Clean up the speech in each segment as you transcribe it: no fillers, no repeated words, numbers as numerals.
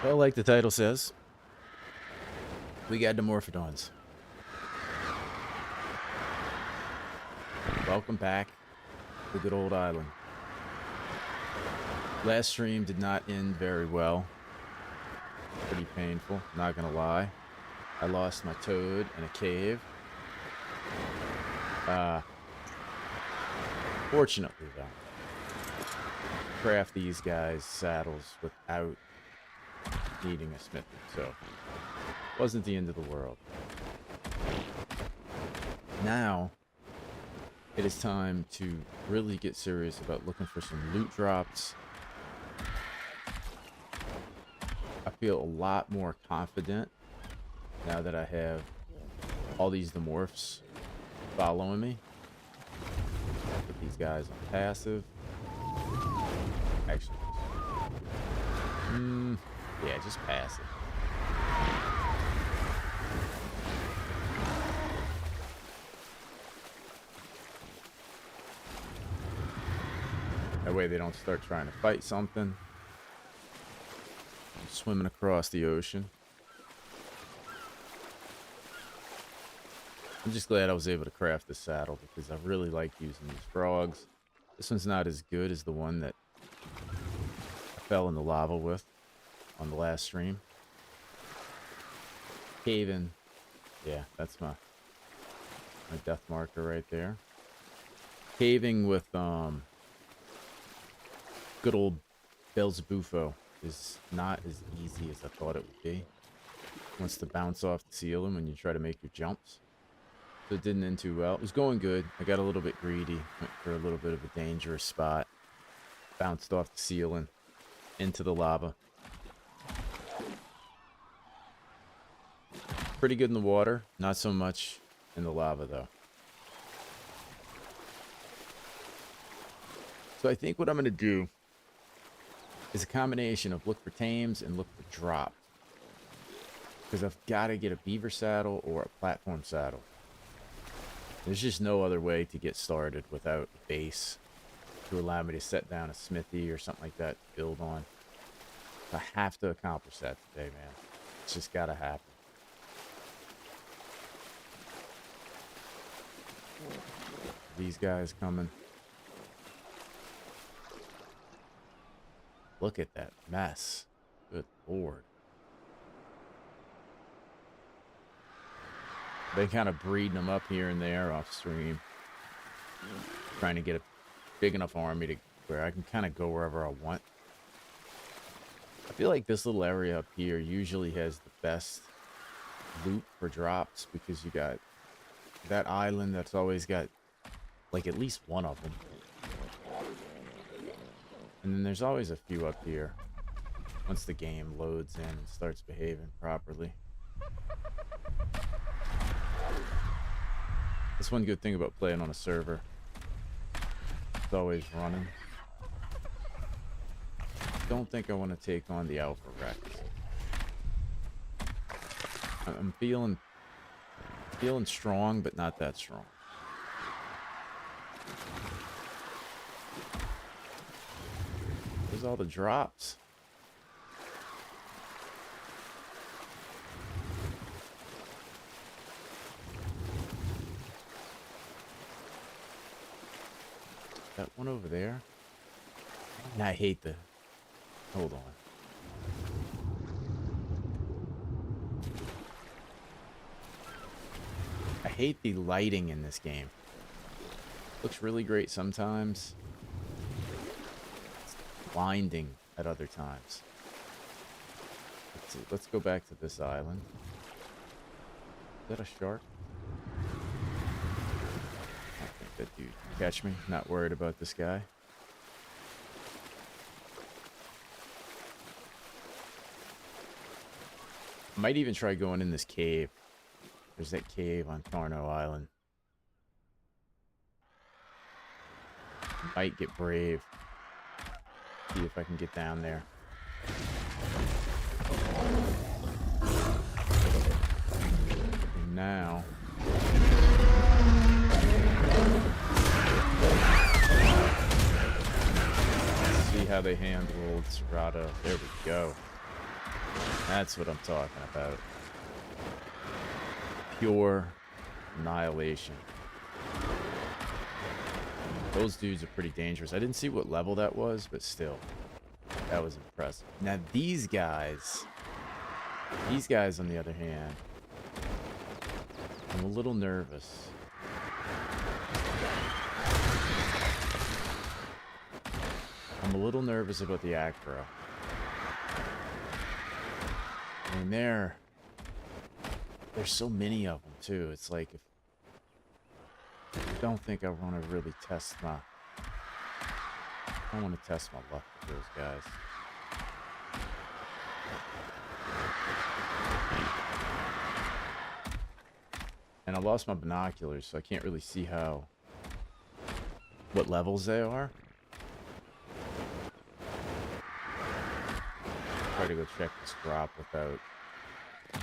Well, like the title says, we got Dimorphodons. Welcome back to the good old island. Last stream did not end very well. Pretty painful, not gonna lie. I lost my toad in a cave. Fortunately, though, craft these guys saddles without needing a smithy, so wasn't the end of the world. Now, it is time to really get serious about looking for some loot drops. I feel a lot more confident now that I have all these Dimorphs following me. Put these guys on passive. Actually, yeah, just passive. That way they don't start trying to fight something. I'm swimming across the ocean. I'm just glad I was able to craft this saddle because I really like using these frogs. This one's not as good as the one that I fell in the lava with on the last stream. Cave-in. Yeah, that's my death marker right there. Caving with good old Belzebufo is not as easy as I thought it would be. Wants to bounce off the ceiling when you try to make your jumps. So it didn't end too well. It was going good. I got a little bit greedy. Went for a little bit of a dangerous spot. Bounced off the ceiling. Into the lava. Pretty good in the water. Not so much in the lava, though. So I think what I'm going to do is a combination of look for tames and look for drops. Because I've got to get a beaver saddle or a platform saddle. There's just no other way to get started without a base to allow me to set down a smithy or something like that to build on. I have to accomplish that today, man. It's just got to happen. These guys coming. Look at that mess. Good lord. Been kind of breeding them up here and there off stream. Trying to get a big enough army to where I can kind of go wherever I want. I feel like this little area up here usually has the best loot for drops because you got that island that's always got like at least one of them. And then there's always a few up here once the game loads in and starts behaving properly. That's one good thing about playing on a server. It's always running. Don't think I want to take on the Alpha Rex. I'm feeling strong, but not that strong. There's all the drops. That one over there. And I hate the... Hold on. I hate the lighting in this game. Looks really great sometimes. It's blinding at other times. Let's see. Let's go back to this island. Is that a shark? I think that dude can catch me. Not worried about this guy. Might even try going in this cave. There's that cave on Tarno Island. Might get brave. See if I can get down there. And now... Let's see how they handled Serrato. There we go. That's what I'm talking about. Pure annihilation. Those dudes are pretty dangerous. I didn't see what level that was, but still, that was impressive. Now these guys on the other hand, I'm a little nervous. I'm a little nervous about the aggro. I mean, there's so many of them too. It's like, if I don't think I want to really test my. I want to test my luck with those guys. And I lost my binoculars, so I can't really see what levels they are. Try to go check this drop without.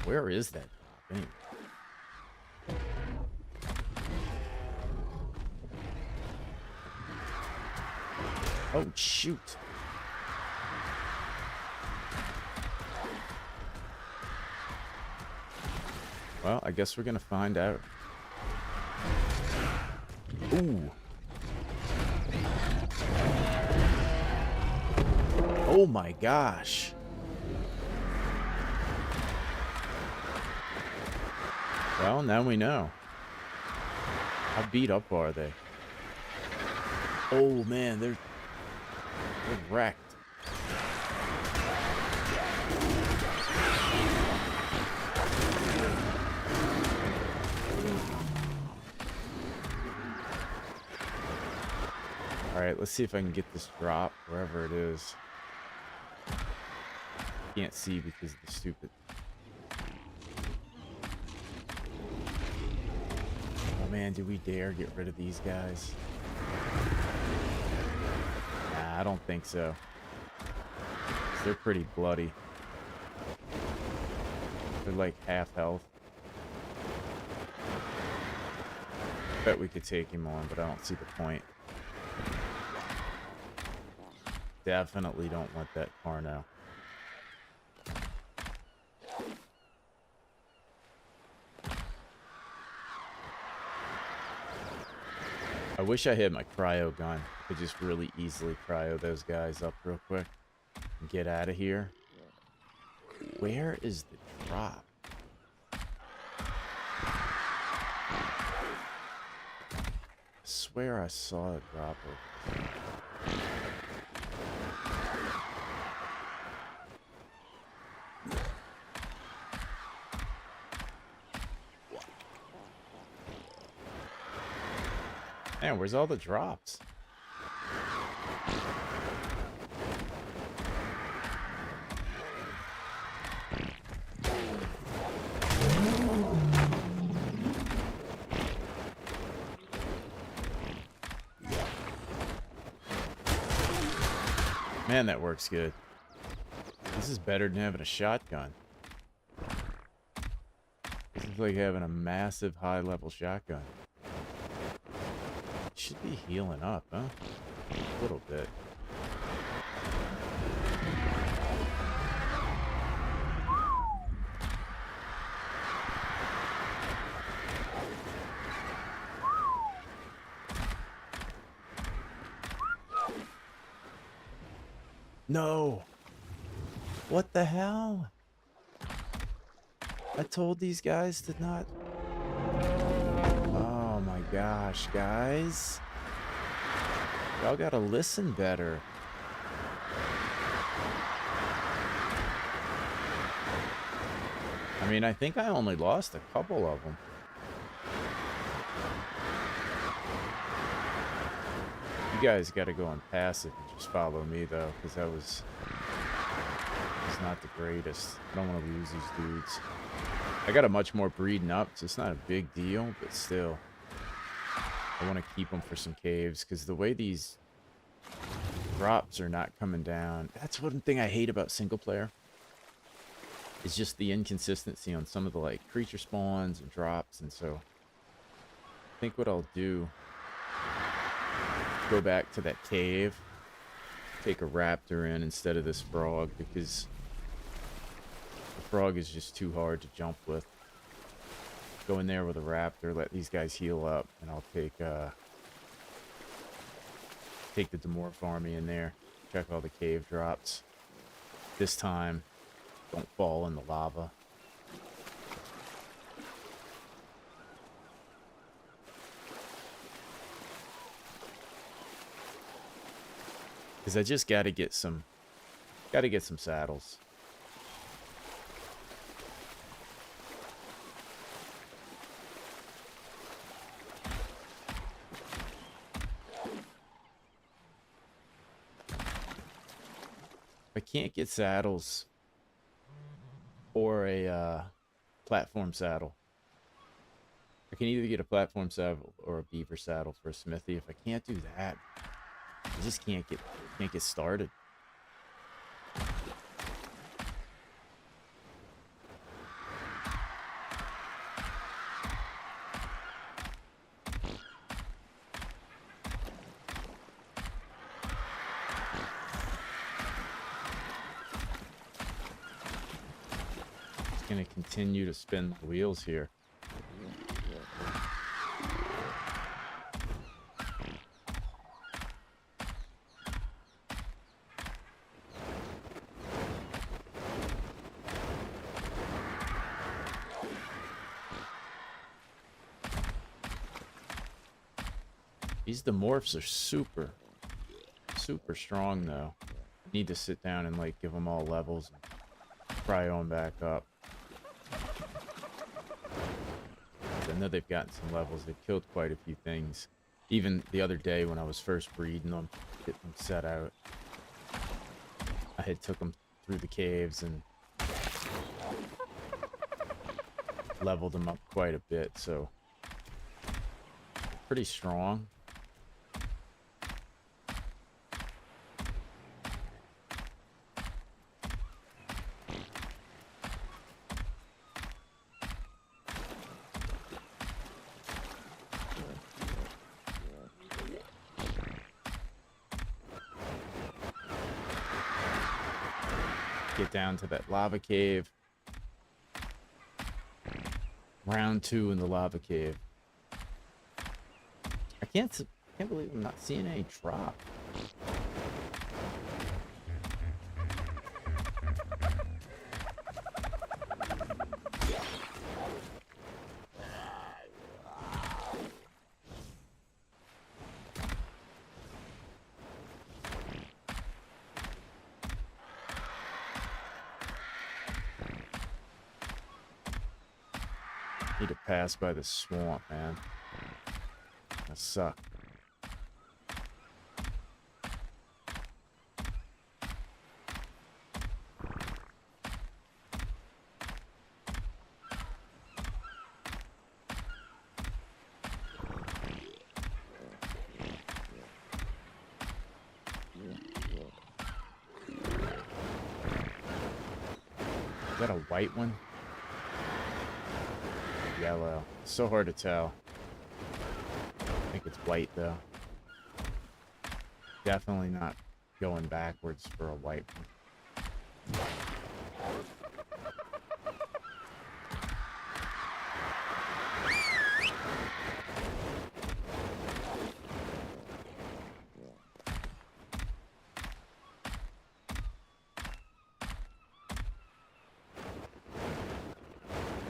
Where is that drop anyway? Oh, shoot. Well, I guess we're gonna find out. Ooh. Oh my gosh. Well, now we know. How beat up are they? Oh man, they're wrecked. Alright, let's see if I can get this drop wherever it is. Can't see because of the stupid. Oh man, do we dare get rid of these guys? Nah, I don't think so. They're pretty bloody. They're like half health. Bet we could take him on, but I don't see the point. Definitely don't want that Carno. I wish I had my cryo gun. I could just really easily cryo those guys up real quick and get out of here. Where is the drop? I swear I saw a drop over there. Man, where's all the drops? Man, that works good. This is better than having a shotgun. This is like having a massive high-level shotgun. Should be healing up, huh? A little bit. No! What the hell? I told these guys to not... Oh my gosh, guys. Y'all gotta listen better. I mean, I think I only lost a couple of them. You guys gotta go on passive and just follow me, though, because that was not the greatest. I don't want to lose these dudes. I got a much more breeding up, so it's not a big deal, but still. I want to keep them for some caves, because the way these drops are not coming down, that's one thing I hate about single player. It's just the inconsistency on some of the like creature spawns and drops, and so I think what I'll do, go back to that cave, take a raptor in instead of this frog, because frog is just too hard to jump with. Go in there with a raptor, let these guys heal up, and I'll take the Dimorph army in there. Check all the cave drops. This time, don't fall in the lava. Because I just gotta get some saddles. If I can't get saddles or a platform saddle, I can either get a platform saddle or a beaver saddle for a smithy. If I can't do that, I just can't get started. Just gonna continue to spin the wheels here. These Dimorphs are super strong, though. Need to sit down and, like, give them all levels and cryo them back up. I know they've gotten some levels. They've killed quite a few things. Even the other day when I was first breeding them, getting them set out, I had took them through the caves and leveled them up quite a bit, so pretty strong. Get down to that lava cave. Round 2 in the lava cave. I can't believe I'm not seeing any drop. Need to pass by the swamp, man. That sucks. Is that a white one? Yellow. So hard to tell. I think it's white, though. Definitely not going backwards for a white one.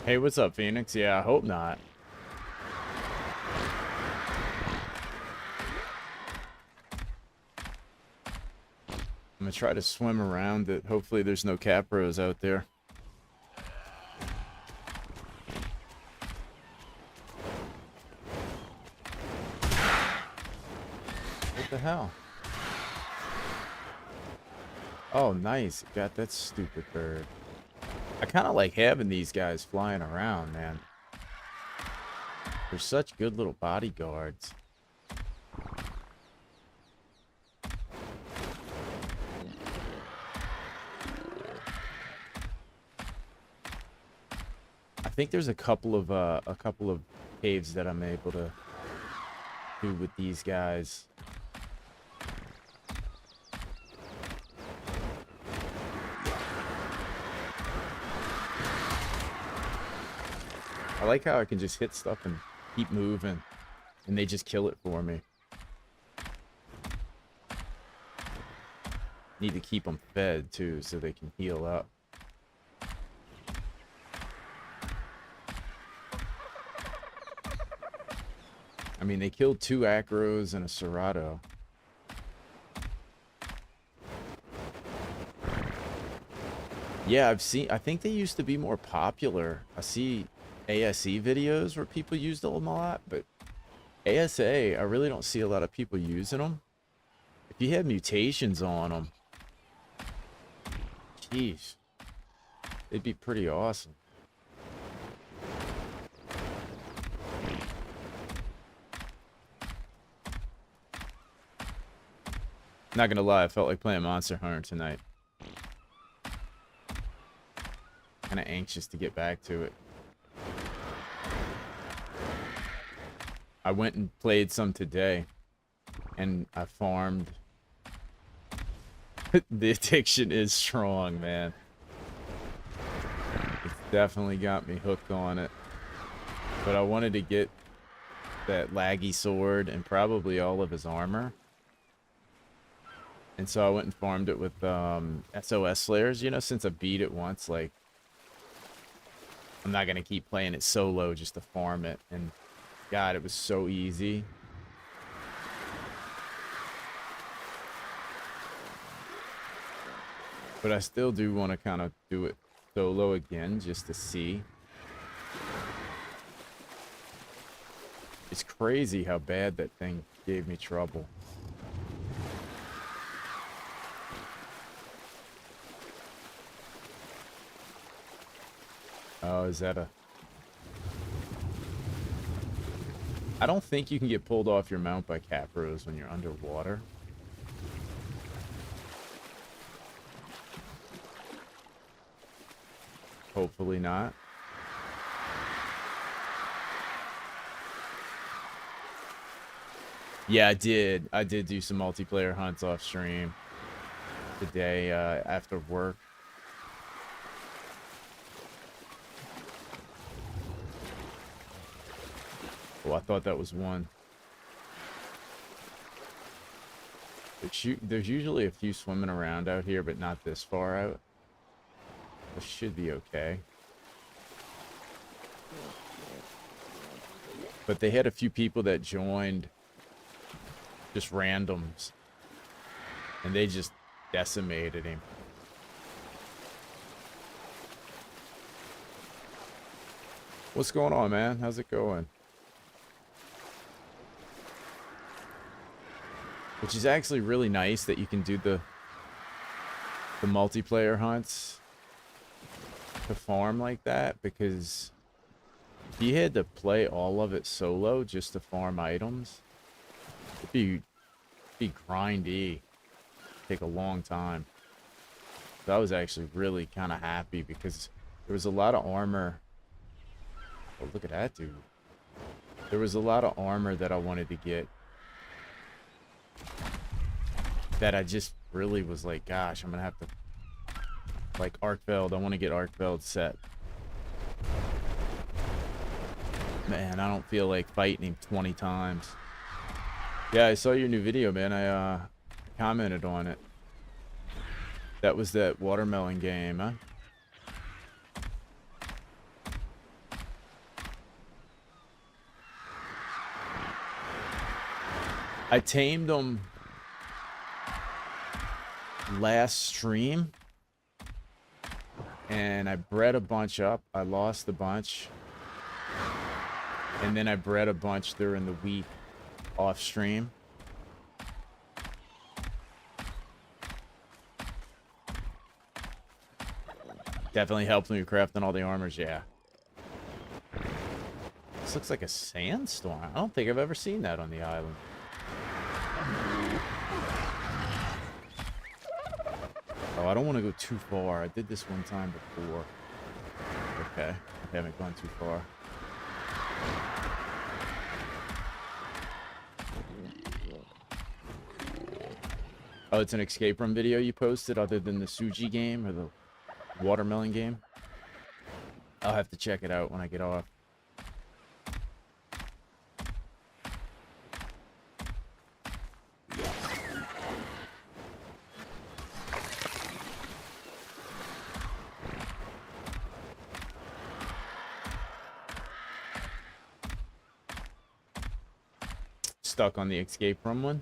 Hey, what's up, Phoenix? Yeah, I hope not. I'm gonna try to swim around it. Hopefully there's no capros out there. What the hell? Oh, nice. Got that stupid bird. I kind of like having these guys flying around, man. They're such good little bodyguards. I think there's a couple of caves that I'm able to do with these guys. I like how I can just hit stuff and keep moving, and they just kill it for me. Need to keep them fed, too, so they can heal up. I mean, they killed 2 acros and a Serato. Yeah, I think they used to be more popular. I see ASE videos where people use them a lot, but ASA, I really don't see a lot of people using them. If you had mutations on them, jeez, they'd be pretty awesome. Not gonna lie, I felt like playing Monster Hunter tonight. Kinda anxious to get back to it. I went and played some today, and I farmed. The addiction is strong, man. It's definitely got me hooked on it. But I wanted to get that laggy sword and probably all of his armor. And so I went and farmed it with SOS Slayers. You know, since I beat it once, like, I'm not going to keep playing it solo just to farm it. And God, it was so easy. But I still do want to kind of do it solo again just to see. It's crazy how bad that thing gave me trouble. Oh, is that a... I don't think you can get pulled off your mount by capros when you're underwater. Hopefully not. Yeah, I did. I did do some multiplayer hunts off stream today after work. Oh, I thought that was one. There's usually a few swimming around out here, but not this far out. This should be okay. But they had a few people that joined, just randoms, and they just decimated him. What's going on, man? How's it going? Which is actually really nice that you can do the multiplayer hunts to farm like that, because if you had to play all of it solo just to farm items, it'd be grindy. Take a long time. So I was actually really kind of happy because there was a lot of armor. Oh, look at that dude. There was a lot of armor that I wanted to get that I just really was like, gosh, I'm gonna have to, like, Arkfeld. I want to get Arkfeld set. Man, I don't feel like fighting him 20 times. Yeah, I saw your new video, man. I commented on it. That was that watermelon game, huh? I tamed them last stream, and I bred a bunch up. I lost a bunch, and then I bred a bunch during the week off stream. Definitely helped me crafting all the armors, yeah. This looks like a sandstorm. I don't think I've ever seen that on the island. Oh, I don't want to go too far. I did this one time before. Okay, I haven't gone too far. Oh, it's an escape room video you posted other than the Suji game or the watermelon game? I'll have to check it out when I get off. stuck on the escape room one.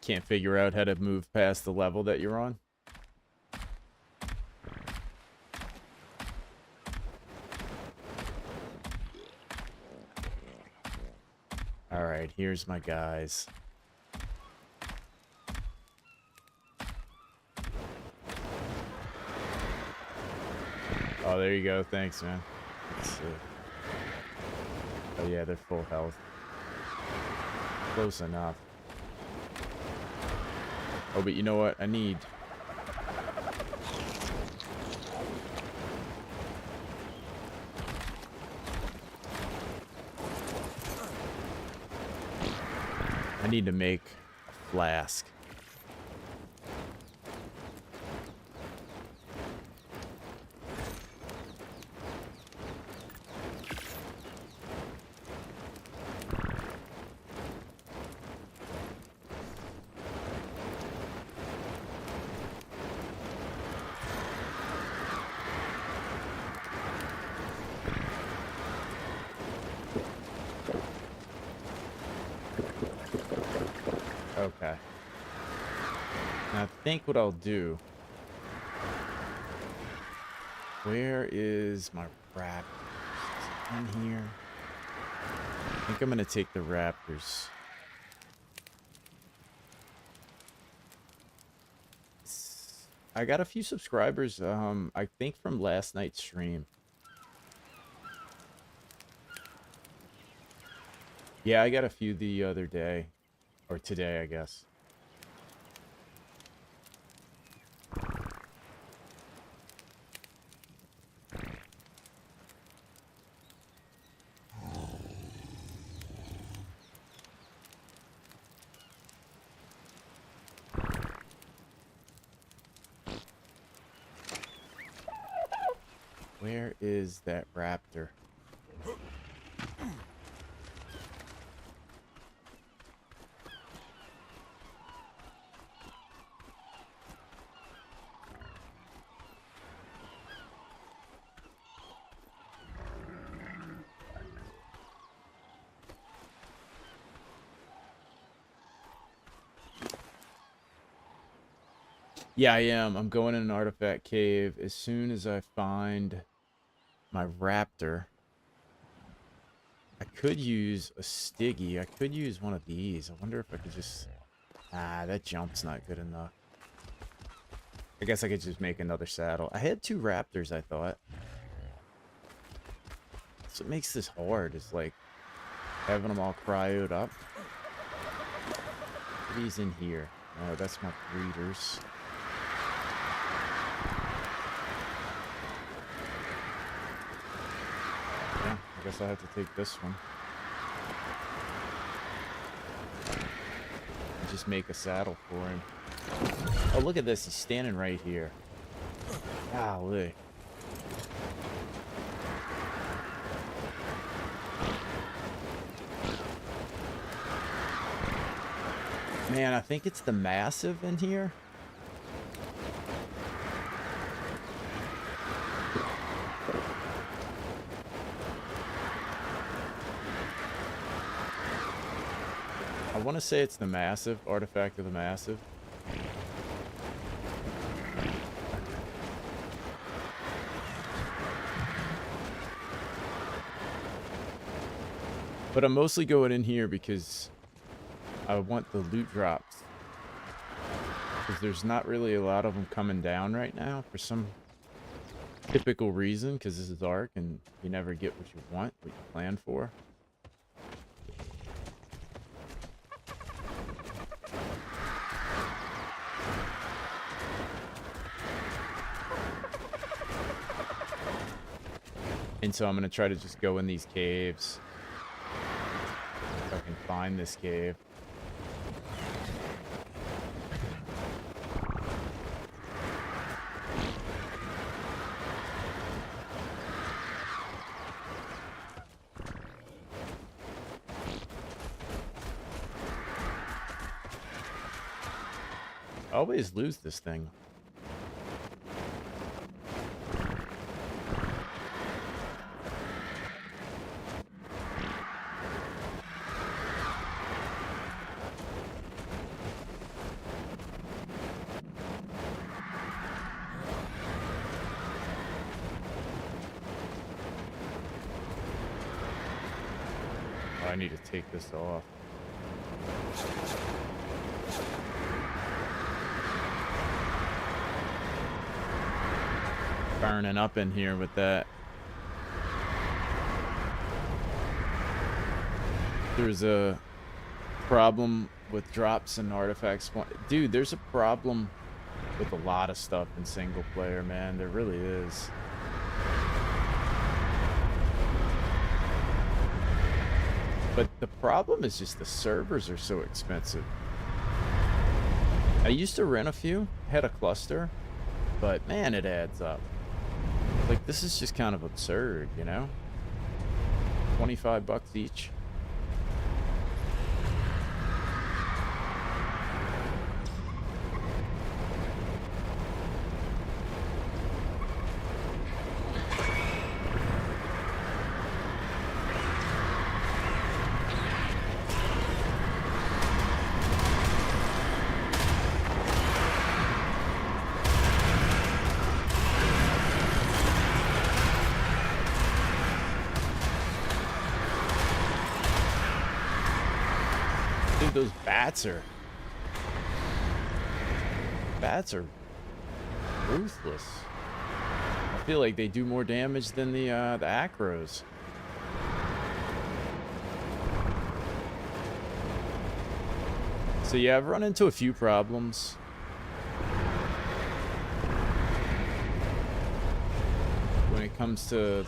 Can't figure out how to move past the level that you're on. Alright, here's my guys. Oh, there you go. Thanks, man. Let's see. Oh, yeah, they're full health. Close enough. Oh, but you know what? I need... to make a flask. Okay. Now I think what I'll do... Where is my raptor? In here? I think I'm gonna take the raptors. I got a few subscribers, I think from last night's stream. Yeah, I got a few the other day. Or today, I guess. Where is that raptor? Yeah, I am. I'm going in an artifact cave as soon as I find my raptor. I could use a Stiggy. I could use one of these. I wonder if I could just... Ah, that jump's not good enough. I guess I could just make another saddle. I had 2 raptors, I thought. That's what makes this hard, is like having them all cryoed up. What is in here? Oh, that's my breeders. Yeah, I guess I'll have to take this one. And just make a saddle for him. Oh, look at this. He's standing right here. Golly. Man, I think it's the massive in here. I want to say it's the massive, artifact of the massive. But I'm mostly going in here because I want the loot drops. Because there's not really a lot of them coming down right now for some typical reason. Because this is dark and you never get what you want, what you plan for. And so I'm going to try to just go in these caves. If I can find this cave. always lose this thing. I need to take this off. Burning up in here with that. There's a problem with drops and artifacts. Dude, there's a problem with a lot of stuff in single player, man. There really is. But the problem is just the servers are so expensive. I used to rent a few, had a cluster, but man, it adds up. Like, this is just kind of absurd, you know? 25 bucks each. Those bats are ruthless. I feel like they do more damage than the acros. So yeah, I've run into a few problems. When it comes to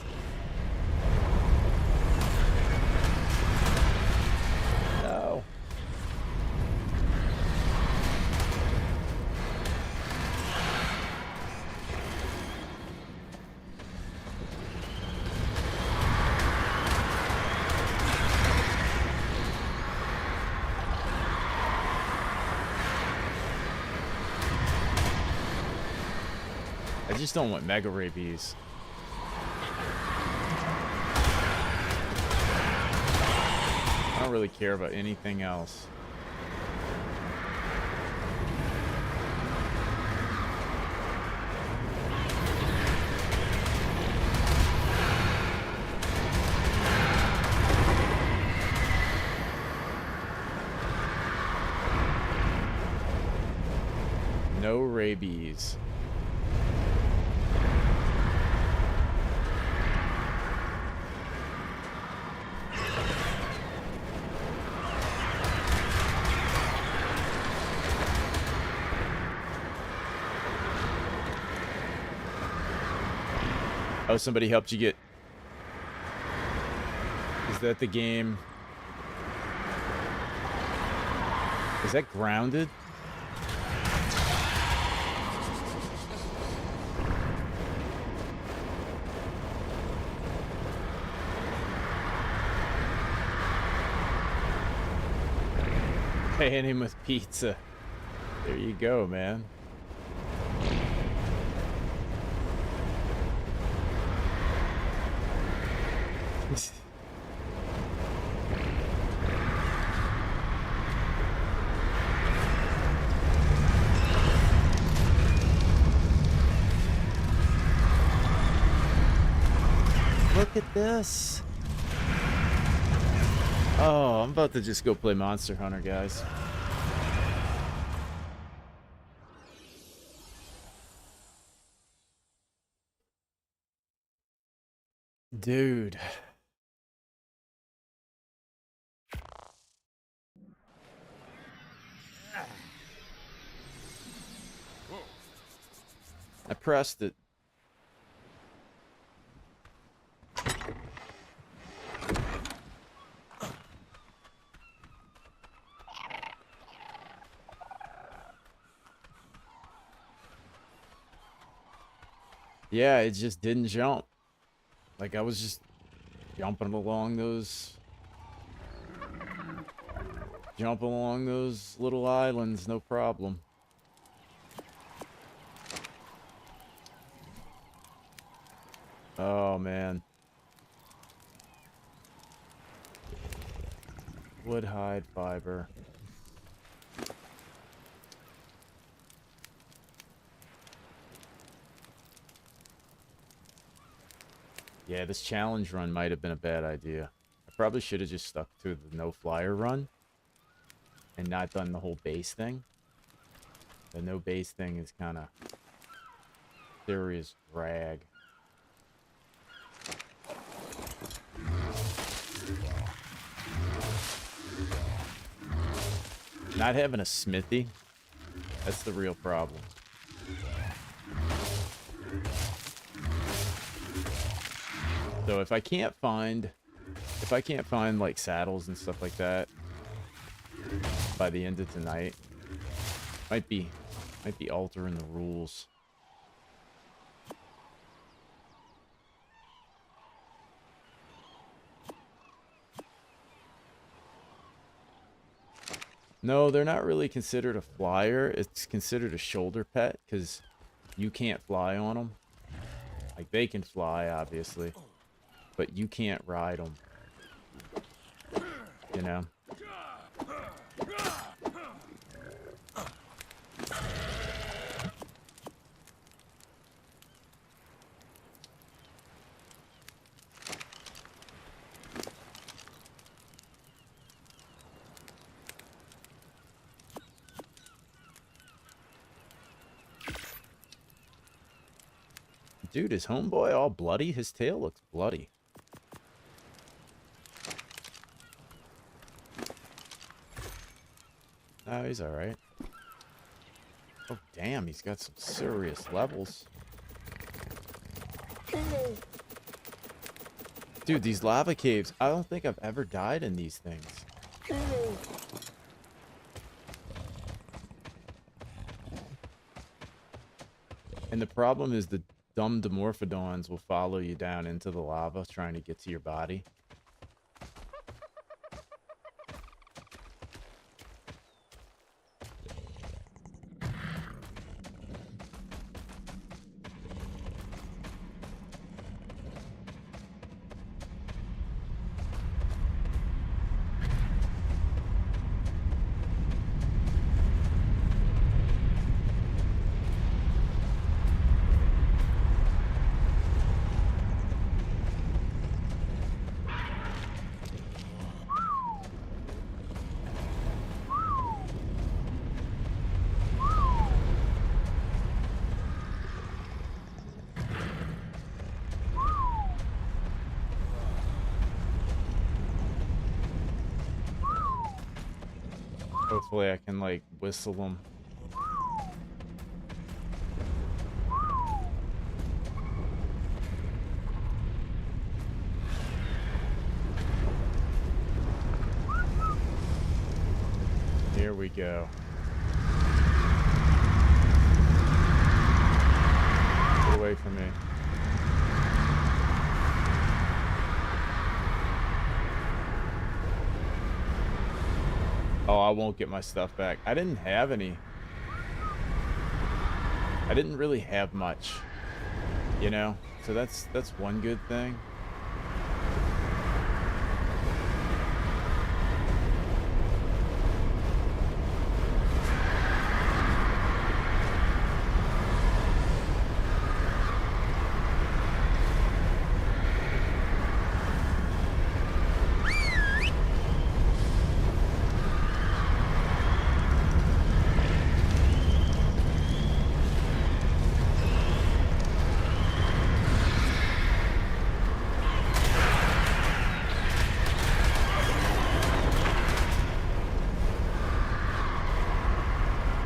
I just don't want mega rabies. I don't really care about anything else. No rabies. Oh, somebody helped you get... Is that the game? Is that grounded? Paying him with pizza. There you go, man. Look at this. Oh, I'm about to just go play Monster Hunter, guys. Dude. I pressed it. Yeah, it just didn't jump. Like, I was just jumping along those little islands, no problem. Oh, man. Wood, hide, fiber. Yeah, this challenge run might have been a bad idea. I probably should have just stuck to the no-flyer run and not done the whole base thing. The no base thing is kind of serious drag. Not having a smithy, that's the real problem. So if I can't find like saddles and stuff like that by the end of tonight, might be altering the rules. No, they're not really considered a flyer. It's considered a shoulder pet because you can't fly on them. Like, they can fly, obviously, but you can't ride them. You know? Dude, is homeboy all bloody? His tail looks bloody. No, he's alright. Oh, damn, he's got some serious levels. Dude, these lava caves, I don't think I've ever died in these things. And the problem is the dumb Dimorphodons will follow you down into the lava trying to get to your body. Hopefully I can, like, whistle them. Here we go. Get away from me. Oh, I won't get my stuff back. I didn't have any. I didn't really have much, you know? So that's one good thing.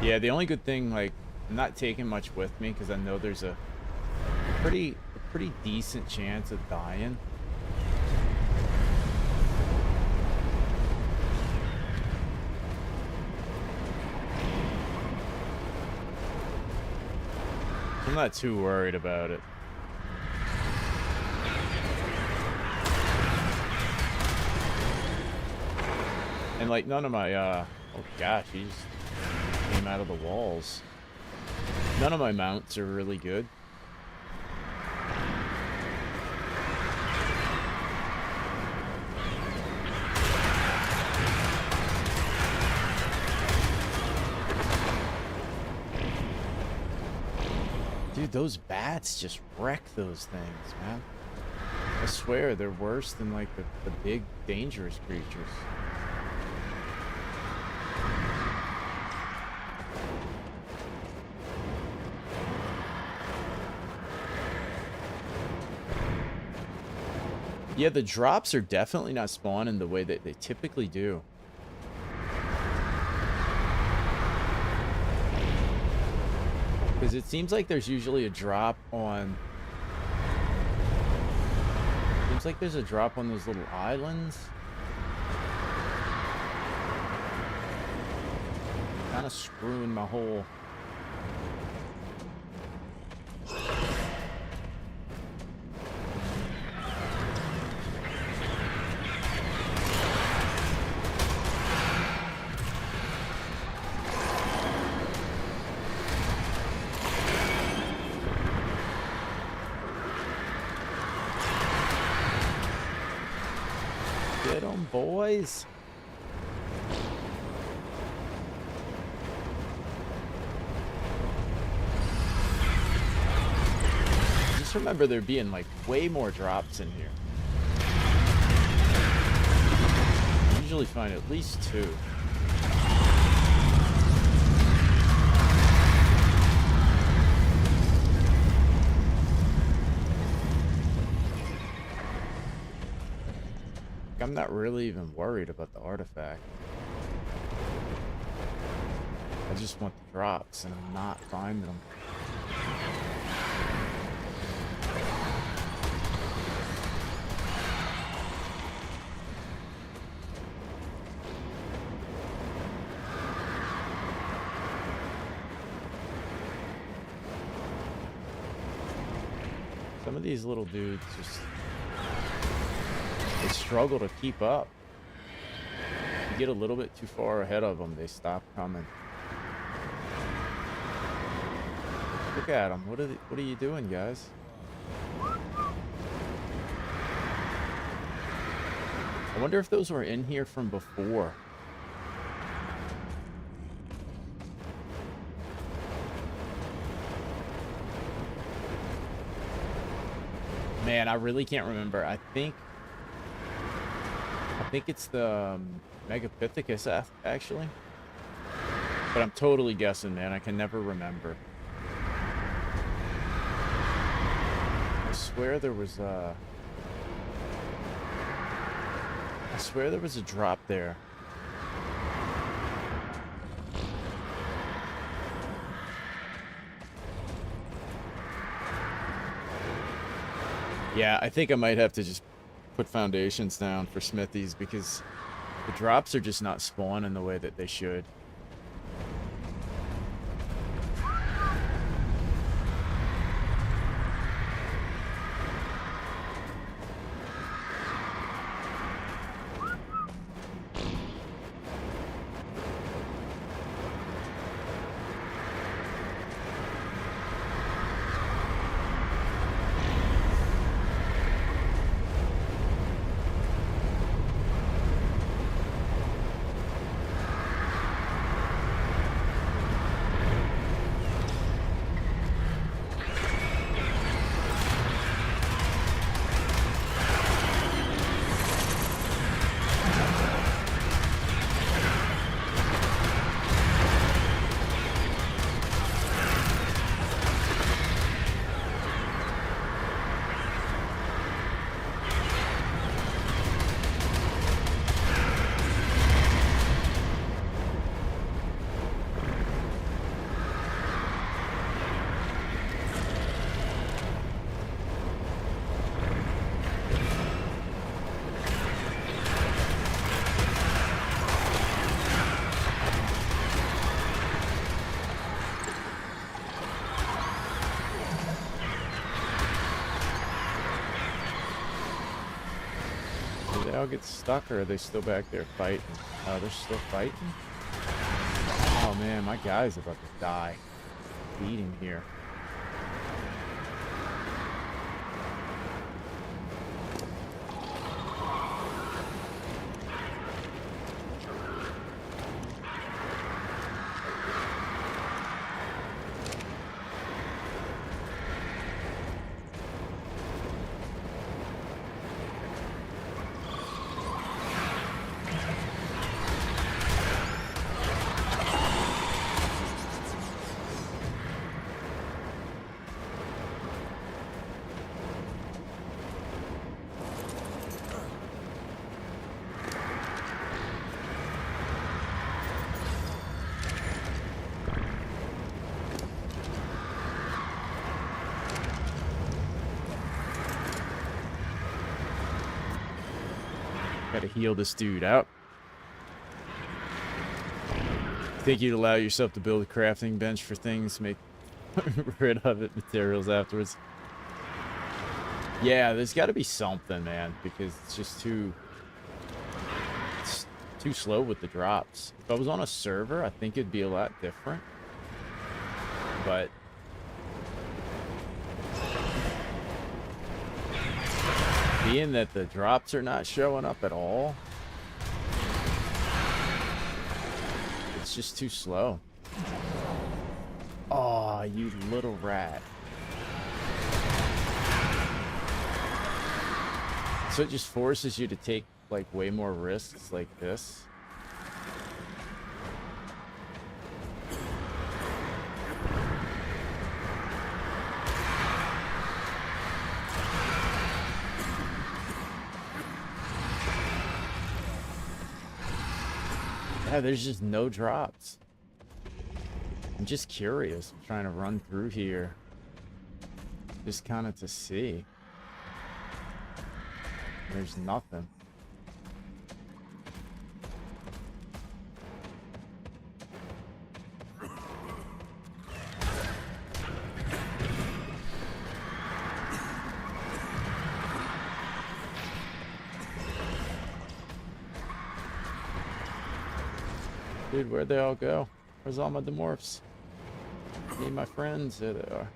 Yeah, the only good thing, like, I'm not taking much with me because I know there's a pretty decent chance of dying. I'm not too worried about it. And, like, none of my, oh gosh, he's came out of the walls. None of my mounts are really good. Dude, those bats just wreck those things, man. I swear, they're worse than, like, the big, dangerous creatures. Yeah, the drops are definitely not spawning the way that they typically do. Because it seems like there's usually a drop on... Seems like there's a drop on those little islands. Kind of screwing my whole... Get 'em, boys. Just remember there being like way more drops in here. Usually find at least 2. I'm not really even worried about the artifact. I just want the drops, and I'm not finding them. Some of these little dudes just... they struggle to keep up. You get a little bit too far ahead of them, they stop coming. Look at them. What are you doing, guys? I wonder if those were in here from before. Man, I really can't remember. I think it's the Megapithecus, actually. But I'm totally guessing, man. I can never remember. I swear there was a... I swear there was a drop there. Yeah, I think I might have to just put foundations down for smithies because the drops are just not spawning the way that they should. Did they all get stuck, or are they still back there fighting? Oh, they're still fighting? Oh man, my guy's about to die. Beat him here. Gotta heal this dude out. Think you'd allow yourself to build a crafting bench for things, make rid of it materials afterwards? Yeah, there's got to be something, man, because it's just too slow with the drops. If I was on a server, I think it'd be a lot different. But being that the drops are not showing up at all, it's just too slow. Oh, you little rat. So it just forces you to take like way more risks like this. Yeah, there's just no drops. I'm just curious. I'm trying to run through here. Just kind of to see. There's nothing. Dude, where'd they all go? Where's all my Dimorphs? Need my friends. There they are.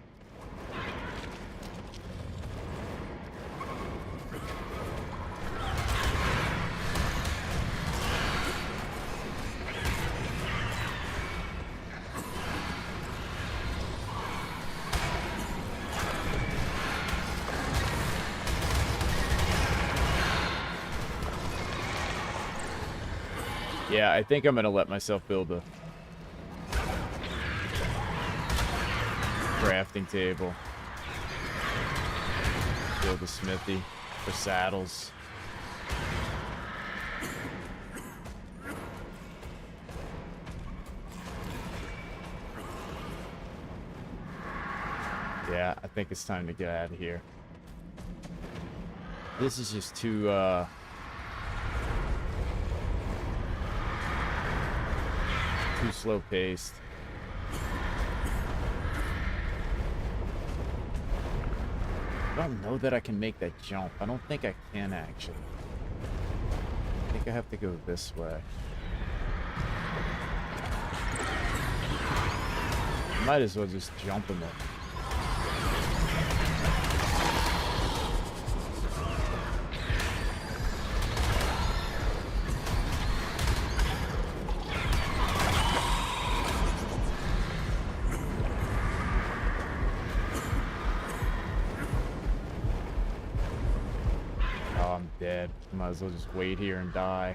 Yeah, I think I'm gonna let myself build a crafting table. Build a smithy for saddles. Yeah, I think it's time to get out of here. This is just too slow paced. I don't know that I can make that jump. I don't think I can actually. I think I have to go this way. Might as well just jump in there. Dead. Might as well just wait here and die.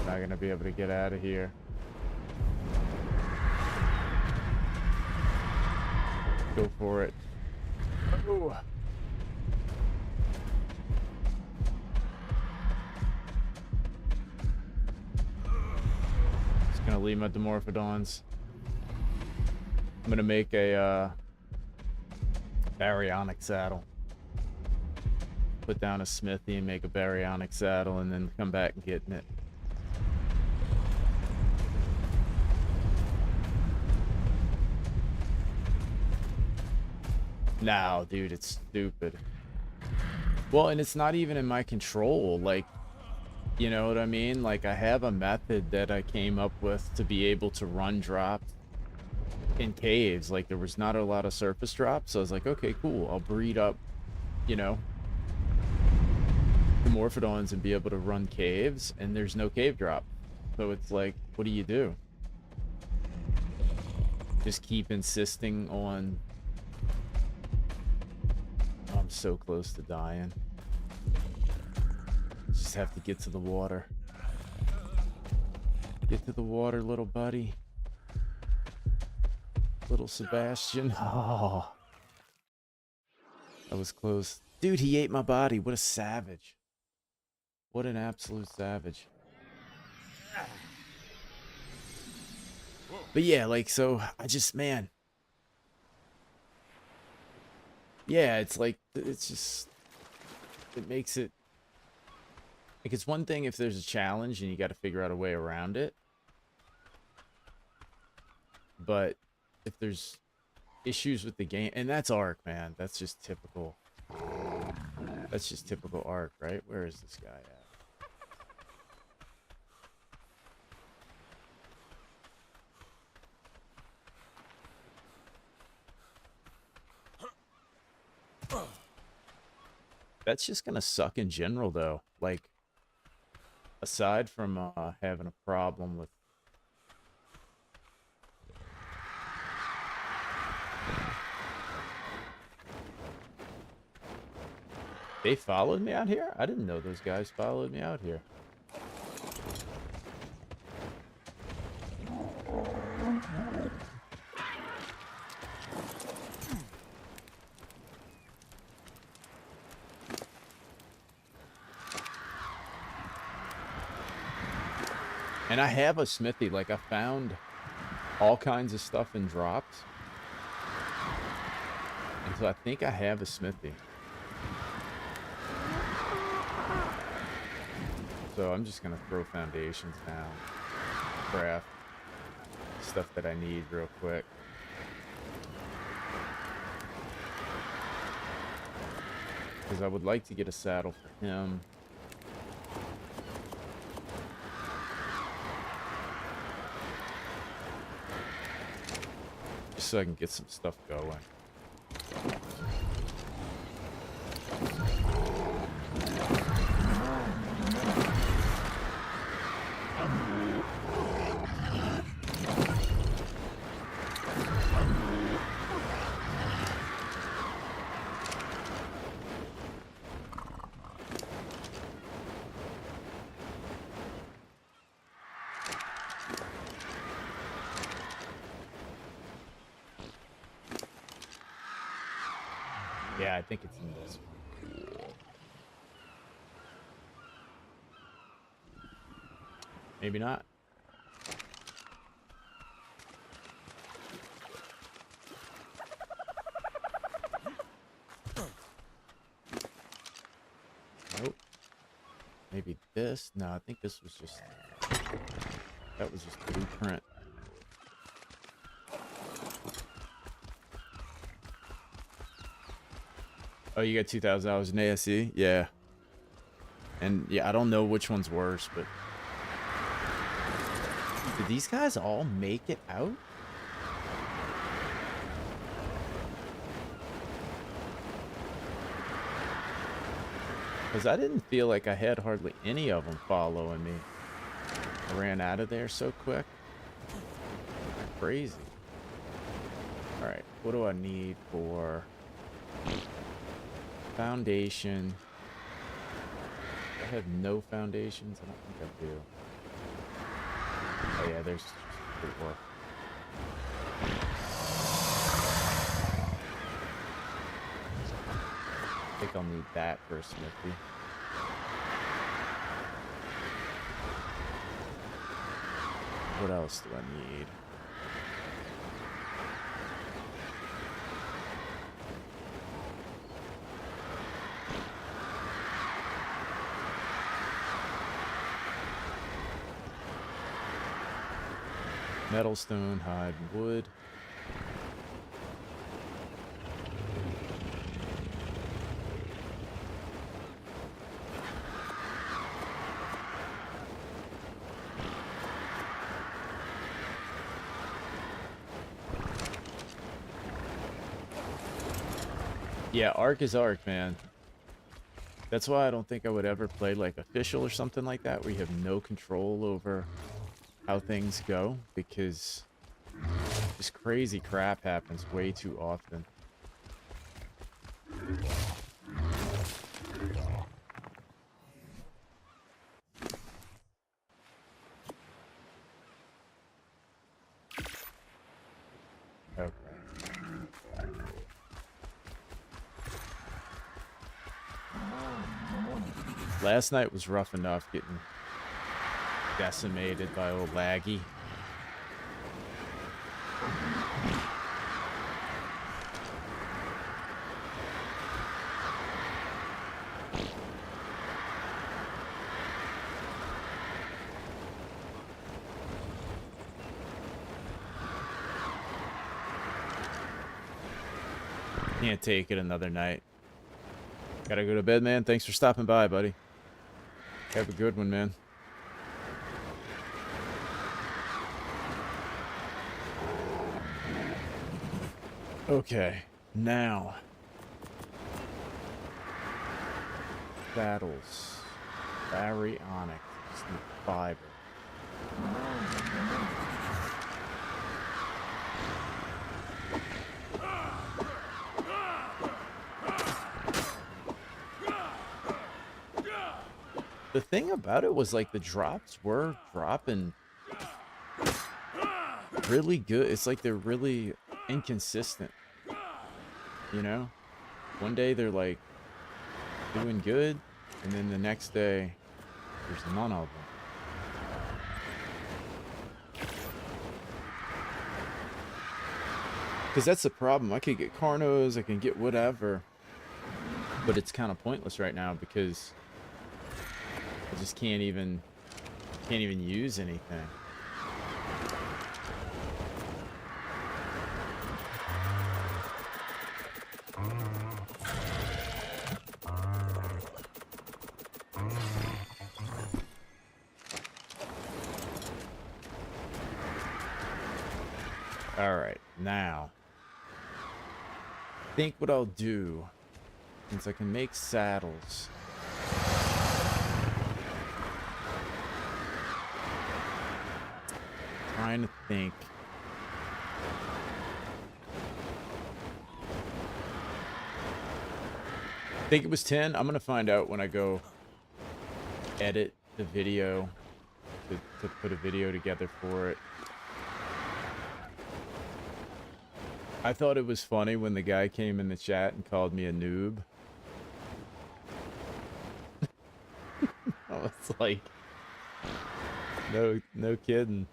Not gonna be able to get out of here. Go for it. Oh. Just gonna leave my Dimorphodons. I'm gonna make a baryonic saddle. Put down a smithy and make a baryonic saddle and then come back and get in it. No, dude, it's stupid. Well, and it's not even in my control. Like, you know what I mean? Like, I have a method that I came up with to be able to run drops in caves. Like, there was not a lot of surface drops. So I was like, okay, cool. I'll breed up, you know, Dimorphodons and be able to run caves, and there's no cave drop. So it's like, what do you do? Just keep insisting on... Oh, I'm so close to dying. Just have to get to the water. Get to the water, little buddy. Little Sebastian. Oh. That was close. Dude, he ate my body. What a savage. What an absolute savage. But yeah, like, so I just, man. Yeah, it's like, it's just, it makes it Like, it's one thing if there's a challenge and you got to figure out a way around it. But if there's issues with the game, and that's Ark, man. That's just typical. That's just typical Ark, right? Where is this guy at? That's just gonna suck in general, though. Like, aside from having a problem with... They followed me out here? I didn't know those guys followed me out here. And I have a smithy. Like, I found all kinds of stuff in drops. And so I think I have a smithy. So I'm just going to throw foundations down. Craft stuff that I need real quick. Because I would like to get a saddle for him. Just so I can get some stuff going. Yeah, I think it's in this one. Maybe not. Nope. Maybe this? No, I think this was just... That was just blueprint. Oh, you got 2,000 hours in ASE? Yeah. And yeah, I don't know which one's worse, but... Did these guys all make it out? Because I didn't feel like I had hardly any of them following me. I ran out of there so quick. Crazy. Alright, what do I need for... Foundation. I have no foundations. I don't think I do. Oh yeah, there's good work. I think I'll need that for a smithy. What else do I need? Metal, stone, hide, wood. Yeah, Ark is Ark, man. That's why I don't think I would ever play like official or something like that, where you have no control over how things go, because just crazy crap happens way too often. Okay. Last night was rough enough getting decimated by old Laggy. Can't take it another night. Gotta go to bed, man. Thanks for stopping by, buddy. Have a good one, man. Okay, now. Battles. Baryonic. Just need fiber. The thing about it was, like, the drops were dropping really good. It's like they're really inconsistent, you know? One day they're, like, doing good, and then the next day, there's none of them. Because that's the problem. I could get Carnos, I can get whatever, but it's kind of pointless right now because I just can't even use anything. All right, now I think what I'll do, since I can make saddles, trying to think. I think it was 10. I'm gonna find out when I go edit the video to put a video together for it. I thought it was funny when the guy came in the chat and called me a noob. I was like, no kidding.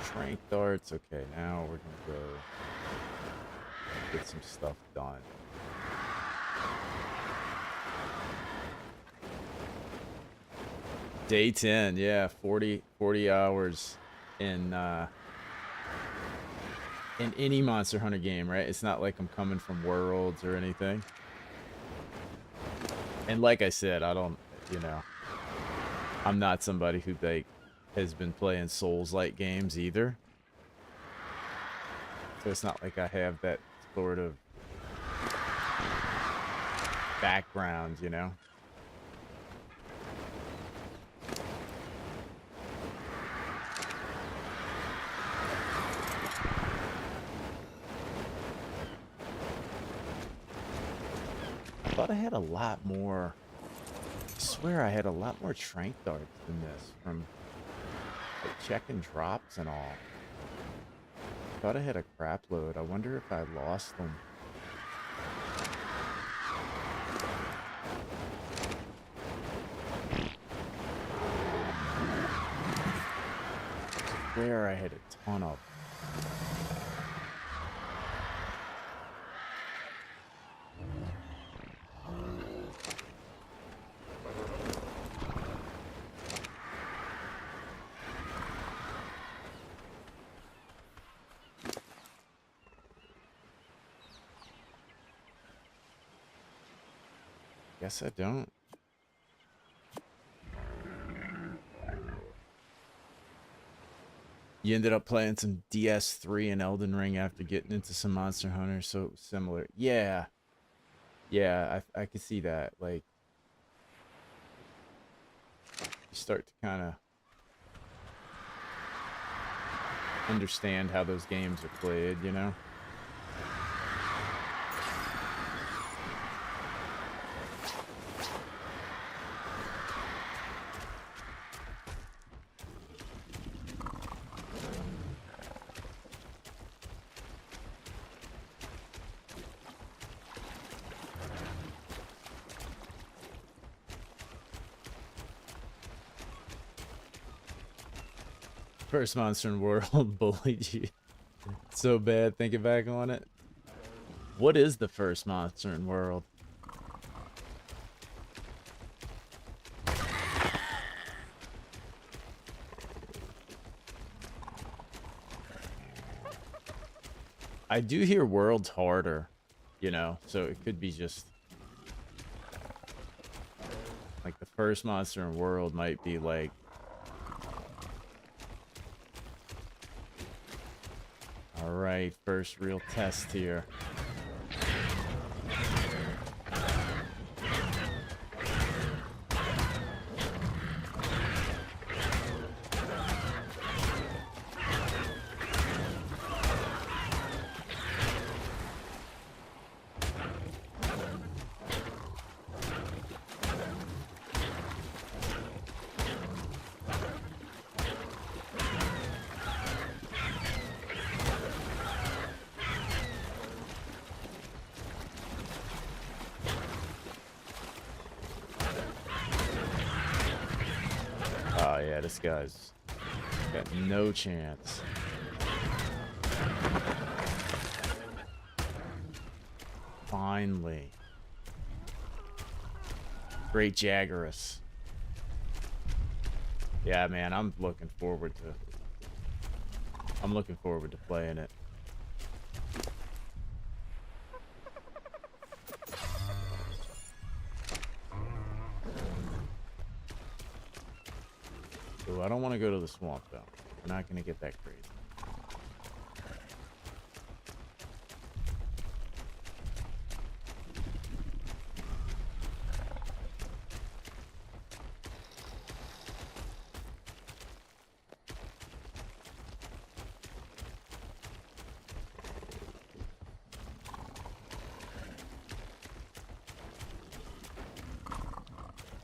Strength darts. Okay, now we're gonna go get some stuff done. Day 10, yeah, 40 hours in any Monster Hunter game, right? It's not like I'm coming from Worlds or anything. And like I said, I don't, you know, I'm not somebody who like has been playing Souls-like games either. So it's not like I have that sort of background, you know? I thought I had a lot more. I swear I had a lot more strength darts than this from like checking drops and all. I thought I had a crap load. I wonder if I lost them. I swear I had a ton of them. Guess I don't. You ended up playing some DS3 and Elden Ring after getting into some Monster Hunter, so it was similar. Yeah. Yeah, I could see that. Like, you start to kind of understand how those games are played, you know? First monster in the world bullied you so bad thinking back on it. What is the first monster in the world? I do hear worlds harder, you know, so it could be just like the first monster in world might be like, all right, first real test here. Oh yeah, this guy's got no chance. Finally. Great Jaggerus. Yeah, man, I'm looking forward to playing it. Ooh, I don't want to go to the swamp though. We're not gonna get that crazy.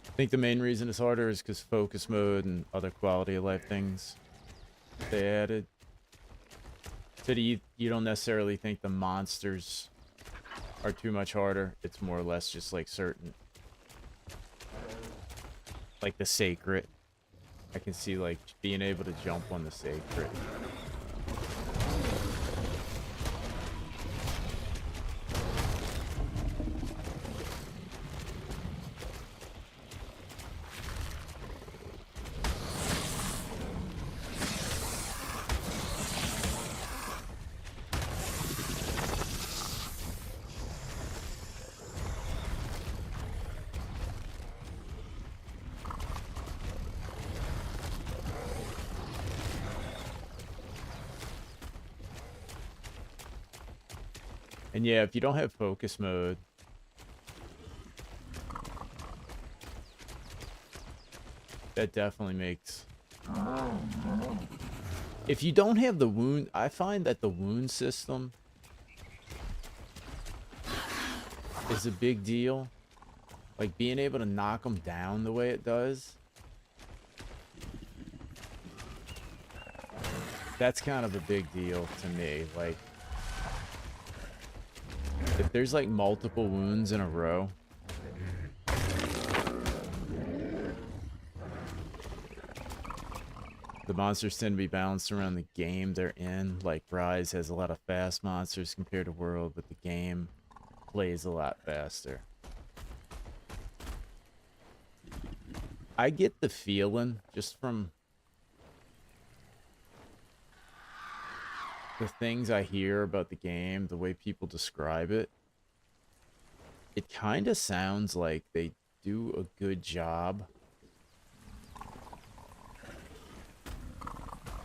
I think the main reason it's harder is because focus mode and other quality of life things they added. So you don't necessarily think the monsters are too much harder. It's more or less just like certain, like the sacred. I can see like being able to jump on the sacred. And yeah, if you don't have focus mode, that definitely makes... If you don't have the wound, I find that the wound system is a big deal. Like being able to knock them down the way it does. That's kind of a big deal to me. Like, if there's like multiple wounds in a row, the monsters tend to be balanced around the game they're in. Like Rise has a lot of fast monsters compared to World, but the game plays a lot faster. I get the feeling just from the things I hear about the game, the way people describe it, it kind of sounds like they do a good job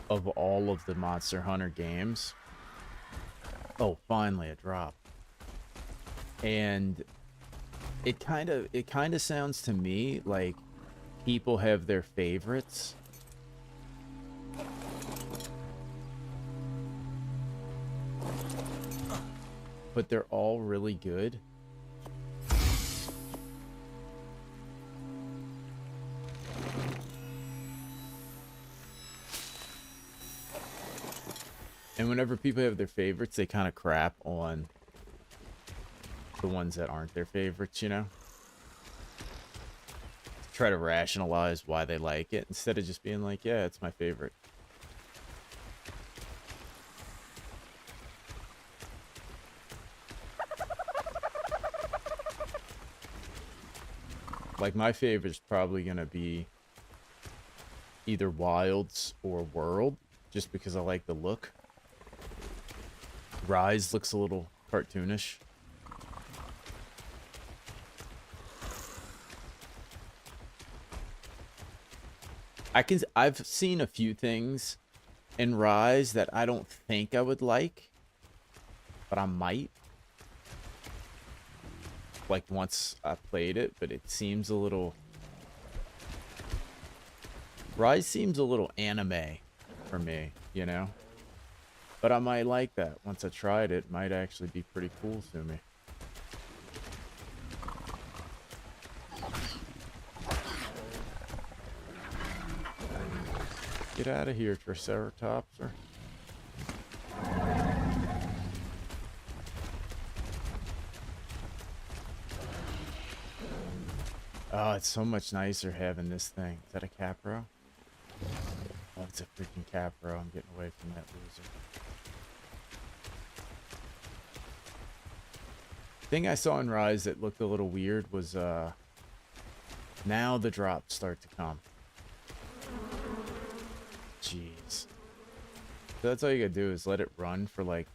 of all of the Monster Hunter games. Oh, finally a drop. And it kind of sounds to me like people have their favorites. But they're all really good. And whenever people have their favorites, they kind of crap on the ones that aren't their favorites, you know? Try to rationalize why they like it instead of just being like, yeah, it's my favorite. Like, my favorite is probably going to be either Wilds or World, just because I like the look. Rise looks a little cartoonish. I've seen a few things in Rise that I don't think I would like, but I might. Like once I played it, but it seems a little... Rise seems a little anime for me, you know? But I might like that. Once I tried it, might actually be pretty cool to me. Get out of here, Triceratopser. Oh, it's so much nicer having this thing. Is that a Capro? Oh, it's a freaking Capro. I'm getting away from that loser. Thing I saw in Rise that looked a little weird was now the drops start to come. Jeez. So that's all you gotta do is let it run for like,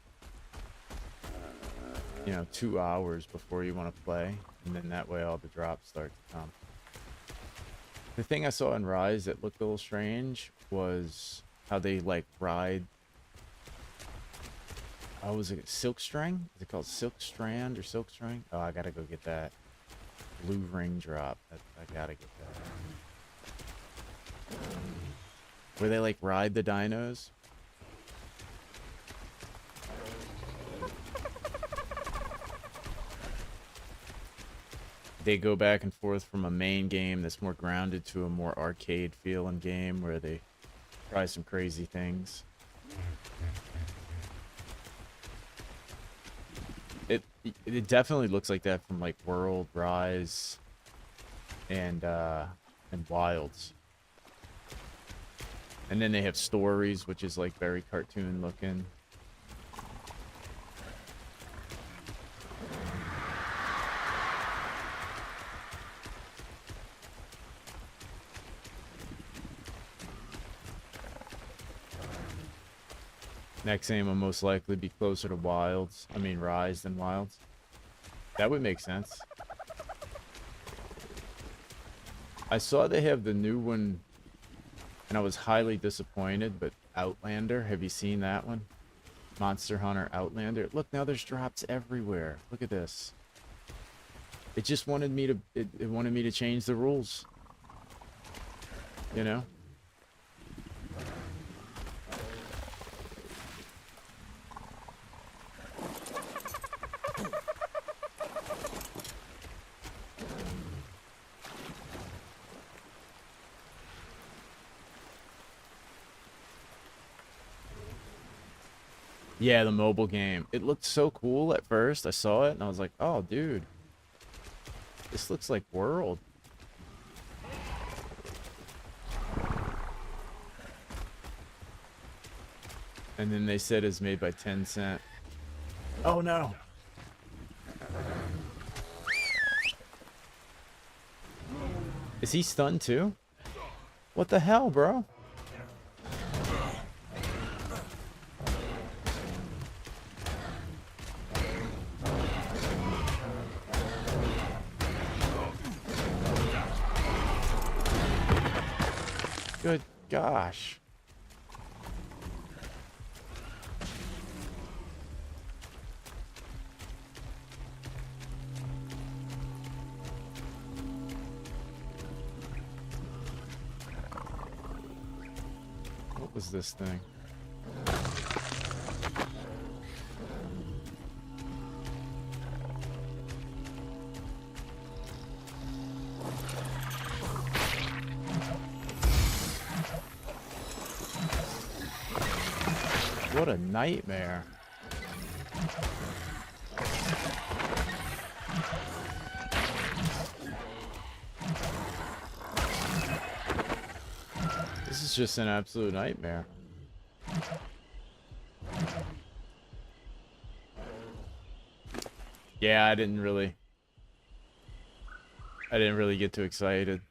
you know, 2 hours before you want to play, and then that way all the drops start to come. The thing I saw in Rise that looked a little strange was how they like ride. Oh, was it silk string? Is it called silk strand or silk string? Oh, I gotta go get that blue ring drop. I gotta get that. Where they like ride the dinos. They go back and forth from a main game that's more grounded to a more arcade feeling game where they try some crazy things. It definitely looks like that from like World, Rise, and Wilds. And then they have Stories, which is like very cartoon looking. Next game will most likely be closer to Wilds. I mean Rise than Wilds. That would make sense. I saw they have the new one, and I was highly disappointed, but Outlander, have you seen that one? Monster Hunter Outlander. Look, now there's drops everywhere. Look at this. It just wanted me to it wanted me to change the rules. You know? Yeah, the mobile game. It looked so cool at first. I saw it and I was like, oh, dude. This looks like World. And then they said it's made by Tencent. Oh, no. Is he stunned too? What the hell, bro? Good gosh. What was this thing? What a nightmare. This is just an absolute nightmare. Yeah, I didn't really get too excited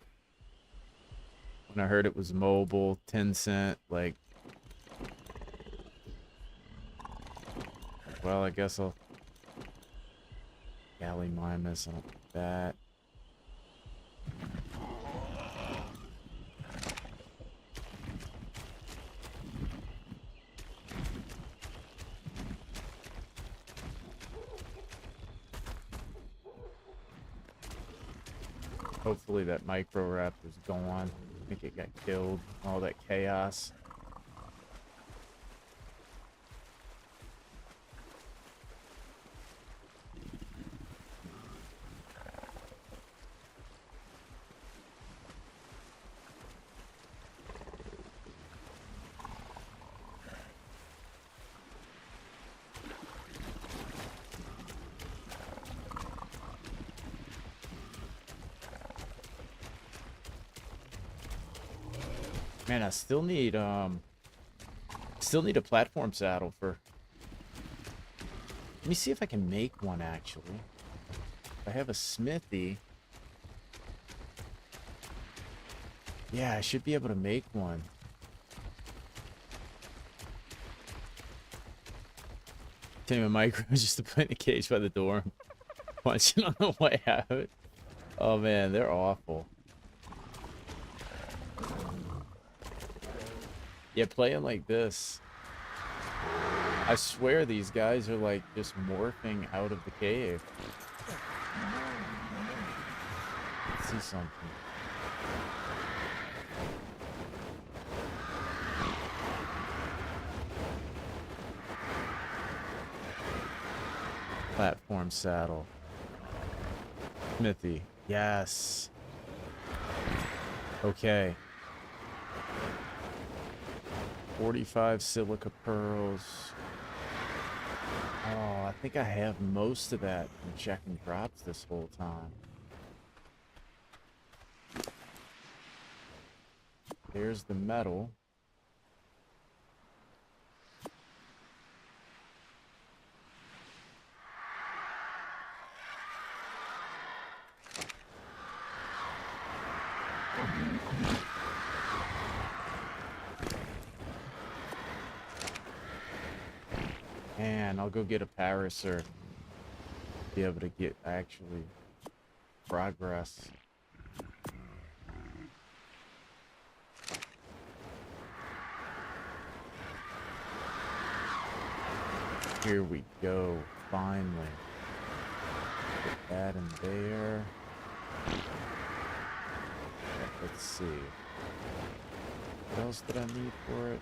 when I heard it was mobile, 10 cent, like Well, I guess I'll galley mimus. I don't like that. Hopefully that micro raptor's gone. I think it got killed. All that chaos. Man, I still need a platform saddle for. Let me see if I can make one actually. If I have a smithy. Yeah, I should be able to make one. Anyway, micro just to put in a cage by the door. Punching on the way out. Oh man, they're awful. Yeah, playing like this. I swear these guys are like just morphing out of the cave. Let's see something. Platform saddle. Smithy. Yes. Okay. 45 silica pearls. Oh, I think I have most of that from checking drops this whole time. There's the metal. And I'll go get a Paraser. Be able to get actually progress. Here we go, finally. Put that in there. Let's see. What else did I need for it?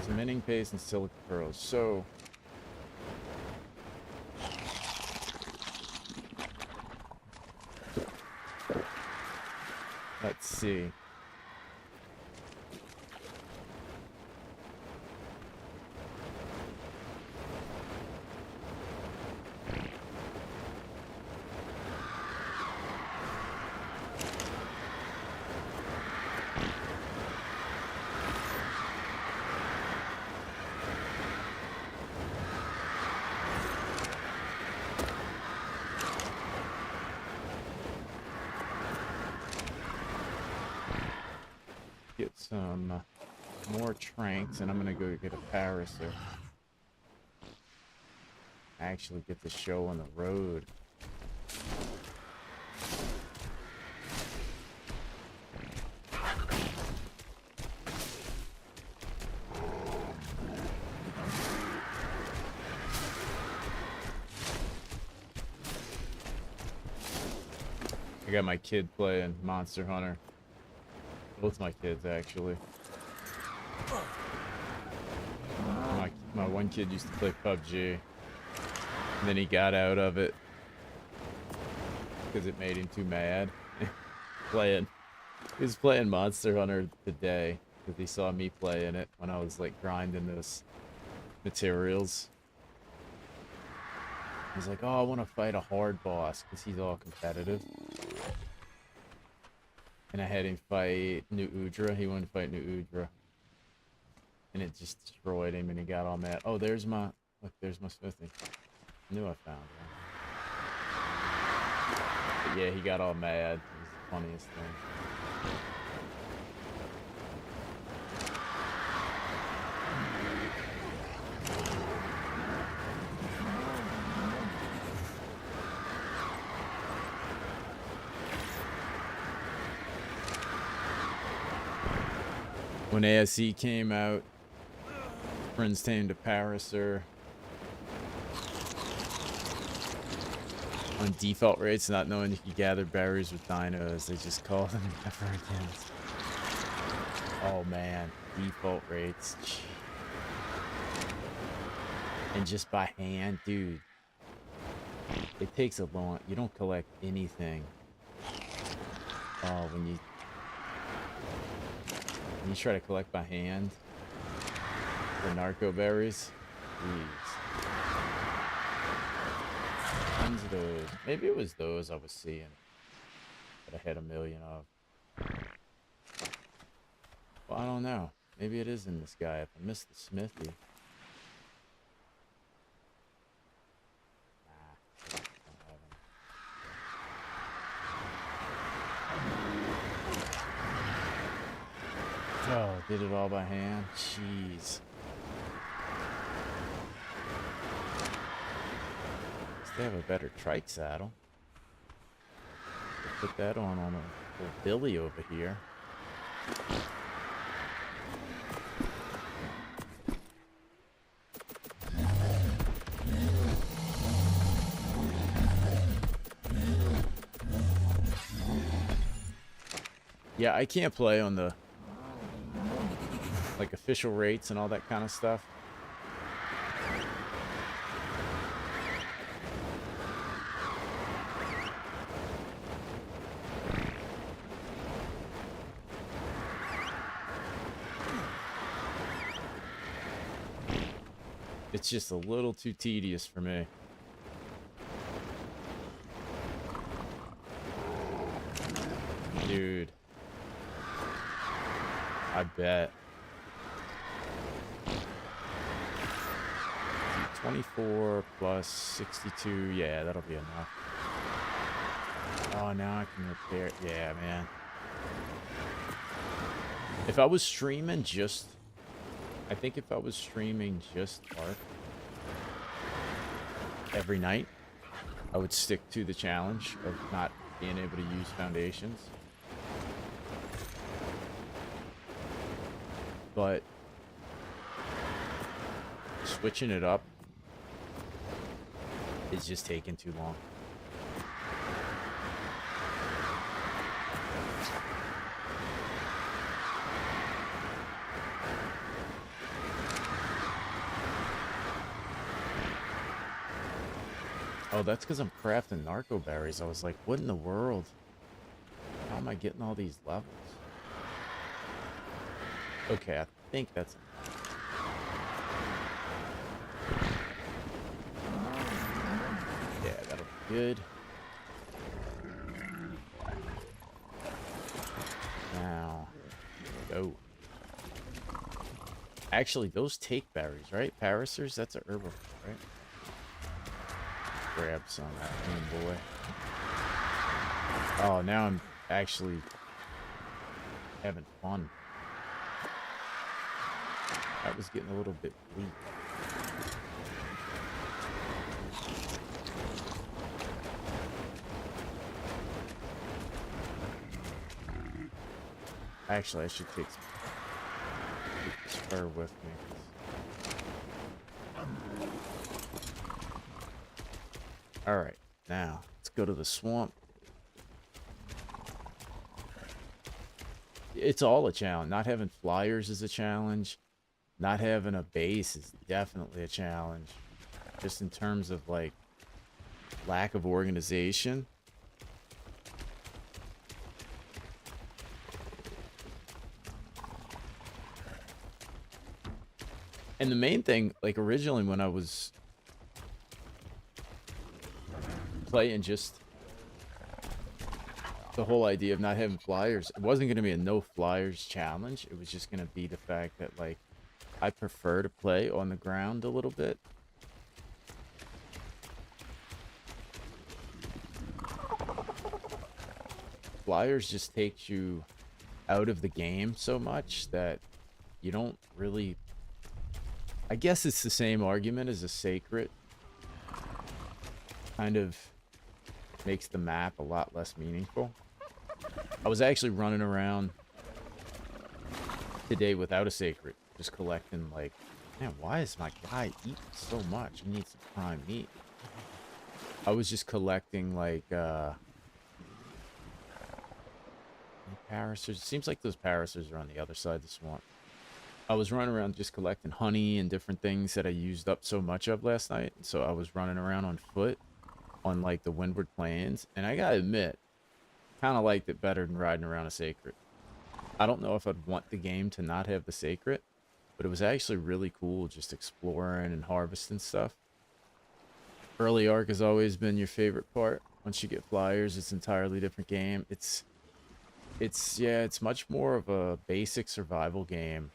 Cementing paste and silica pearls. So let's see. Get some more tranks, and I'm gonna go get a Paraser. Actually get the show on the road. I got my kid playing Monster Hunter. Both my kids, actually. My one kid used to play PUBG, and then he got out of it because it made him too mad. He was playing Monster Hunter today because he saw me playing it when I was like grinding those materials. He's like, "Oh, I want to fight a hard boss," because he's all competitive. And I had him fight New Udra. He wanted to fight New Udra. And it just destroyed him, and he got all mad. Oh, there's my... Look, there's my smithing. I knew I found one. But yeah, he got all mad. It was the funniest thing. When ASE came out, friends tamed a Parasaur on default rates, not knowing you could gather berries with dinos. They just call them never again. Oh man, default rates. And just by hand, dude. It takes a long... You don't collect anything. Oh, when you try to collect by hand the narco berries, jeez. Tons of those. Maybe it was those I was seeing that I had a million of. Well, I don't know. Maybe it is in this guy. If I missed the smithy. Oh, did it all by hand? Jeez. They have a better trike saddle. Put that on a little Billy over here. Yeah, I can't play on the like official rates and all that kind of stuff. It's just a little too tedious for me. Dude. I bet. 24 plus 62. Yeah, that'll be enough. Oh, now I can repair it. Yeah, man. If I was streaming just... I think if I was streaming just Ark every night, I would stick to the challenge of not being able to use foundations. But switching it up is just taking too long. Oh, that's because I'm crafting narco berries. I was like, what in the world? How am I getting all these levels? Okay, I think that's... Yeah, that'll be good. Now, go. Actually, those take berries, right? Parasaurs, that's a herbivore, right? Grab some of that boy. Oh, now I'm actually having fun. That was getting a little bit bleak. Actually, I should take this fur with me. Alright, now let's go to the swamp. It's all a challenge. Not having flyers is a challenge. Not having a base is definitely a challenge. Just in terms of, like, lack of organization. And the main thing, like, originally when I was playing just the whole idea of not having flyers, it wasn't going to be a no flyers challenge. It was just going to be the fact that, like, I prefer to play on the ground a little bit. Flyers just takes you out of the game so much that you don't really... I guess it's the same argument as a sacred. Kind of makes the map a lot less meaningful. I was actually running around today without a sacred, just collecting like, man, why is my guy eating so much? He needs some prime meat. I was just collecting like parasers. It seems like those parasers are on the other side of the swamp. I was running around just collecting honey and different things that I used up so much of last night. So I was running around on foot on like the Windward Plains, and I gotta admit, kind of liked it better than riding around a sacred. I don't know if I'd want the game to not have the sacred, but it was actually really cool just exploring and harvesting stuff. Early arc has always been your favorite part. Once you get flyers, it's an entirely different game. It's much more of a basic survival game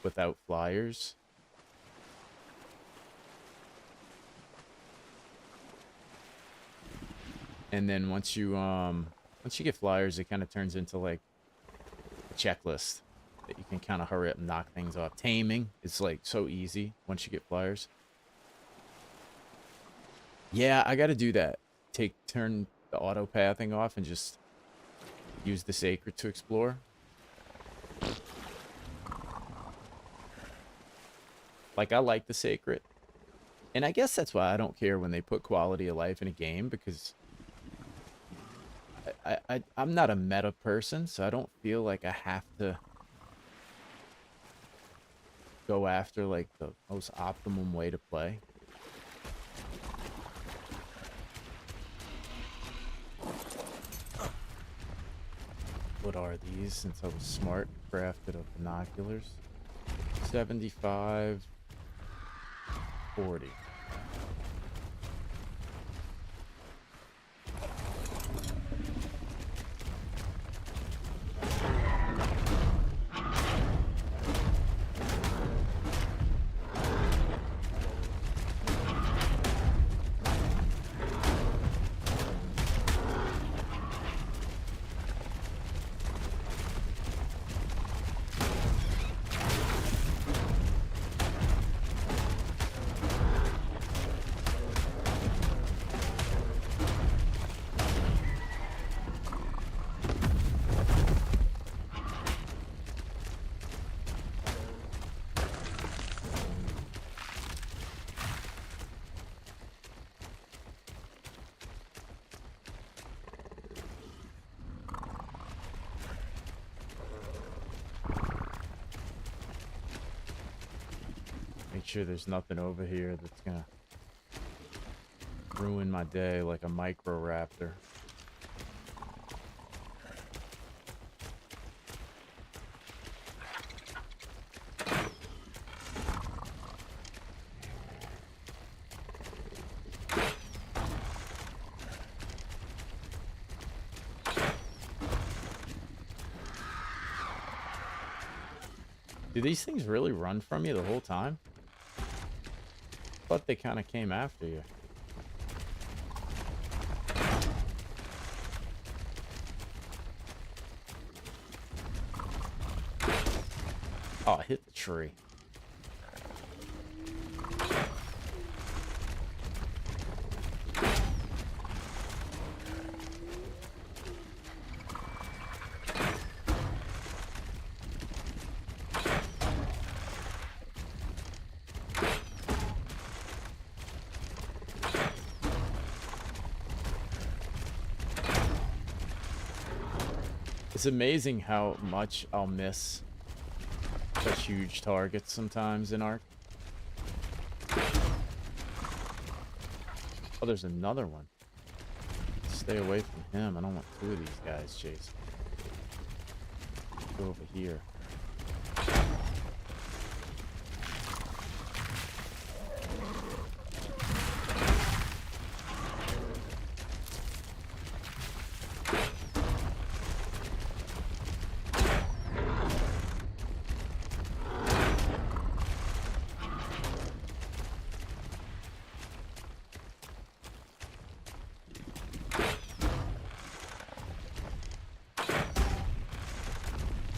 without flyers. And then once you get flyers, it kind of turns into like a checklist that you can kind of hurry up and knock things off. Taming is like so easy once you get flyers. Yeah, I got to do that. Turn the auto pathing off and just use the sacred to explore. Like, I like the sacred. And I guess that's why I don't care when they put quality of life in a game, because I'm not a meta person, so I don't feel like I have to go after like the most optimum way to play. What are these? Since I was smart, crafted of binoculars. 75, 40. Make sure there's nothing over here that's gonna ruin my day like a micro raptor. Do these things really run from you the whole time? I thought they kind of came after you. Oh, I hit the tree. It's amazing how much I'll miss such huge targets sometimes in Ark. Oh, there's another one. Stay away from him. I don't want two of these guys chasing. Go over here.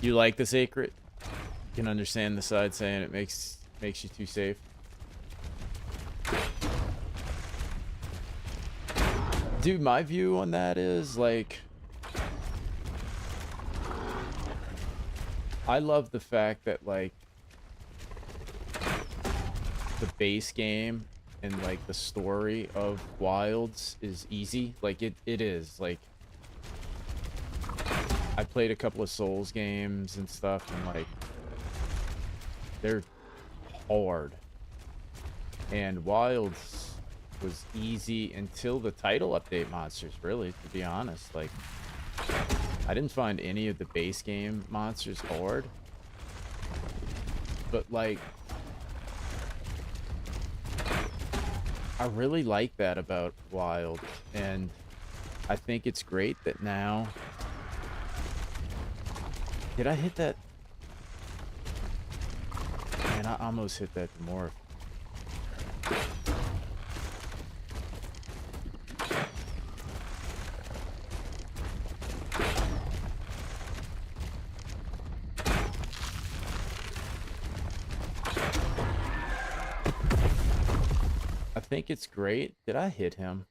You like the sacred? You can understand the side saying it makes you too safe. Dude, my view on that is like, I love the fact that like the base game and like the story of Wilds is easy. Like it is. Like I played a couple of Souls games and stuff, and like they're hard. And Wilds was easy until the title update monsters, really, to be honest. Like I didn't find any of the base game monsters hard. But like I really like that about Wild, and I think it's great that now... Did I hit that? Man, I almost hit that Dimorph. I think it's great. Did I hit him?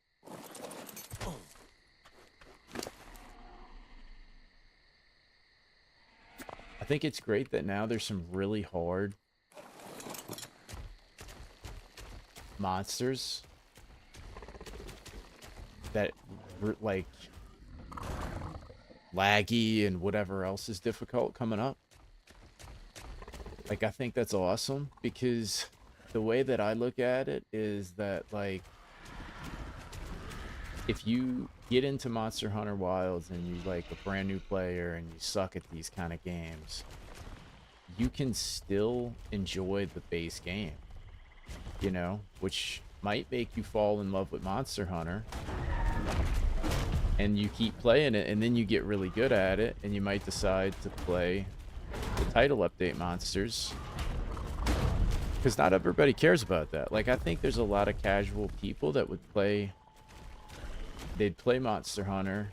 I think it's great that now there's some really hard monsters that like laggy and whatever else is difficult coming up. Like I think that's awesome, because the way that I look at it is that like if you get into Monster Hunter Wilds and you like a brand new player and you suck at these kind of games, you can still enjoy the base game, you know, which might make you fall in love with Monster Hunter, and you keep playing it, and then you get really good at it, and you might decide to play the title update monsters, because not everybody cares about that. Like I think there's a lot of casual people that would play... They'd play Monster Hunter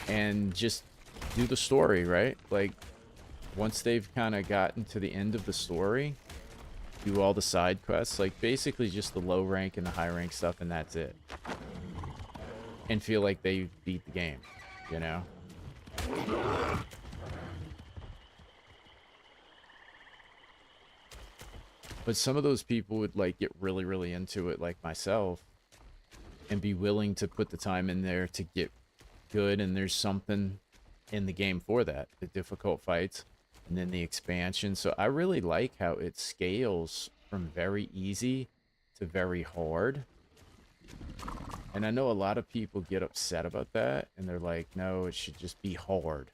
and just do the story, right? Like, once they've kind of gotten to the end of the story, do all the side quests, like basically just the low rank and the high rank stuff, and that's it. And feel like they beat the game, you know? But some of those people would like get really, really into it, like myself, and be willing to put the time in there to get good, and there's something in the game for that. The difficult fights, and then the expansion. So I really like how it scales from very easy to very hard. And I know a lot of people get upset about that, and they're like, no, it should just be hard.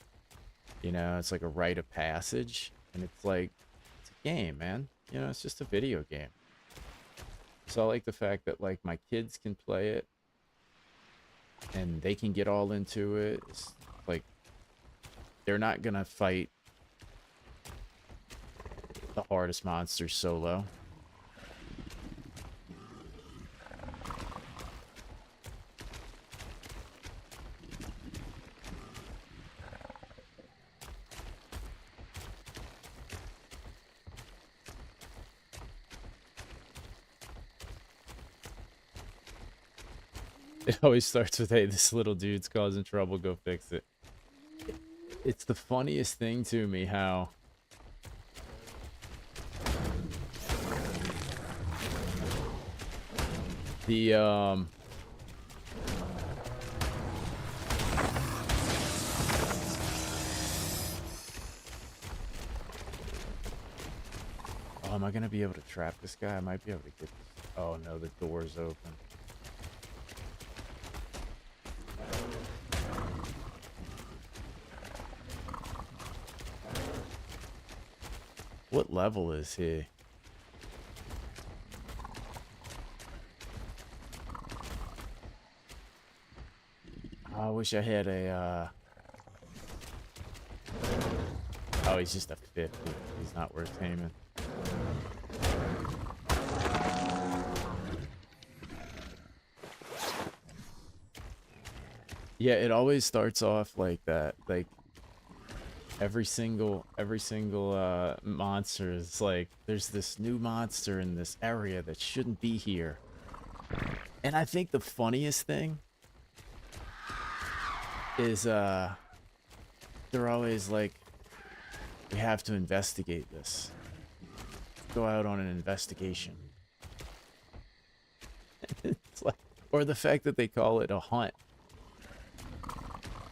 You know, it's like a rite of passage. And it's like, it's a game, man. You know, it's just a video game. So I like the fact that like my kids can play it and they can get all into it. It's like they're not gonna fight the hardest monsters solo. It always starts with, hey, this little dude's causing trouble, go fix it. It's the funniest thing to me how the oh, am I gonna be able to trap this guy? I might be able to get this. Oh no, the door's open. What level is he? Oh, I wish I had a, Oh, he's just a 50. He's not worth taming. Yeah, it always starts off like that. Like, every single monster is like, there's this new monster in this area that shouldn't be here. And I think the funniest thing is they're always like, We have to investigate this. Go out on an investigation. It's like, or the fact that they call it a hunt.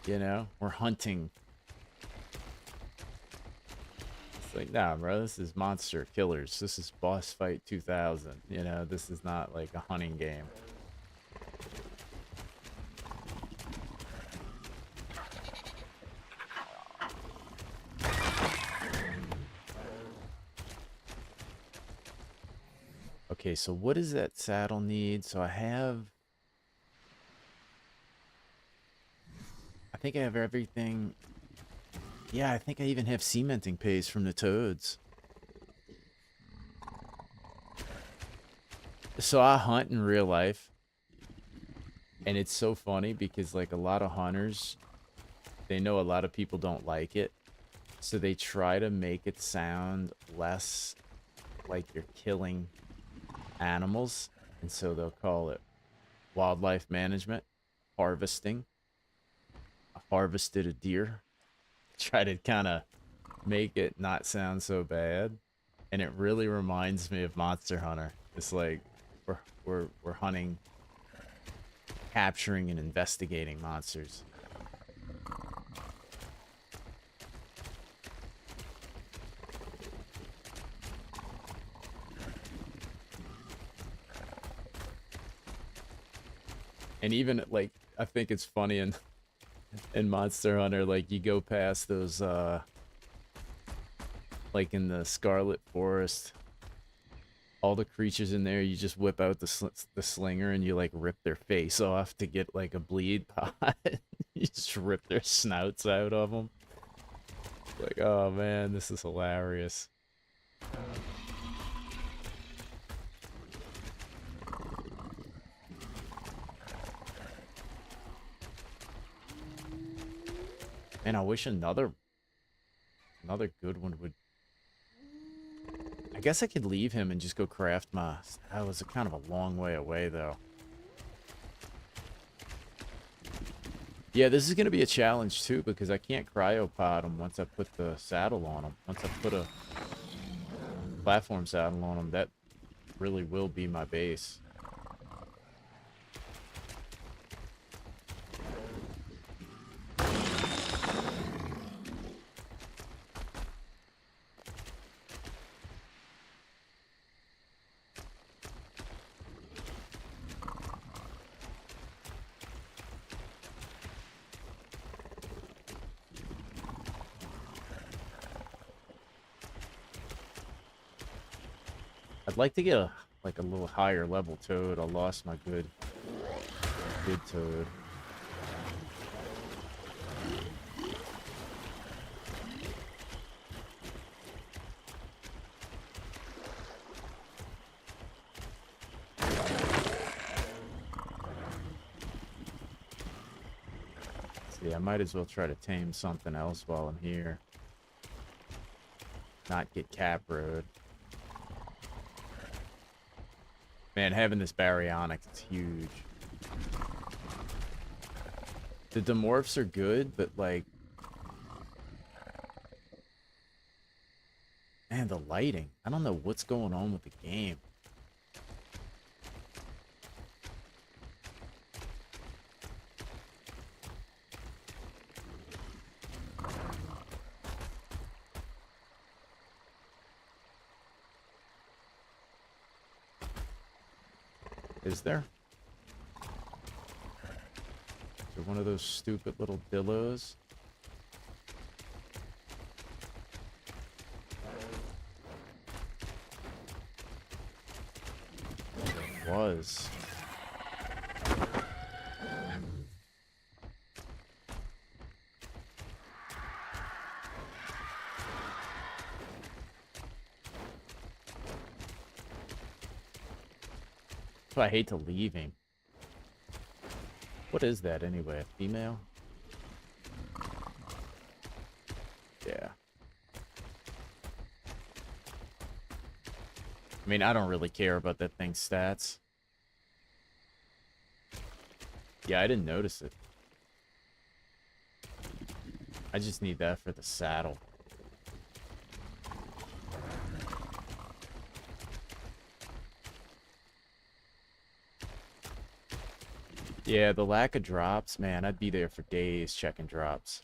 You know, we're hunting. It's like, nah, bro, this is Monster Killers. This is Boss Fight 2000. You know, this is not like a hunting game. Okay, so what does that saddle need? So I think I have everything. Yeah, I think I even have cementing paste from the toads. So I hunt in real life. And it's so funny because like a lot of hunters, they know a lot of people don't like it. So they try to make it sound less like you're killing animals. And so they'll call it wildlife management, harvesting. I harvested a deer. Try to kind of make it not sound so bad. And it really reminds me of Monster Hunter. It's like we're hunting, capturing and investigating monsters. And even like I think it's funny in Monster Hunter, like you go past those like in the Scarlet Forest, all the creatures in there, you just whip out the slinger and you like rip their face off to get like a bleed pot. You just rip their snouts out of them. Like, oh man, this is hilarious. Man, I wish another good one would. I guess I could leave him and just go craft my. That was kind of a long way away, though. Yeah, this is going to be a challenge, too, because I can't cryopod him once I put the saddle on him. Once I put a platform saddle on him, that really will be my base. I'd like to get a like a little higher level toad. I lost my good toad. See, I might as well try to tame something else while I'm here. Not get Caproed. Man, having this baryonyx is huge. The Dimorphs are good, but like... Man, the lighting. I don't know what's going on with the game. Is there? Is there one of those stupid little dillos? There was. So I hate to leave him. What is that anyway? A female? Yeah. I mean, I don't really care about that thing's stats. Yeah, I didn't notice it. I just need that for the saddle. Yeah, the lack of drops, man, I'd be there for days checking drops.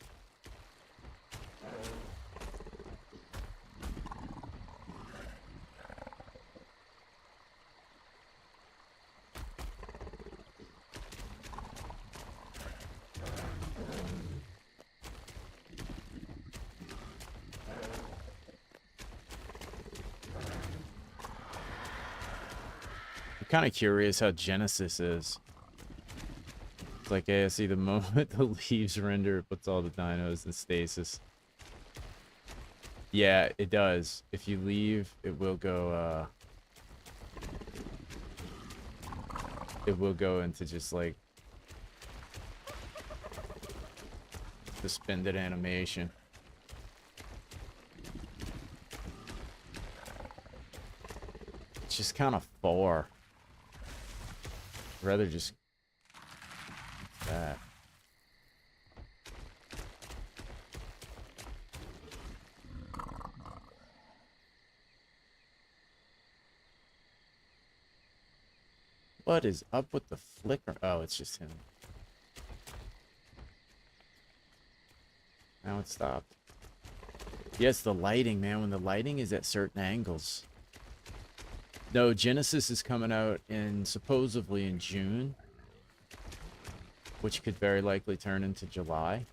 I'm kind of curious how Genesis is. It's like, yeah, see, the moment the leaves render, it puts all the dinos in stasis. Yeah, it does. If you leave, it will go into just like suspended animation. It's just kind of far. I'd rather just that. What is up with the flicker? Oh, it's just him. Now it stopped. Yes, the lighting, man. When the lighting is at certain angles. No, Genesis is coming out supposedly in June, which could very likely turn into July.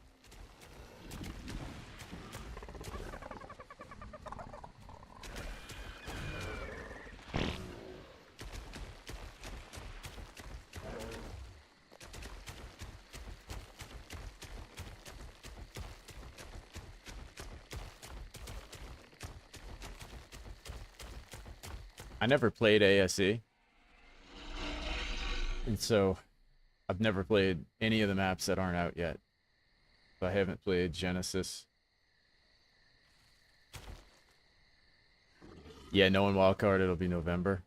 I never played ASE, and so I've never played any of the maps that aren't out yet. So I haven't played Genesis. Yeah, no one wildcard, it'll be November.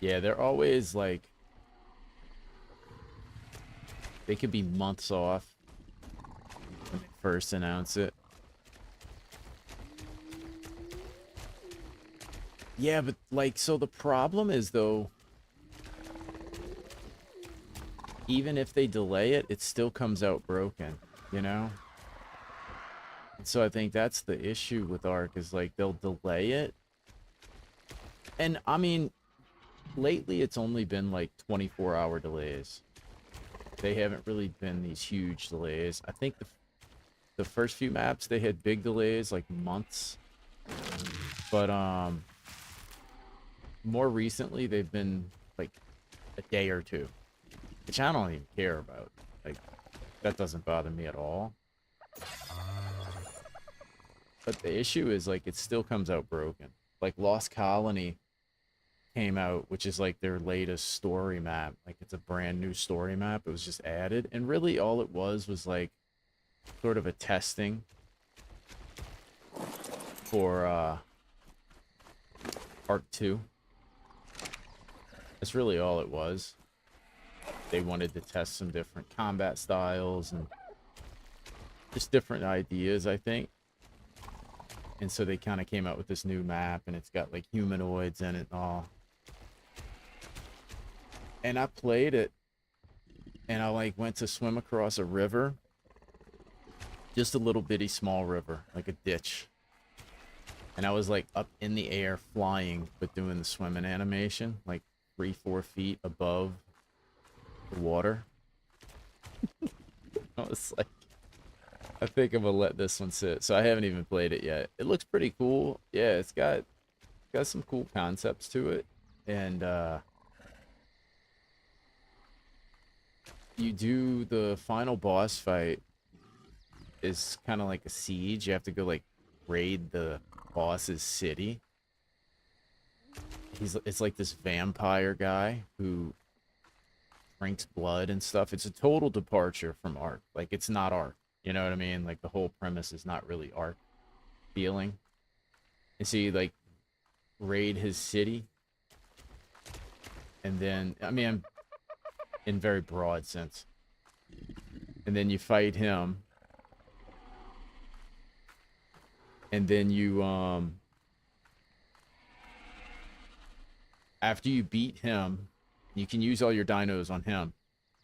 Yeah, they're always like, they could be months off when they first announce it. Yeah, but like, so the problem is though, even if they delay it, it still comes out broken, you know? And so I think that's the issue with Ark is like they'll delay it. And I mean, lately it's only been like 24-hour delays. They haven't really been these huge delays. I think the first few maps they had big delays, like months. But more recently they've been like a day or two, which I don't even care about. Like, that doesn't bother me at all. But the issue is like it still comes out broken. Like Lost Colony came out, which is like their latest story map. Like it's a brand new story map. It was just added, and really all it was like sort of a testing for Arc 2. That's really all it was. They wanted to test some different combat styles and just different ideas, I think. And so they kind of came out with this new map, and it's got like humanoids in it and all. And I played it, and I like went to swim across a river. Just a little bitty small river, like a ditch. And I was like up in the air flying, but doing the swimming animation, like 3-4 feet above the water. I was like, I think I'm gonna let this one sit. So I haven't even played it yet. It looks pretty cool. Yeah, it's got some cool concepts to it. And you do the final boss fight is kind of like a siege. You have to go like raid the boss's city. It's like this vampire guy who drinks blood and stuff. It's a total departure from Ark. Like, it's not Ark. You know what I mean? Like, the whole premise is not really Ark feeling. And so you like raid his city. And then, I mean, in very broad sense. And then you fight him. And then you, after you beat him, You can use all your dinos on him.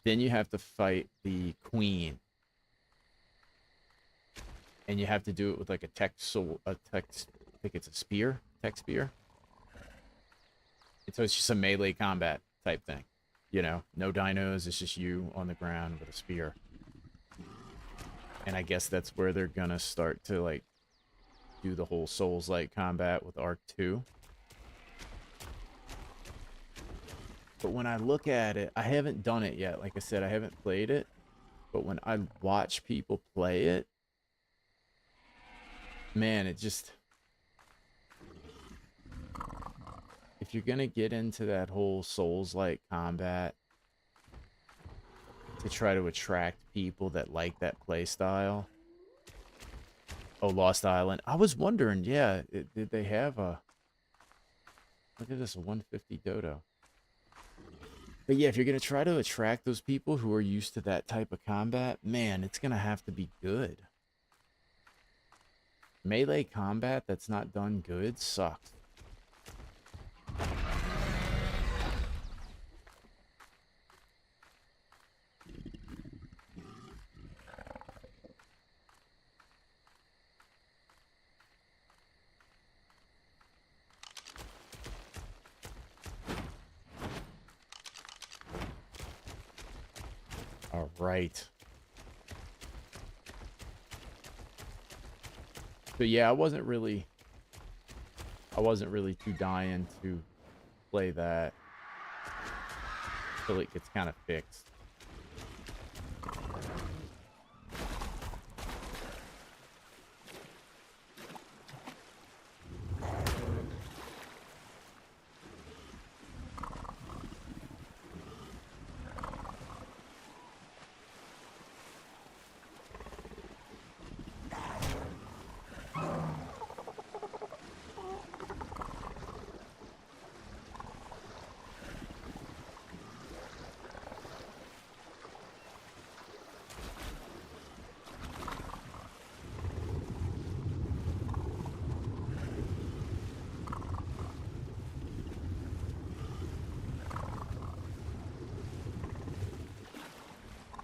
Then you have to fight the queen. And you have to do it with like I think it's a spear, tech spear. And so it's just a melee combat type thing. You know, no dinos, it's just you on the ground with a spear. And I guess that's where they're gonna start to like do the whole Souls-like combat with Arc 2. But when I look at it, I haven't done it yet. Like I said, I haven't played it. But when I watch people play it, man, it just... If you're gonna get into that whole Souls-like combat to try to attract people that like that play style... Oh, Lost Island. I was wondering, yeah, did they have a... Look at this, a 150 dodo. But yeah, if you're going to try to attract those people who are used to that type of combat, man, it's going to have to be good. Melee combat that's not done good sucks. All right. So yeah, I wasn't really too dying to play that until it gets kind of fixed.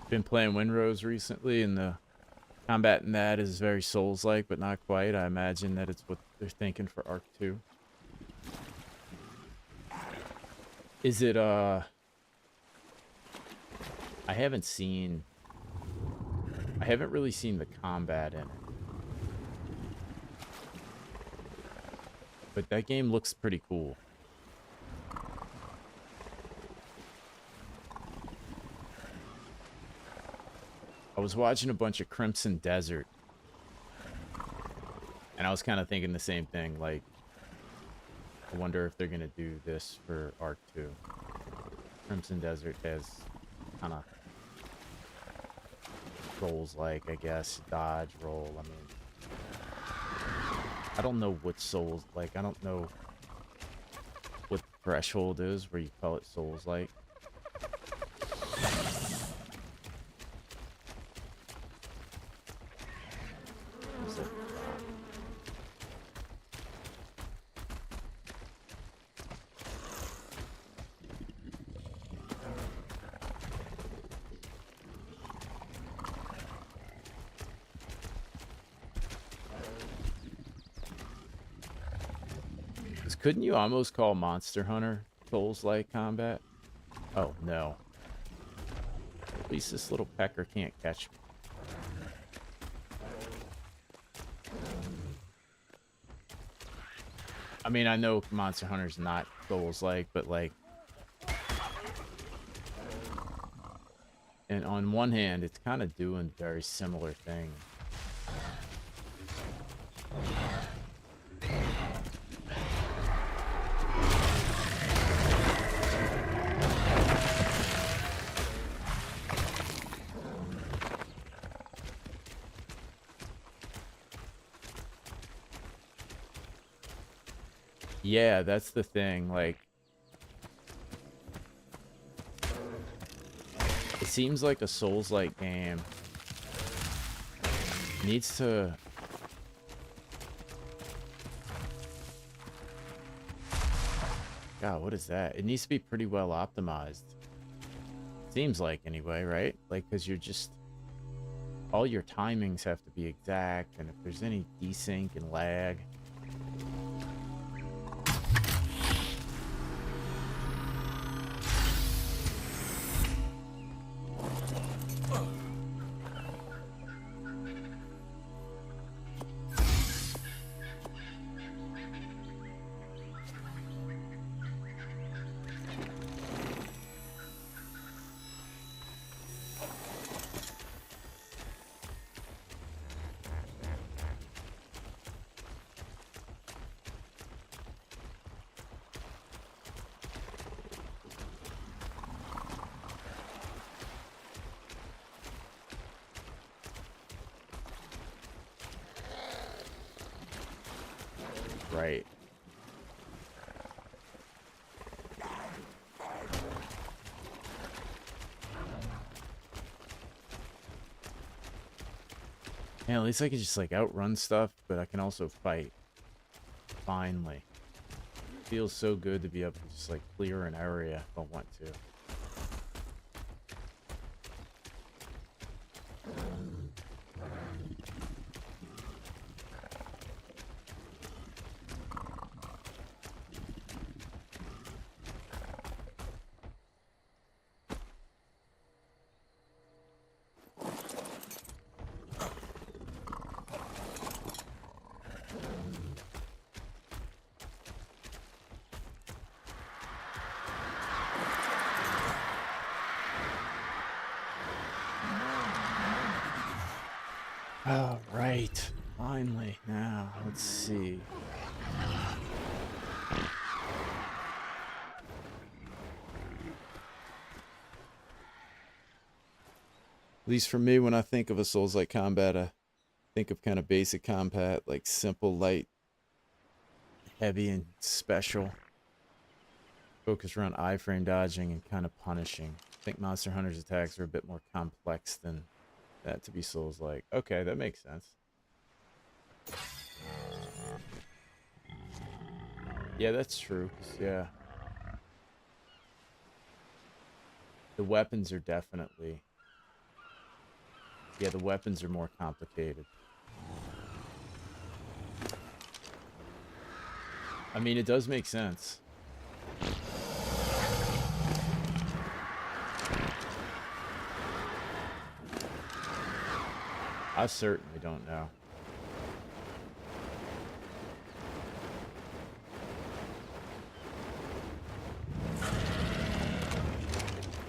Been playing Windrose recently, and the combat in that is very Souls-like, but not quite. I imagine that it's what they're thinking for Arc 2. Is it, I haven't really seen the combat in it. But that game looks pretty cool. I was watching a bunch of Crimson Desert, and I was kind of thinking the same thing, like, I wonder if they're going to do this for Arc 2. Crimson Desert has kind of roles like, I guess, dodge, roll, I mean, I don't know what Souls, like, I don't know what threshold is where you call it Souls-like. Couldn't you almost call Monster Hunter Souls-like combat? Oh, no. At least this little pecker can't catch me. I mean, I know Monster Hunter's not Souls-like, but like... And on one hand, it's kind of doing very similar things. Yeah, that's the thing, like... It seems like a Souls-like game needs to... God, what is that? It needs to be pretty well optimized. Seems like anyway, right? Like, because you're just... all your timings have to be exact, and if there's any desync and lag... Right. Yeah, at least I can just like outrun stuff, but I can also fight. Finally. Feels so good to be able to just like clear an area if I want to. All right. Finally. Now, let's see. At least for me, when I think of a Souls-like combat, I think of kind of basic combat, like simple, light, heavy, and special. Focus around iframe dodging and kind of punishing. I think Monster Hunter's attacks are a bit more complex than that to be Souls-like. Okay, that makes sense. Yeah, that's true. Yeah. The weapons are definitely... yeah, the weapons are more complicated. I mean, it does make sense. I certainly don't know.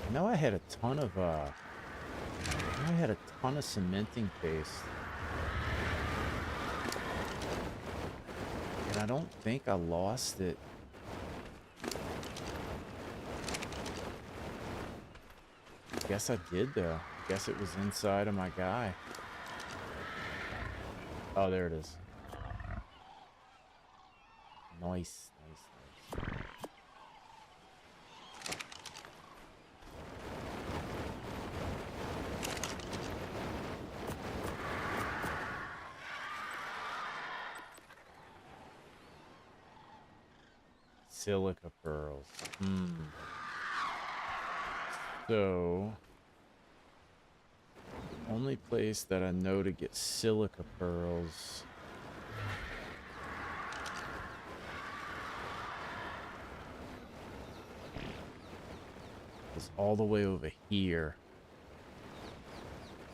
I know I had a ton of cementing paste. And I don't think I lost it. Guess I did though. Guess it was inside of my guy. Oh, there it is. Nice, nice, nice. Silica pearls. So, the only place that I know to get silica pearls is all the way over here.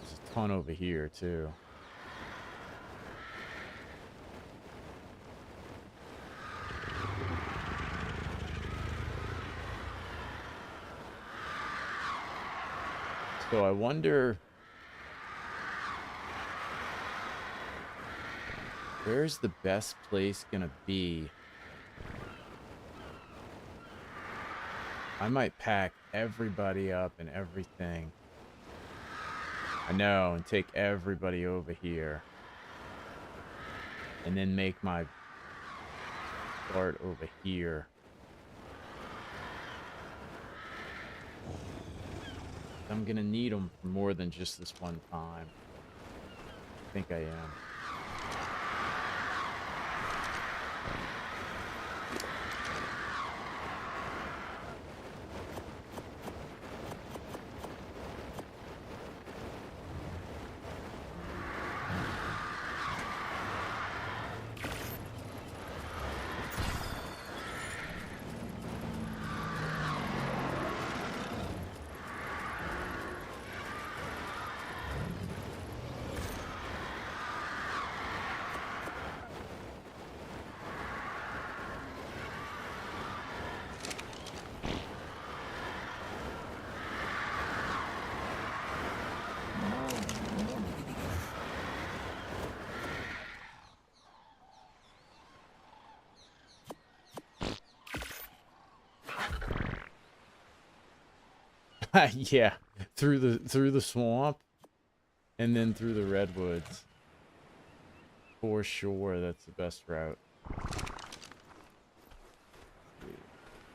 There's a ton over here, too. So I wonder, where's the best place gonna be? I might pack everybody up and everything. I know, and take everybody over here. And then make my start over here. I'm gonna need them for more than just this one time. I think I am. Yeah, through the swamp and then through the redwoods. For sure, that's the best route.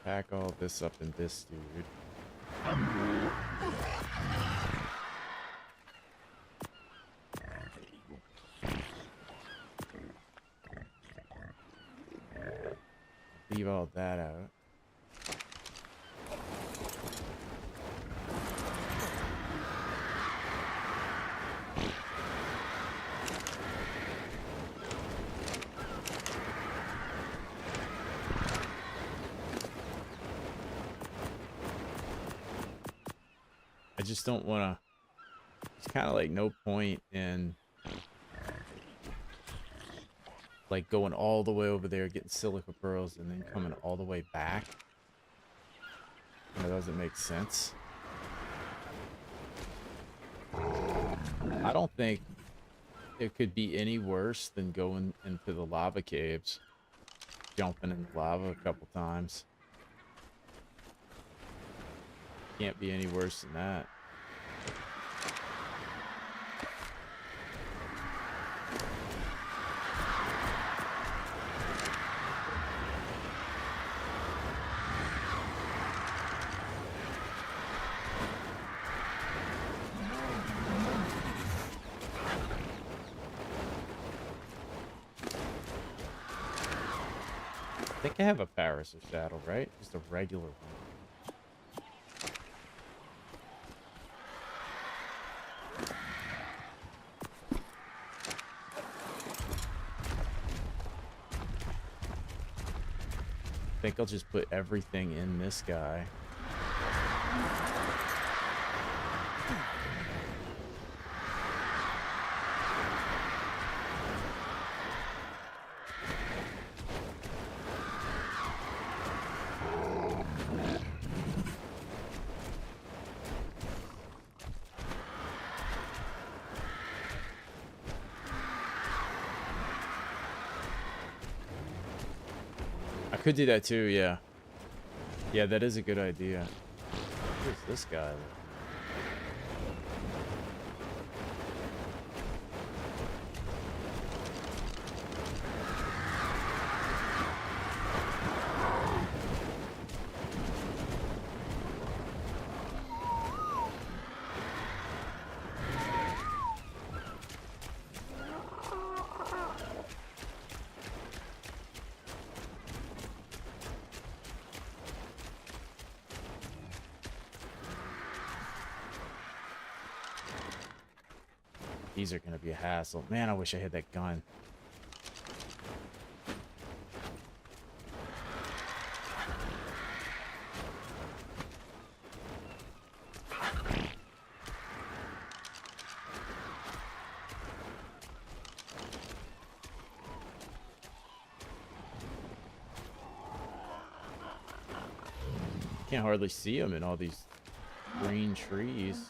Pack all this up in this dude. Leave all that out. I just don't want to. It's kind of like no point in like going all the way over there, getting silica pearls, and then coming all the way back. That doesn't make sense. I don't think it could be any worse than going into the lava caves, jumping in the lava a couple times. Can't be any worse than that. I think I have a Paris or saddle, right? Just a regular one. I think I'll just put everything in this guy. I could do that too, yeah. Yeah, that is a good idea. Who's this guy? These are gonna be a hassle. Man, I wish I had that gun. Can't hardly see them in all these green trees.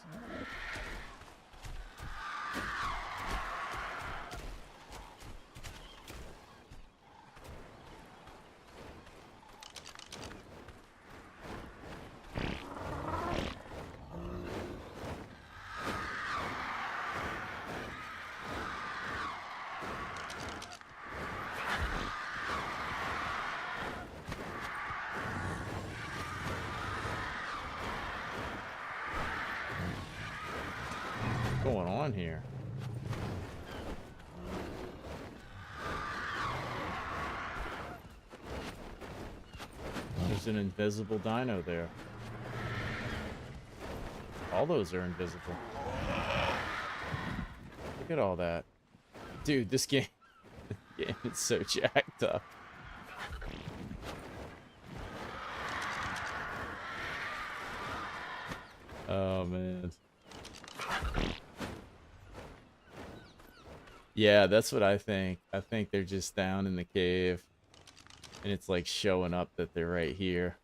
Going on here? There's an invisible dino there. All those are invisible. Look at all that. Dude, this game, is so jacked up. Oh, man. Yeah, that's what I think. I think they're just down in the cave. And it's like showing up that they're right here.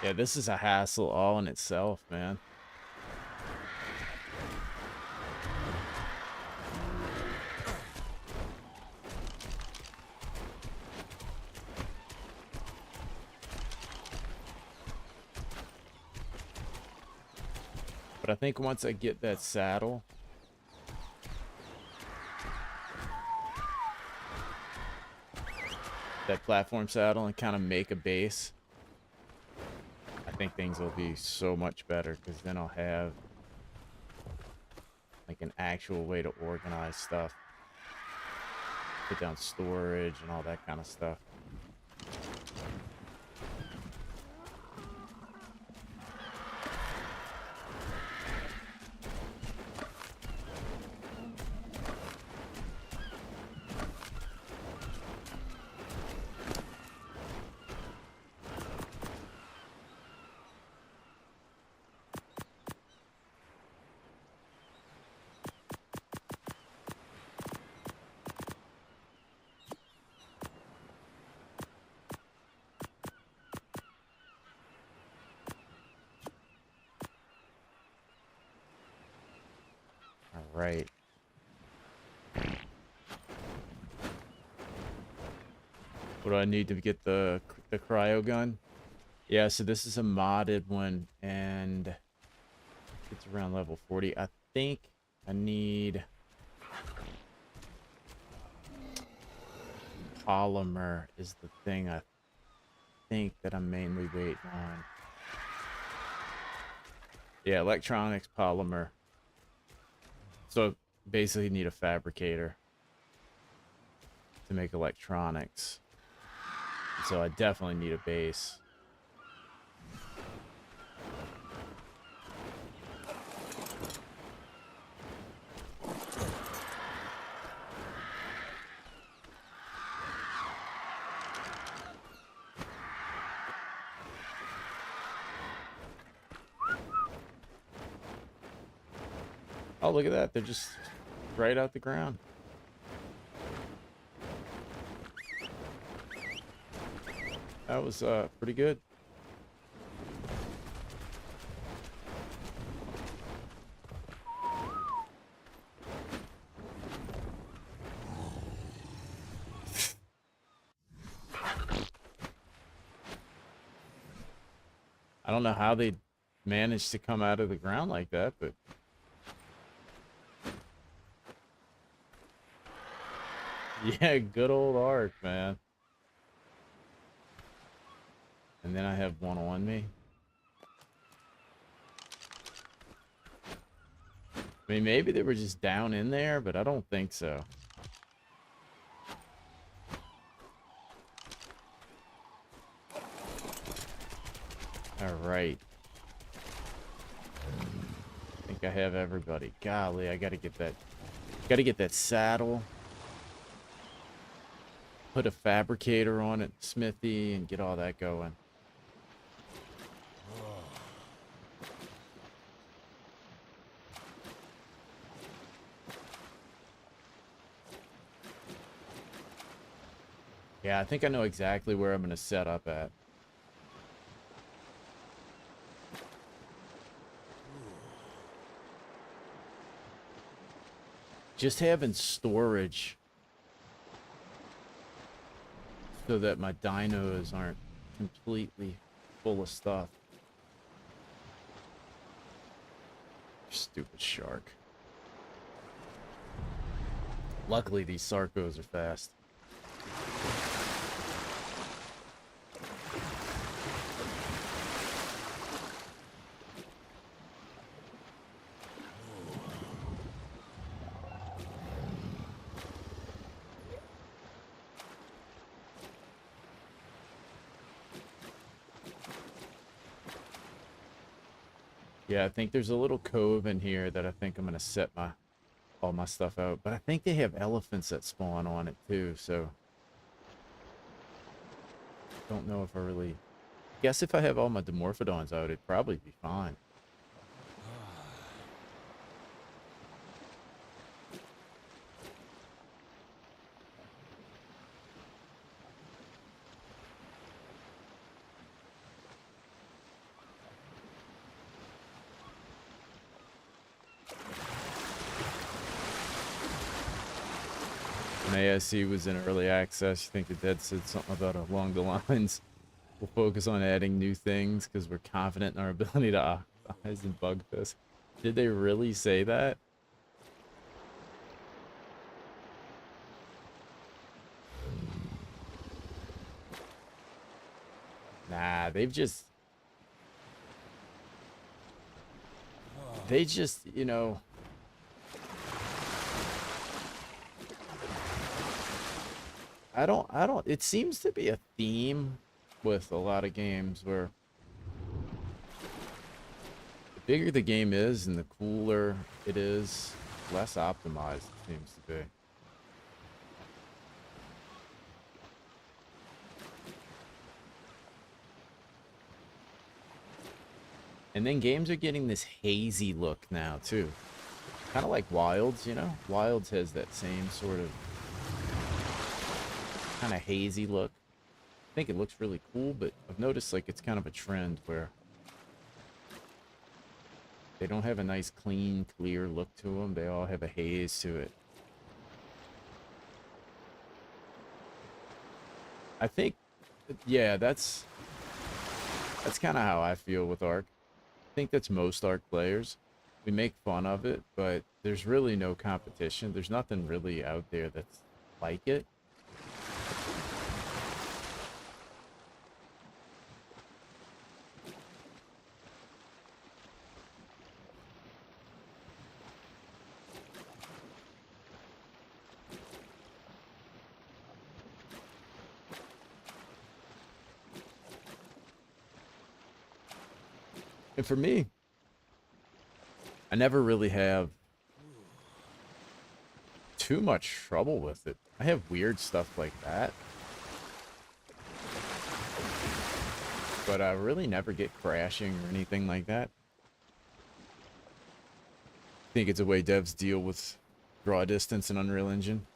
Yeah, this is a hassle all in itself, man. But I think once I get that saddle, that platform saddle, and kind of make a base, I think things will be so much better, because then I'll have like an actual way to organize stuff, put down storage and all that kind of stuff. All right. What do I need to get the cryo gun? Yeah, so this is a modded one, and it's around level 40. I think I need polymer is the thing I think that I'm mainly waiting on. Yeah, electronics polymer. So basically need a fabricator to make electronics. So I definitely need a base. Oh, look at that. They're just right out the ground. That was pretty good. I don't know how they managed to come out of the ground like that, but yeah, good old Ark, man. And then I have one on me. I mean, maybe they were just down in there, but I don't think so. All right. I think I have everybody. Golly, I gotta get that saddle. Put a fabricator on it, smithy, and get all that going. Yeah, I think I know exactly where I'm gonna set up at. Just having storage so that my dinos aren't completely full of stuff. Stupid shark. Luckily, these Sarcos are fast. Yeah, I think there's a little cove in here that I think I'm gonna set all my stuff out. But I think they have elephants that spawn on it too, so don't know if I really guess if I have all my Dimorphodons out, it'd probably be fine. When ASC was in early access, I think the Dead said something about along the lines, we'll focus on adding new things because we're confident in our ability to optimize and bug this. Did they really say that? Nah, they just, you know, I don't, it seems to be a theme with a lot of games where the bigger the game is and the cooler it is, less optimized it seems to be. And then games are getting this hazy look now too. Kind of like Wilds, you know? Wilds has that same sort of kind of hazy look. I think it looks really cool, but I've noticed like it's kind of a trend where they don't have a nice, clean, clear look to them. They all have a haze to it. I think, yeah, that's kind of how I feel with Ark. I think that's most Ark players. We make fun of it, but there's really no competition. There's nothing really out there that's like it. And for me, I never really have too much trouble with it. I have weird stuff like that, but I really never get crashing or anything like that. I think it's a way devs deal with draw distance in Unreal Engine.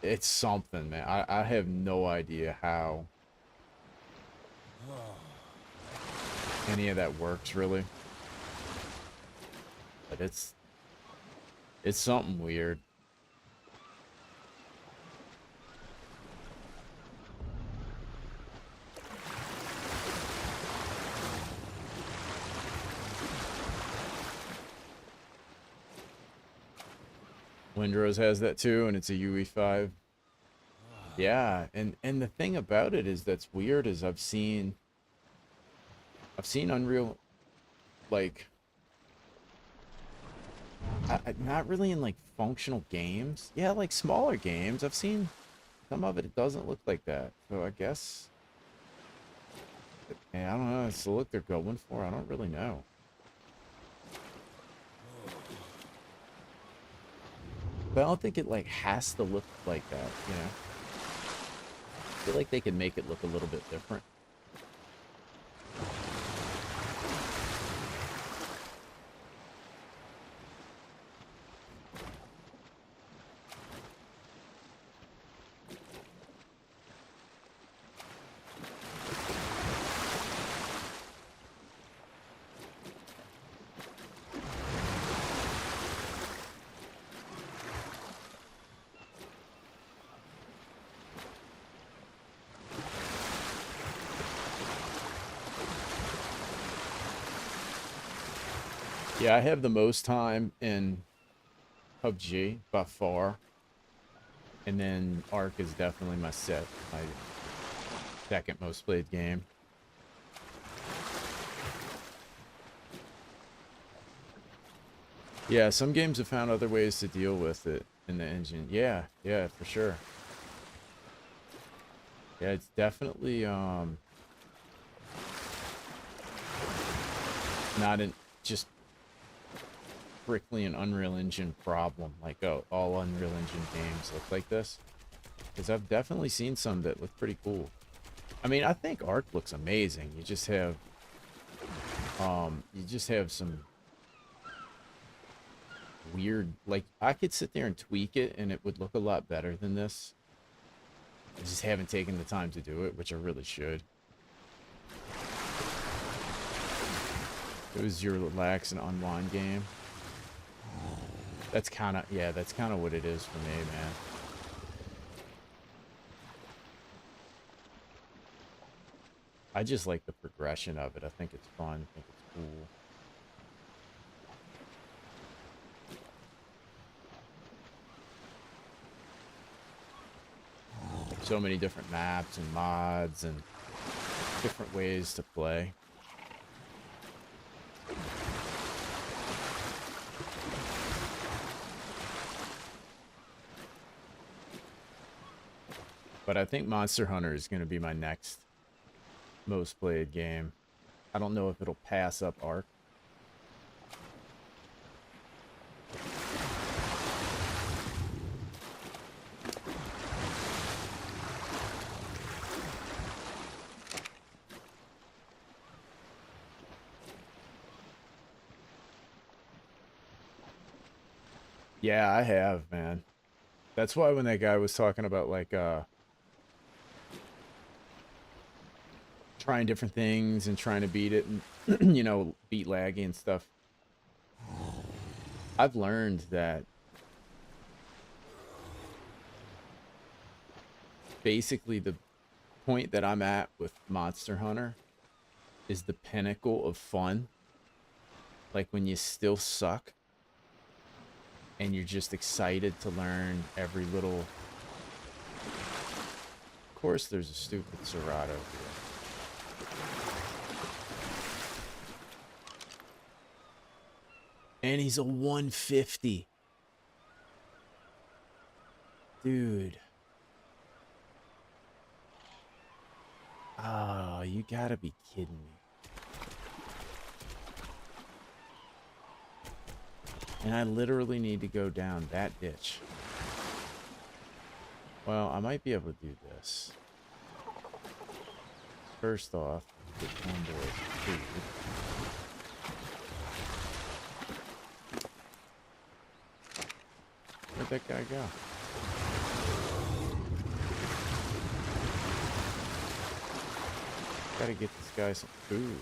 It's something, man. I have no idea how any of that works, really. But it's something weird. Windrose has that too, and it's a UE5. Yeah, and the thing about it is that's weird is I've seen Unreal, like, not really in like functional games. Yeah, like smaller games. I've seen some of it. It doesn't look like that. So I guess, yeah, I don't know. It's the look they're going for. I don't really know. But I don't think it like has to look like that, you know. I feel like they could make it look a little bit different. Yeah, I have the most time in PUBG by far. And then Ark is definitely my second most played game. Yeah, some games have found other ways to deal with it in the engine. Yeah, yeah, for sure. Yeah, it's definitely not just strictly an Unreal Engine problem. Like, oh, all Unreal Engine games look like this. Because I've definitely seen some that look pretty cool. I mean, I think Ark looks amazing. You just have some weird, like, I could sit there and tweak it and it would look a lot better than this. I just haven't taken the time to do it, which I really should. It was your relax and unwind game. That's kind of, yeah, that's kind of what it is for me, man. I just like the progression of it. I think it's fun. I think it's cool. So many different maps and mods and different ways to play. But I think Monster Hunter is going to be my next most played game. I don't know if it'll pass up Ark. Yeah, I have, man. That's why when that guy was talking about like trying different things and trying to beat it and you know, beat laggy and stuff. I've learned that basically the point that I'm at with Monster Hunter is the pinnacle of fun. Like when you still suck and you're just excited to learn every little... Of course there's a stupid Serato here. And he's a 150. Dude. Oh, you gotta be kidding me. And I literally need to go down that ditch. Well, I might be able to do this. First off, get homeboy food. Where'd that guy go? Gotta get this guy some food.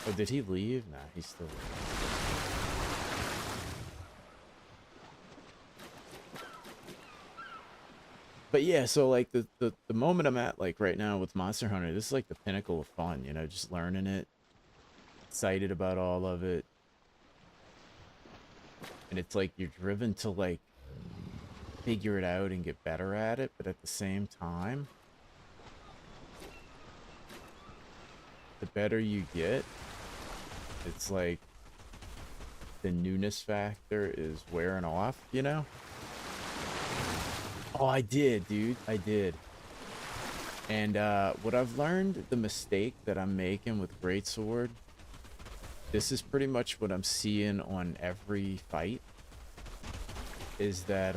Oh, did he leave? Nah, he's still there. But yeah, so like the moment I'm at like right now with Monster Hunter, this is like the pinnacle of fun, you know, just learning it, excited about all of it. And it's like you're driven to like figure it out and get better at it, but at the same time, the better you get, it's like the newness factor is wearing off, you know? Oh, I did, dude. I did. And what I've learned, the mistake that I'm making with Greatsword, this is pretty much what I'm seeing on every fight, is that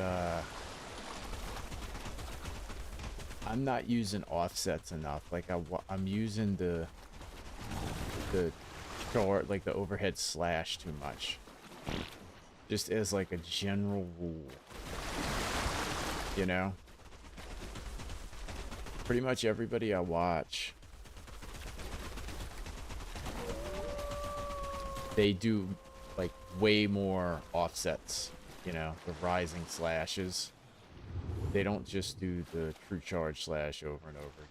I'm not using offsets enough. Like I'm using the short, like the overhead slash too much. Just as like a general rule. You know? Pretty much everybody I watch, they do like way more offsets, you know, the rising slashes. They don't just do the true charge slash over and over again.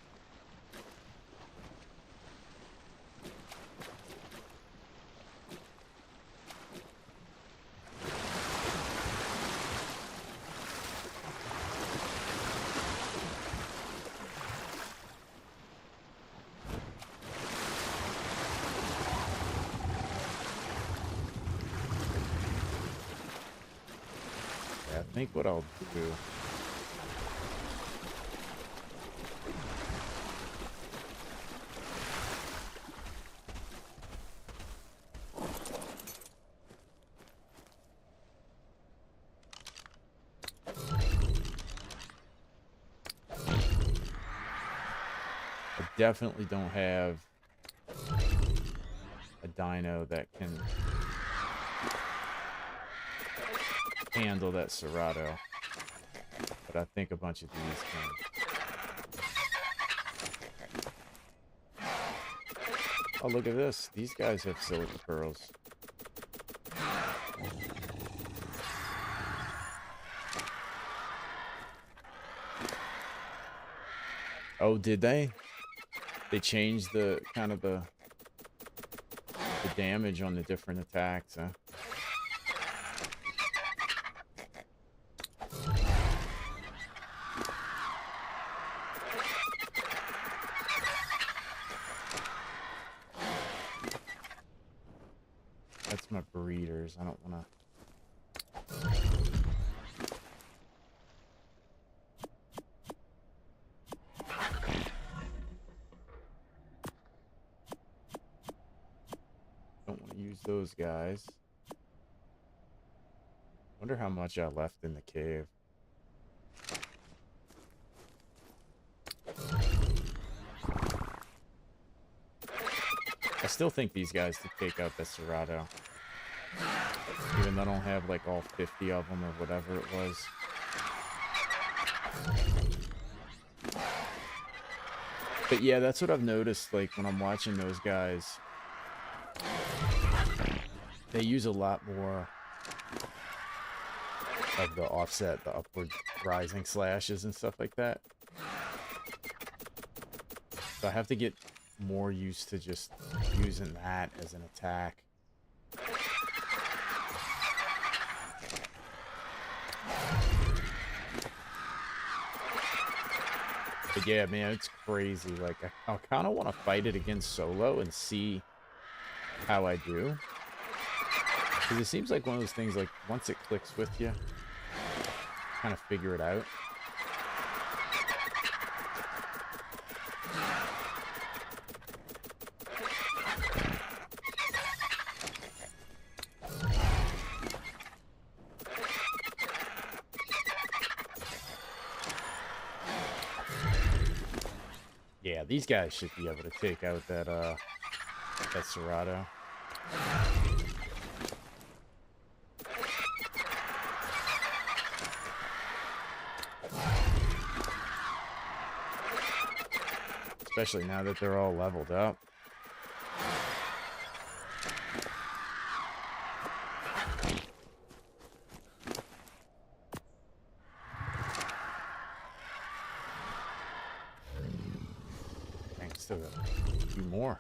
I think what I'll do, I definitely don't have a dino that can handle that Serato, but I think a bunch of these can. Oh, look at this. These guys have silica pearls. Oh, did they? They changed the kind of the damage on the different attacks, huh? That's my breeders. I don't want to... Don't want to use those guys. Wonder how much I left in the cave. I still think these guys could take out the Serato. Even though I don't have like all 50 of them or whatever it was. But yeah, that's what I've noticed, like when I'm watching those guys. They use a lot more of the offset, the upward rising slashes and stuff like that. So I have to get more used to just using that as an attack. But yeah, man, it's crazy. Like, I kind of want to fight it against solo and see how I do. Because it seems like one of those things, like, once it clicks with you, kind of figure it out. Yeah, these guys should be able to take out that Serato. Especially now that they're all leveled up. Dang, still got a few more.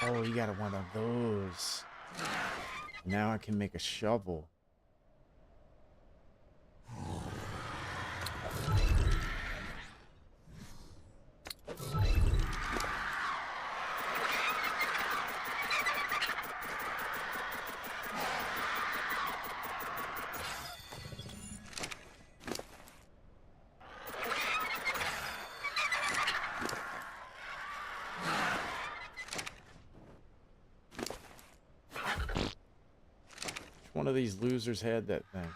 Oh, you got one of those. Now I can make a shovel. One of these losers had that thing.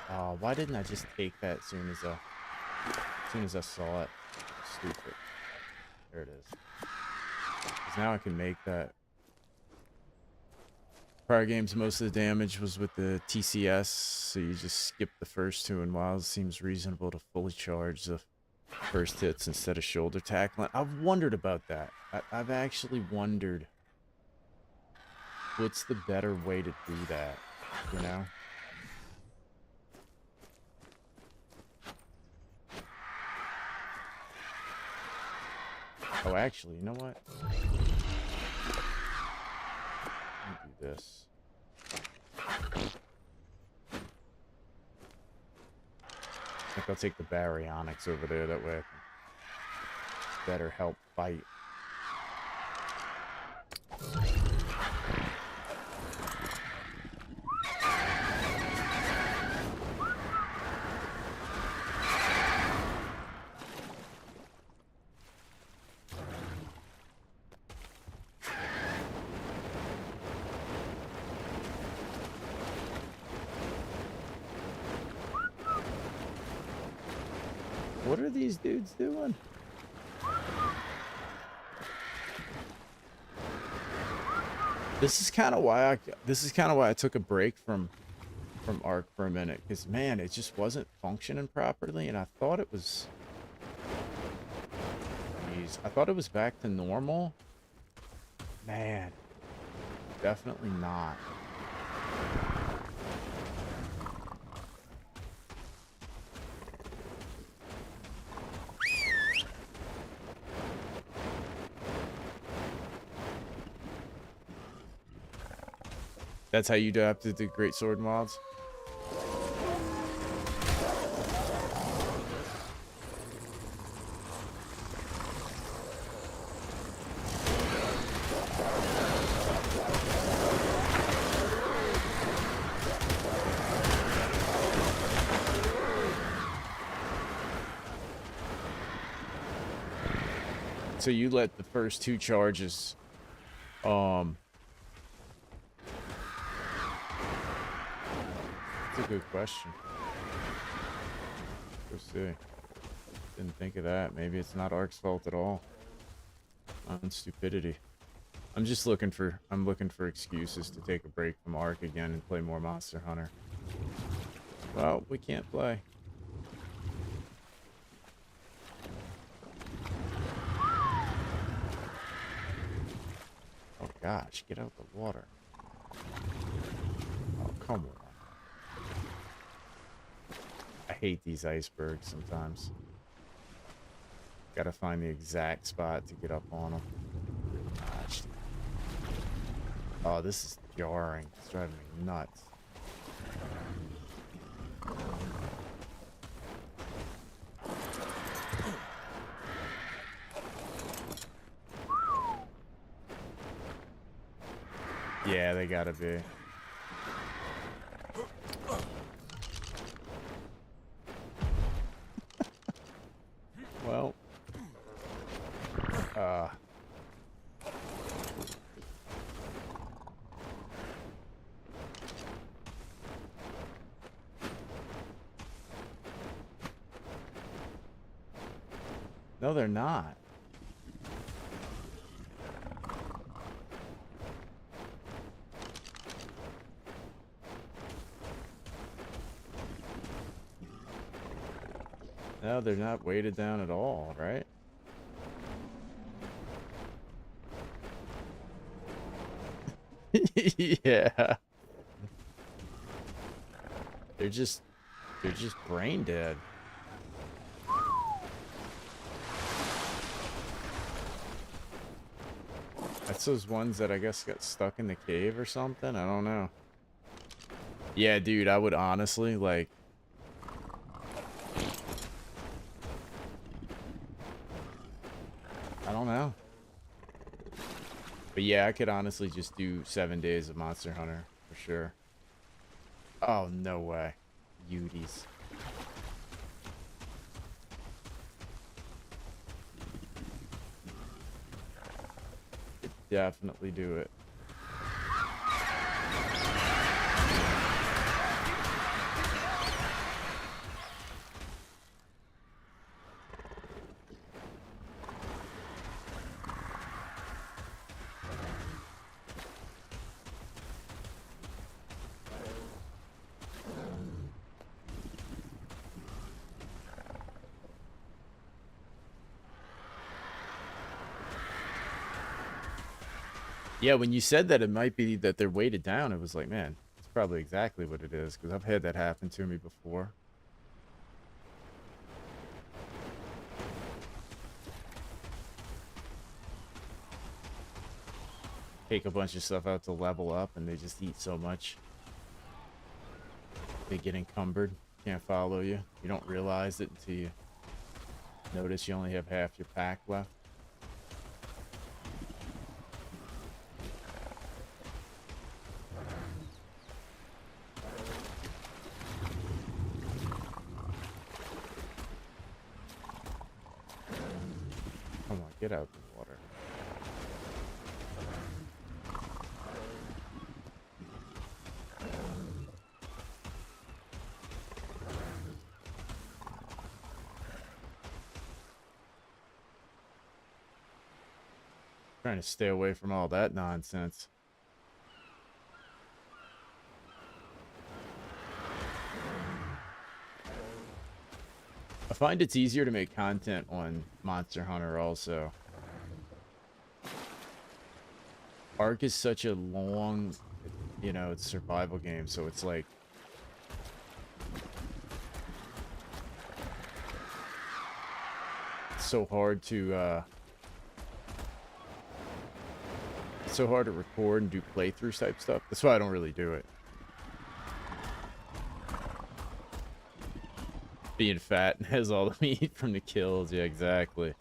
Oh, why didn't I just take that as soon as I saw it? Stupid. There it is. 'Cause now I can make that. Prior games, most of the damage was with the TCS, so you just skip the first two, and while it seems reasonable to fully charge the first hits instead of shoulder tackling, I've wondered about that. I've actually wondered what's the better way to do that, you know? Oh, actually, you know what? Let me do this. I think I'll take the baryonyx over there, that way I can better help fight. What are these dudes doing? This is kind of why I took a break from from Arc for a minute, because man, it just wasn't functioning properly, and I thought it was. Jeez, I thought it was back to normal. Man, definitely not. That's how you adapted to Great Sword mods? So you let the first two charges, that's a good question. Let's see. Didn't think of that. Maybe it's not Arc's fault at all. On stupidity. I'm looking for excuses to take a break from Arc again and play more Monster Hunter. Well, we can't play. Oh gosh, get out the water. Oh, come on. I hate these icebergs sometimes. Gotta find the exact spot to get up on them. Gosh. Oh, this is jarring. It's driving me nuts. Yeah, they gotta be. Well. No, they're not. No, they're not weighted down at all, right? Yeah. They're just brain dead. That's those ones that I guess got stuck in the cave or something. I don't know. Yeah, dude, I would honestly like. I don't know. But yeah, I could honestly just do 7 days of Monster Hunter for sure. Oh, no way. Beauties. Could definitely do it. Yeah, when you said that it might be that they're weighted down, it was like, man, it's probably exactly what it is, because I've had that happen to me before. Take a bunch of stuff out to level up, and they just eat so much. They get encumbered, can't follow you. You don't realize it until you notice you only have half your pack left. Come on, get out the water. Trying to stay away from all that nonsense. I find it's easier to make content on Monster Hunter also. Ark is such a long, you know, it's a survival game, so it's like it's so hard to record and do playthrough type stuff. That's why I don't really do it. Being fat and has all the meat from the kills, yeah, exactly.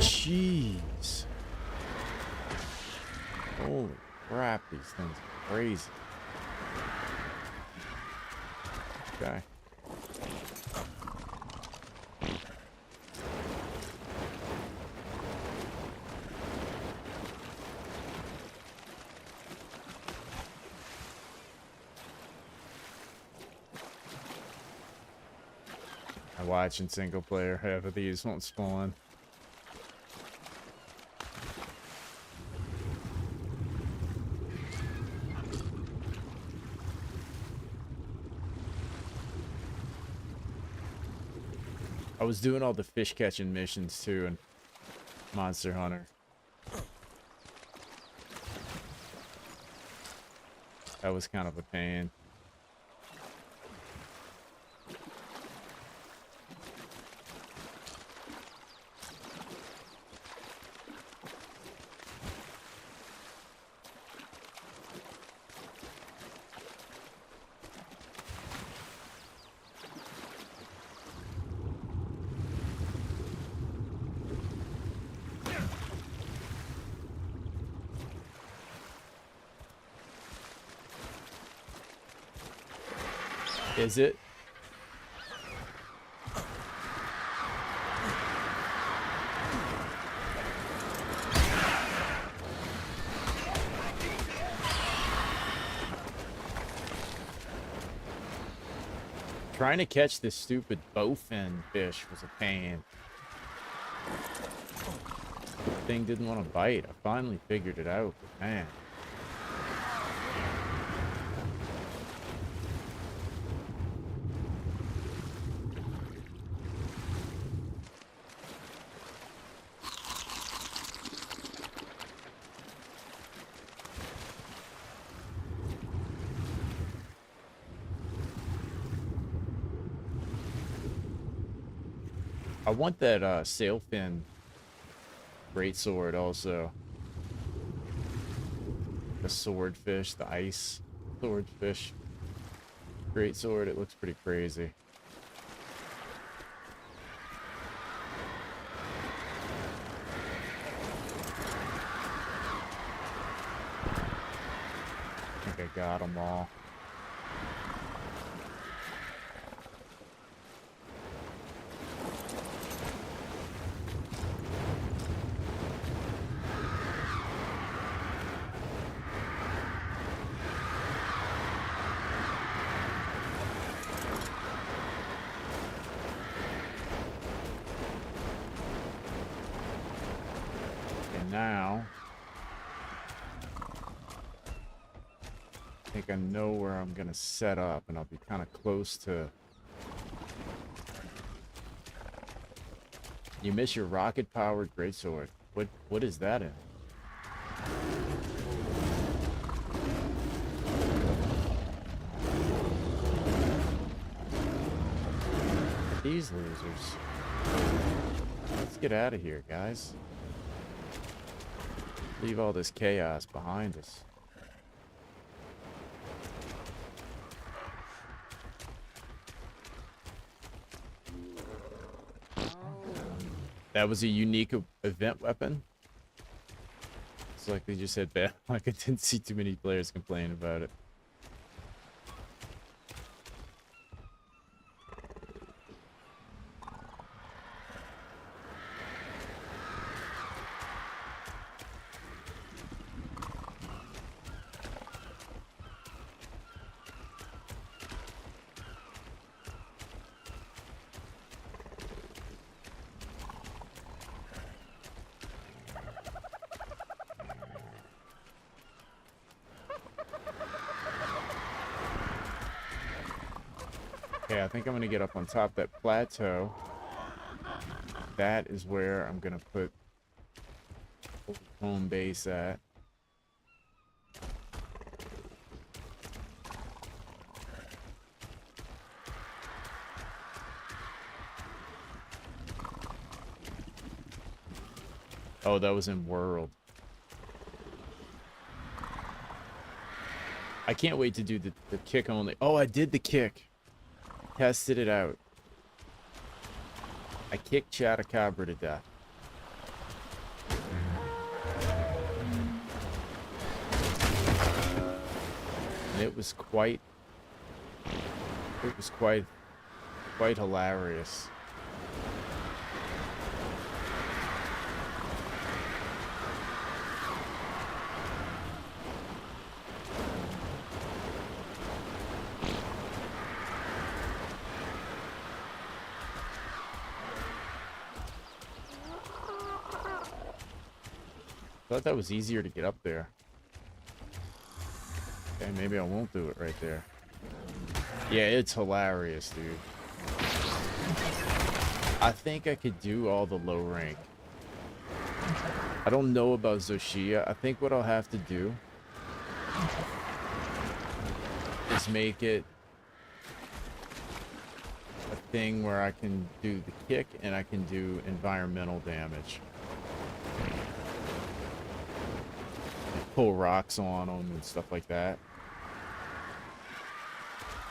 Jeez. Holy crap, these things are crazy. Okay. I watch in single player, half of these won't spawn. I was doing all the fish catching missions too in Monster Hunter. That was kind of a pain. Is it? Trying to catch this stupid bowfin fish was a pain. The thing didn't want to bite. I finally figured it out, but man. I want that sailfin greatsword also. The swordfish, the ice swordfish greatsword. It looks pretty crazy. I think I got them all. Now, I think I know where I'm gonna set up, and I'll be kind of close to. You miss your rocket-powered greatsword. What is that in? These losers. Let's get out of here, guys. Leave all this chaos behind us. That was a unique event weapon. It's like they just had bad. Like I didn't see too many players complain about it. Okay, I think I'm gonna get up on top of that plateau. That is where I'm gonna put home base at. Oh, that was in World. I can't wait to do the kick only. Oh, I did the kick. Tested it out. I kicked Chatacabra to death. And it was quite hilarious. I thought that was easier to get up there. Okay, maybe I won't do it right there. Yeah, it's hilarious, dude. I think I could do all the low rank. I don't know about Zoshia. I think what I'll have to do is make it a thing where I can do the kick and I can do environmental damage. Pull rocks on them and stuff like that.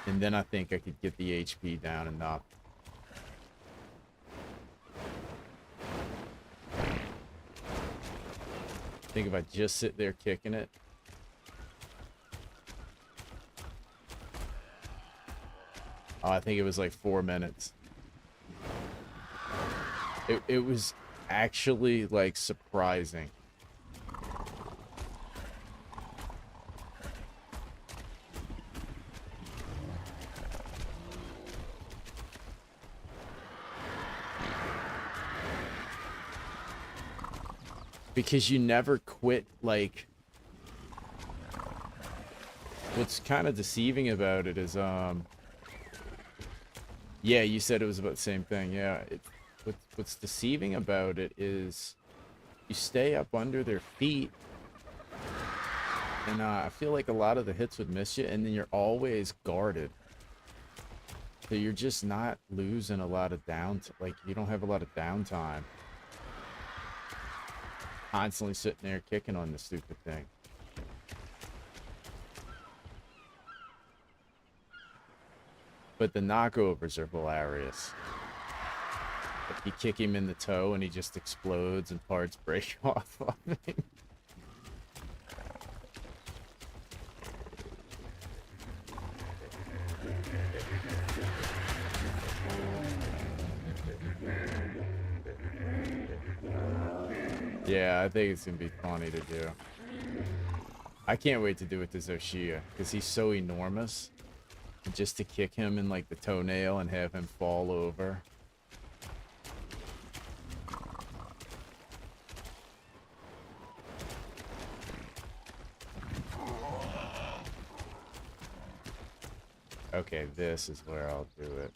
And then I think I could get the HP down enough. I think if I just sit there kicking it. Oh, I think it was like 4 minutes. It was actually like surprising. Because you never quit, like, what's kind of deceiving about it is, yeah, you said it was about the same thing, yeah, what's deceiving about it is you stay up under their feet, and, I feel like a lot of the hits would miss you, and then you're always guarded, so you're just not losing a lot of like, you don't have a lot of downtime. Constantly sitting there kicking on the stupid thing. But the knockovers are hilarious. Like you kick him in the toe and he just explodes and parts break off of him. Yeah, I think it's gonna be funny to do. I can't wait to do it to Zoshia, because he's so enormous. And just to kick him in like the toenail and have him fall over. Okay, this is where I'll do it.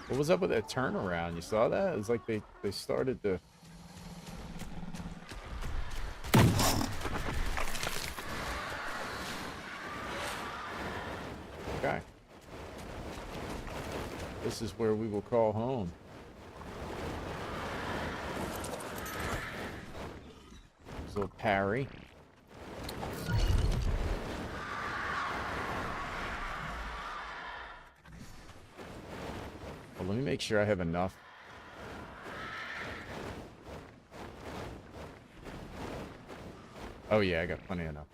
What was up with that turnaround? You saw that? It was like they started to... Okay. This is where we will call home. There's a little parry. Well, let me make sure I have enough. Oh yeah, I got plenty enough.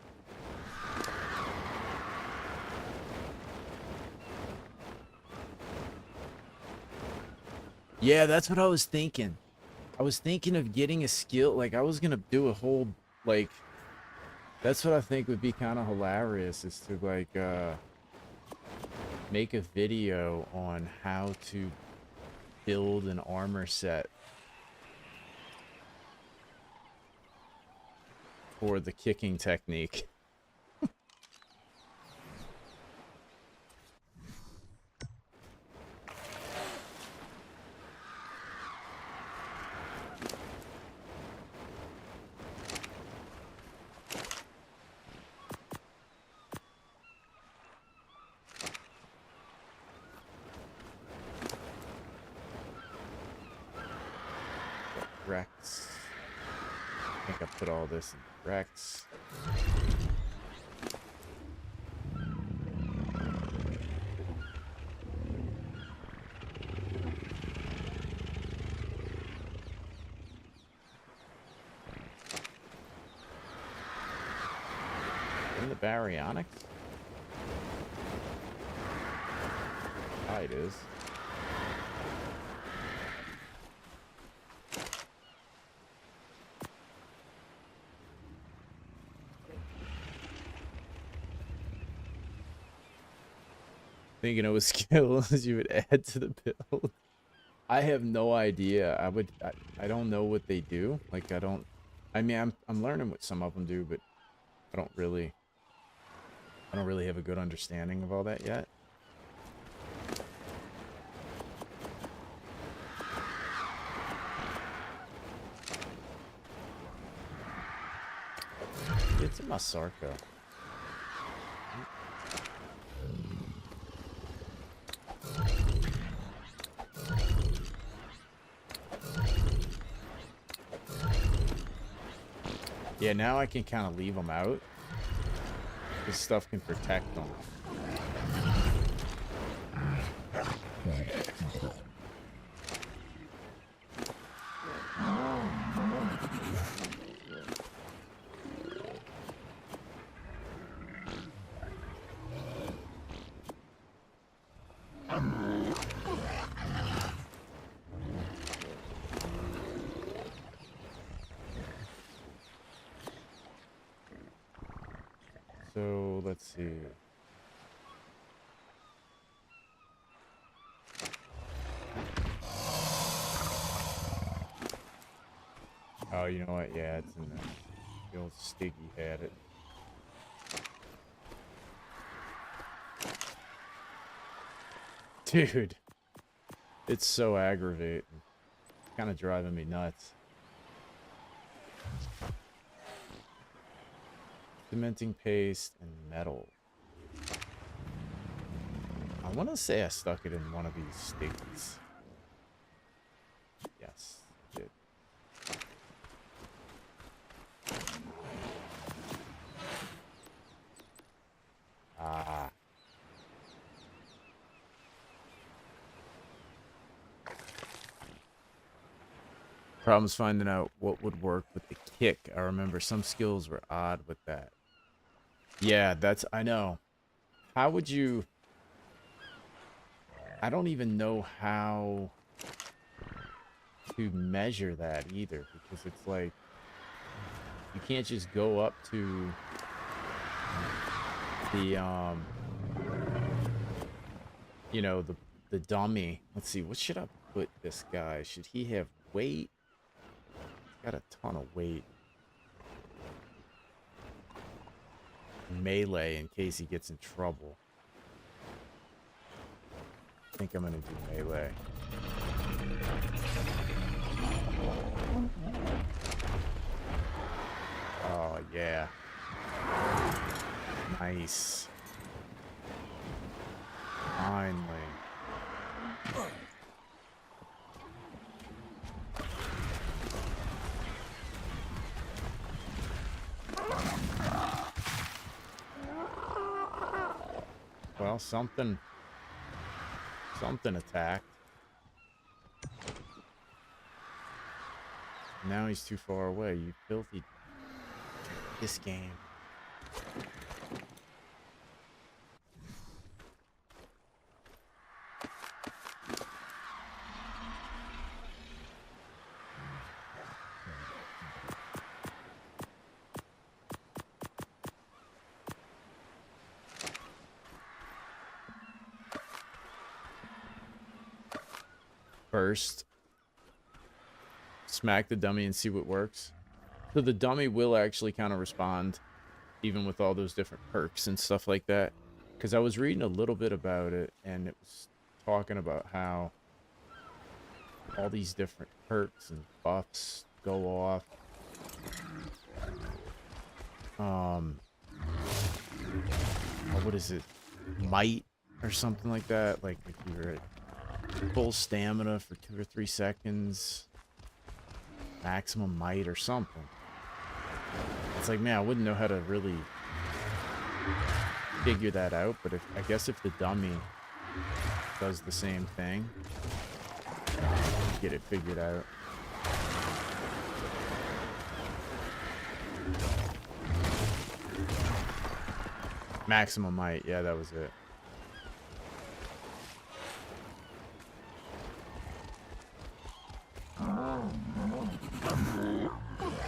Yeah, that's what I was thinking. I was thinking of getting a skill, like I was gonna do a whole, like, That's what I think would be kind of hilarious, is to like make a video on how to build an armor set for the kicking technique. Rex. I think I put all this in Rex. In the baryonics? Ah, it is. Thinking it was skills you would add to the build. I have no idea. I don't know what they do. Like I mean I'm learning what some of them do, but I don't really have a good understanding of all that yet. It's a Masarko. Yeah, now I can kind of leave them out. This stuff can protect them. So let's see. Oh, you know what? Yeah, it's in there. The old Stiggy had it. Dude, it's so aggravating. It's kind of driving me nuts. Cementing paste and metal. I want to say I stuck it in one of these stickies. Yes, I did. Ah. Problems finding out what would work with the kick. I remember some skills were odd with that. Yeah, I know. How would you... I don't even know how to measure that either, because it's like you can't just go up to the you know, the dummy. Let's see, what should I put this guy? Should he have weight? He's got a ton of weight. Melee in case he gets in trouble. I think I'm gonna do melee. Oh yeah. Nice. Finally. Well, something attacked. Now he's too far away. You filthy... This game. first. Smack the dummy and see what works. So the dummy will actually kind of respond, even with all those different perks and stuff like that. Because I was reading a little bit about it, and it was talking about how all these different perks and buffs go off. What is it? Might or something like that. Like if you're at full stamina for 2 or 3 seconds, maximum might or something. It's like, man, I wouldn't know how to really figure that out, but I guess if the dummy does the same thing, get it figured out. Maximum might, yeah, that was it.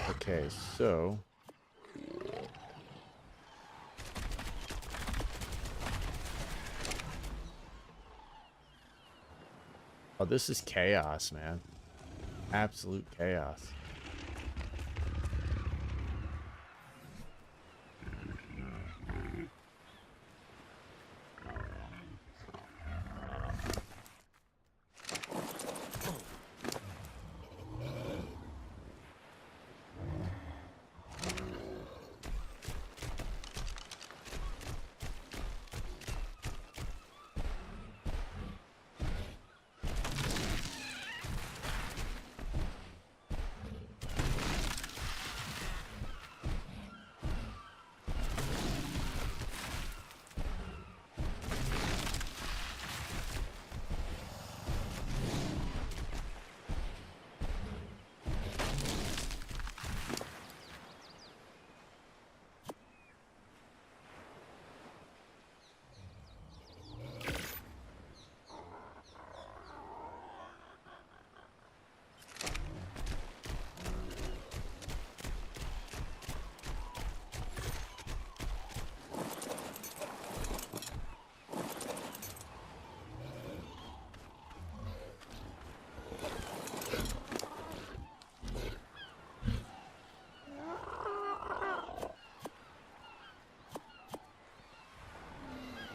Okay, so oh, this is chaos, man. Absolute chaos.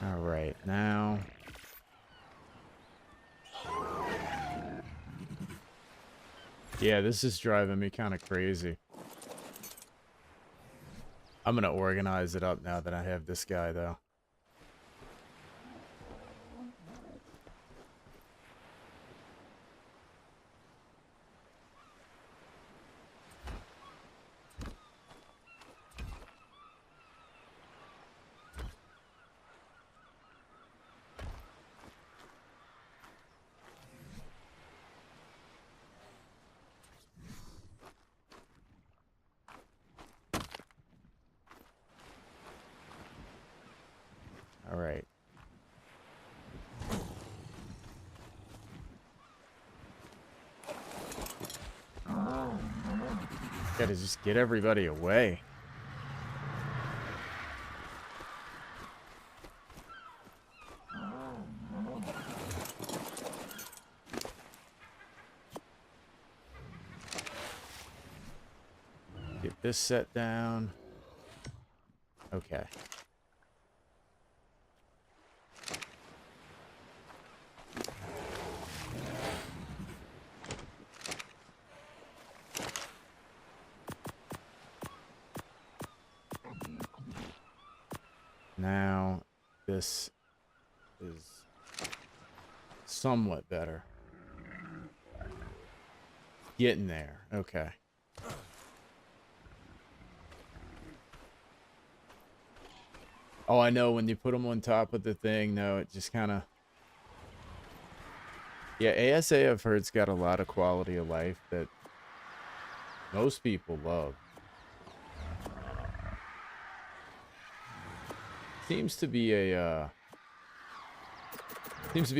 All right, now yeah, this is driving me kind of crazy. I'm gonna organize it up now that I have this guy, though. All right. Gotta just get everybody away. Get this set down. Okay. Now, this is somewhat better. Getting there. Okay. Oh, I know when you put them on top of the thing, no, it just kind of... Yeah, ASA, I've heard, it's got a lot of quality of life that most people love. Seems to be a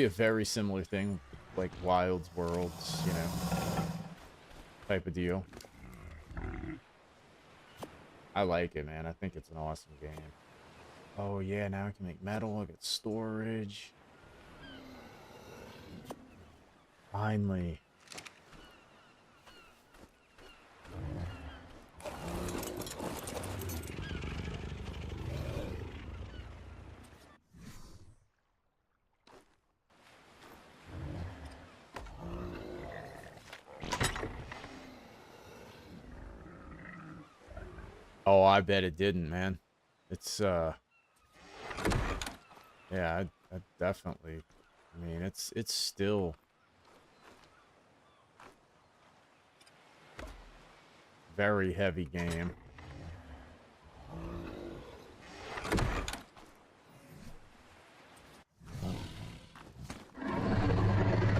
very similar thing, like Wild's Worlds, you know, type of deal. I like it, man. I think it's an awesome game. Oh yeah, now I can make metal. I got storage. Finally. Oh, I bet it didn't, man. It's, yeah, I definitely, I mean, it's still very heavy game.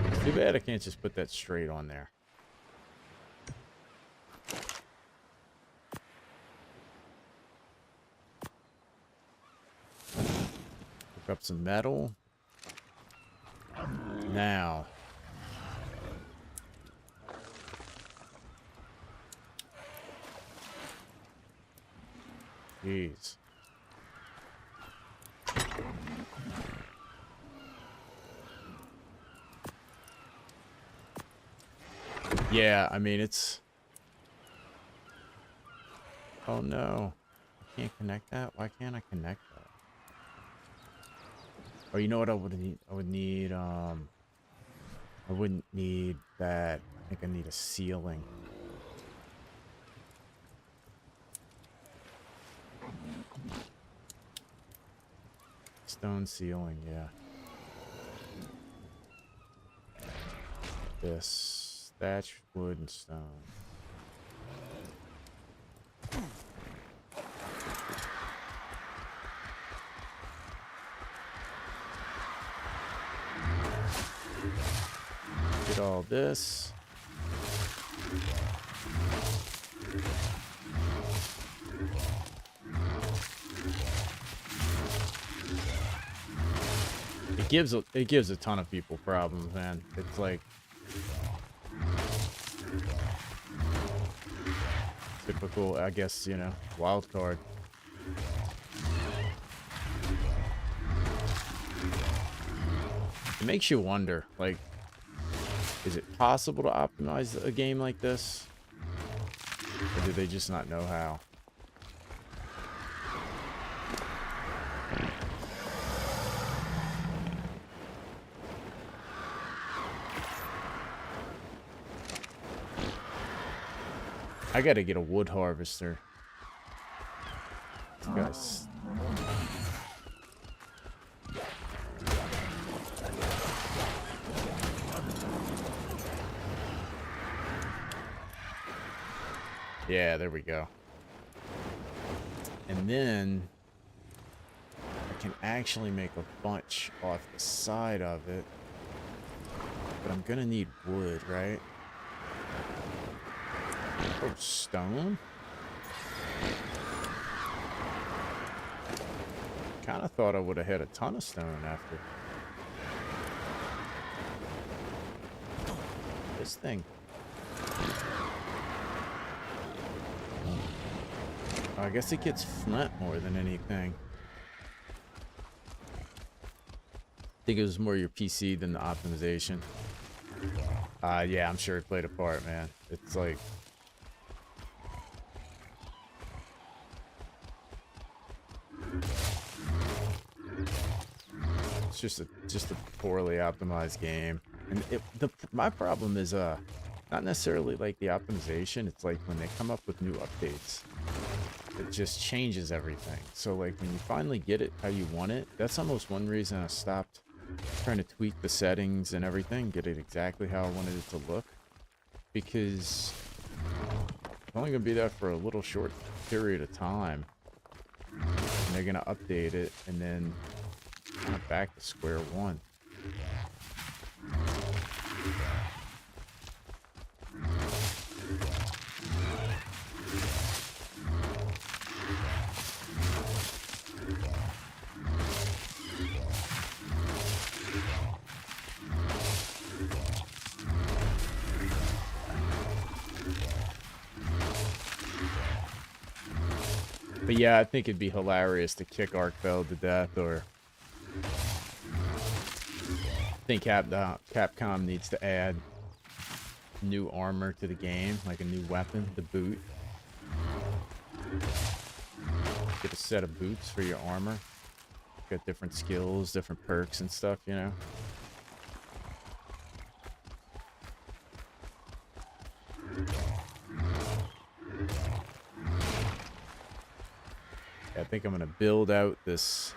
It's too bad I can't just put that straight on there. Pick up some metal. Now. Jeez. Yeah, I mean, it's... Oh, no. I can't connect that? Why can't I connect that? Oh, you know what I would need? I would need, I wouldn't need that. I think I need a ceiling. Stone ceiling, yeah. This thatch, wood, and stone. Get all this. It gives a ton of people problems, man. It's like typical, I guess, you know, wild card. It makes you wonder, like, is it possible to optimize a game like this? Or do they just not know how? I gotta get a wood harvester. Guys. Yeah, there we go. And then I can actually make a bunch off the side of it. But I'm gonna need wood, right? Oh, stone? Kind of thought I would have had a ton of stone after. This thing. I guess it gets flint more than anything. I think it was more your PC than the optimization. Yeah, I'm sure it played a part, man. It's like... It's just a poorly optimized game. And my problem is not necessarily like the optimization. It's like when they come up with new updates, it just changes everything. So like when you finally get it how you want it, that's almost one reason I stopped trying to tweak the settings and everything, get it exactly how I wanted it to look, because it's only gonna be there for a little short period of time, and they're gonna update it and then kind of back to square one. But yeah, I think it'd be hilarious to kick Arkfeld to death, or I think Capcom needs to add new armor to the game, like a new weapon, the boot. Get a set of boots for your armor. Got different skills, different perks and stuff, you know. I think I'm gonna build out this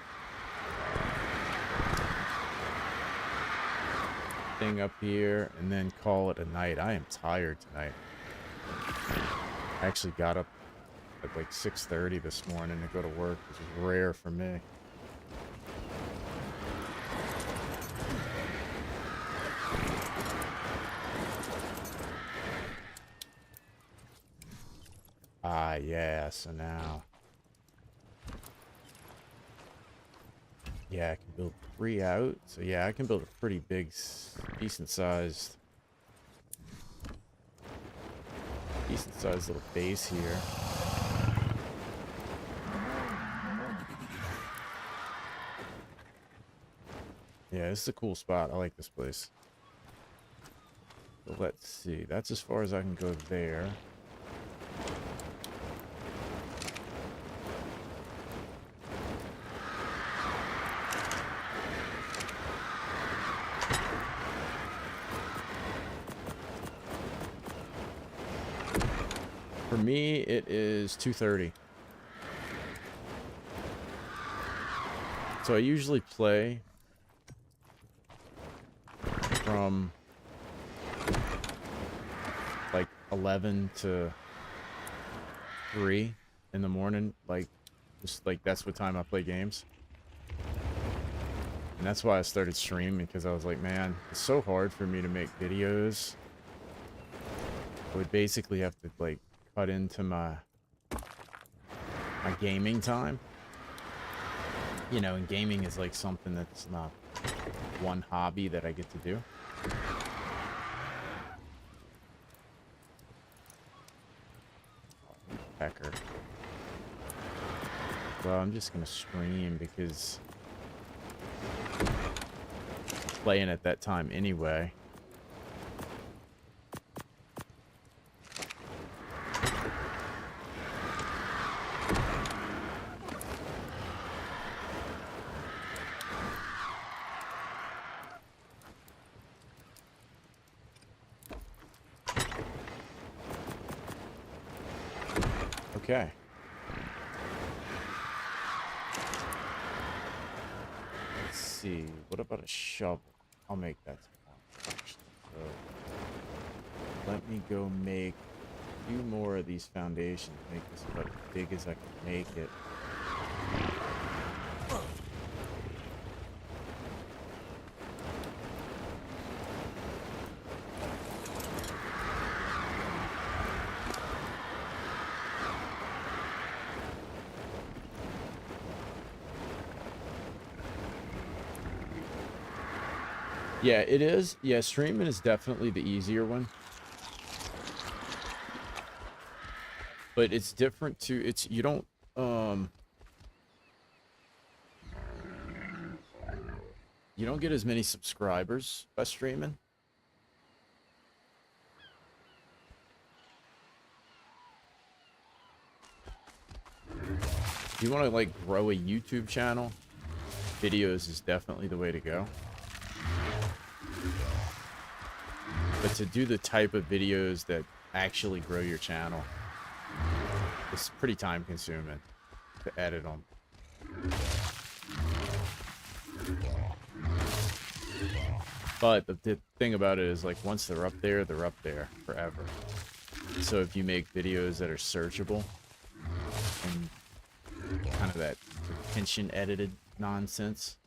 thing up here and then call it a night. I am tired tonight. I actually got up at like 6:30 this morning to go to work, which is rare for me. Ah, yeah, so now... Yeah, I can build 3 out. So yeah, I can build a pretty big, decent sized little base here. Yeah, this is a cool spot. I like this place. So let's see. That's as far as I can go there. For me, it is 2:30. So I usually play from like 11 to 3 in the morning. Like, just like that's what time I play games. And that's why I started streaming, because I was like, man, it's so hard for me to make videos. I would basically have to like cut into my gaming time. You know, and gaming is like something that's not one hobby that I get to do. Pecker. Well, I'm just gonna stream because I'm playing at that time anyway. Okay. Let's see. What about a shovel? I'll make that tomorrow. So let me go make a few more of these foundations. Make this about as big as I can make it. Yeah, it is. Yeah, streaming is definitely the easier one. But it's different too. It's, you don't, you don't get as many subscribers by streaming. If you want to like grow a YouTube channel, videos is definitely the way to go. But to do the type of videos that actually grow your channel, it's pretty time consuming to edit them. But the thing about it is, like, once they're up there forever. So if you make videos that are searchable and kind of that attention edited nonsense,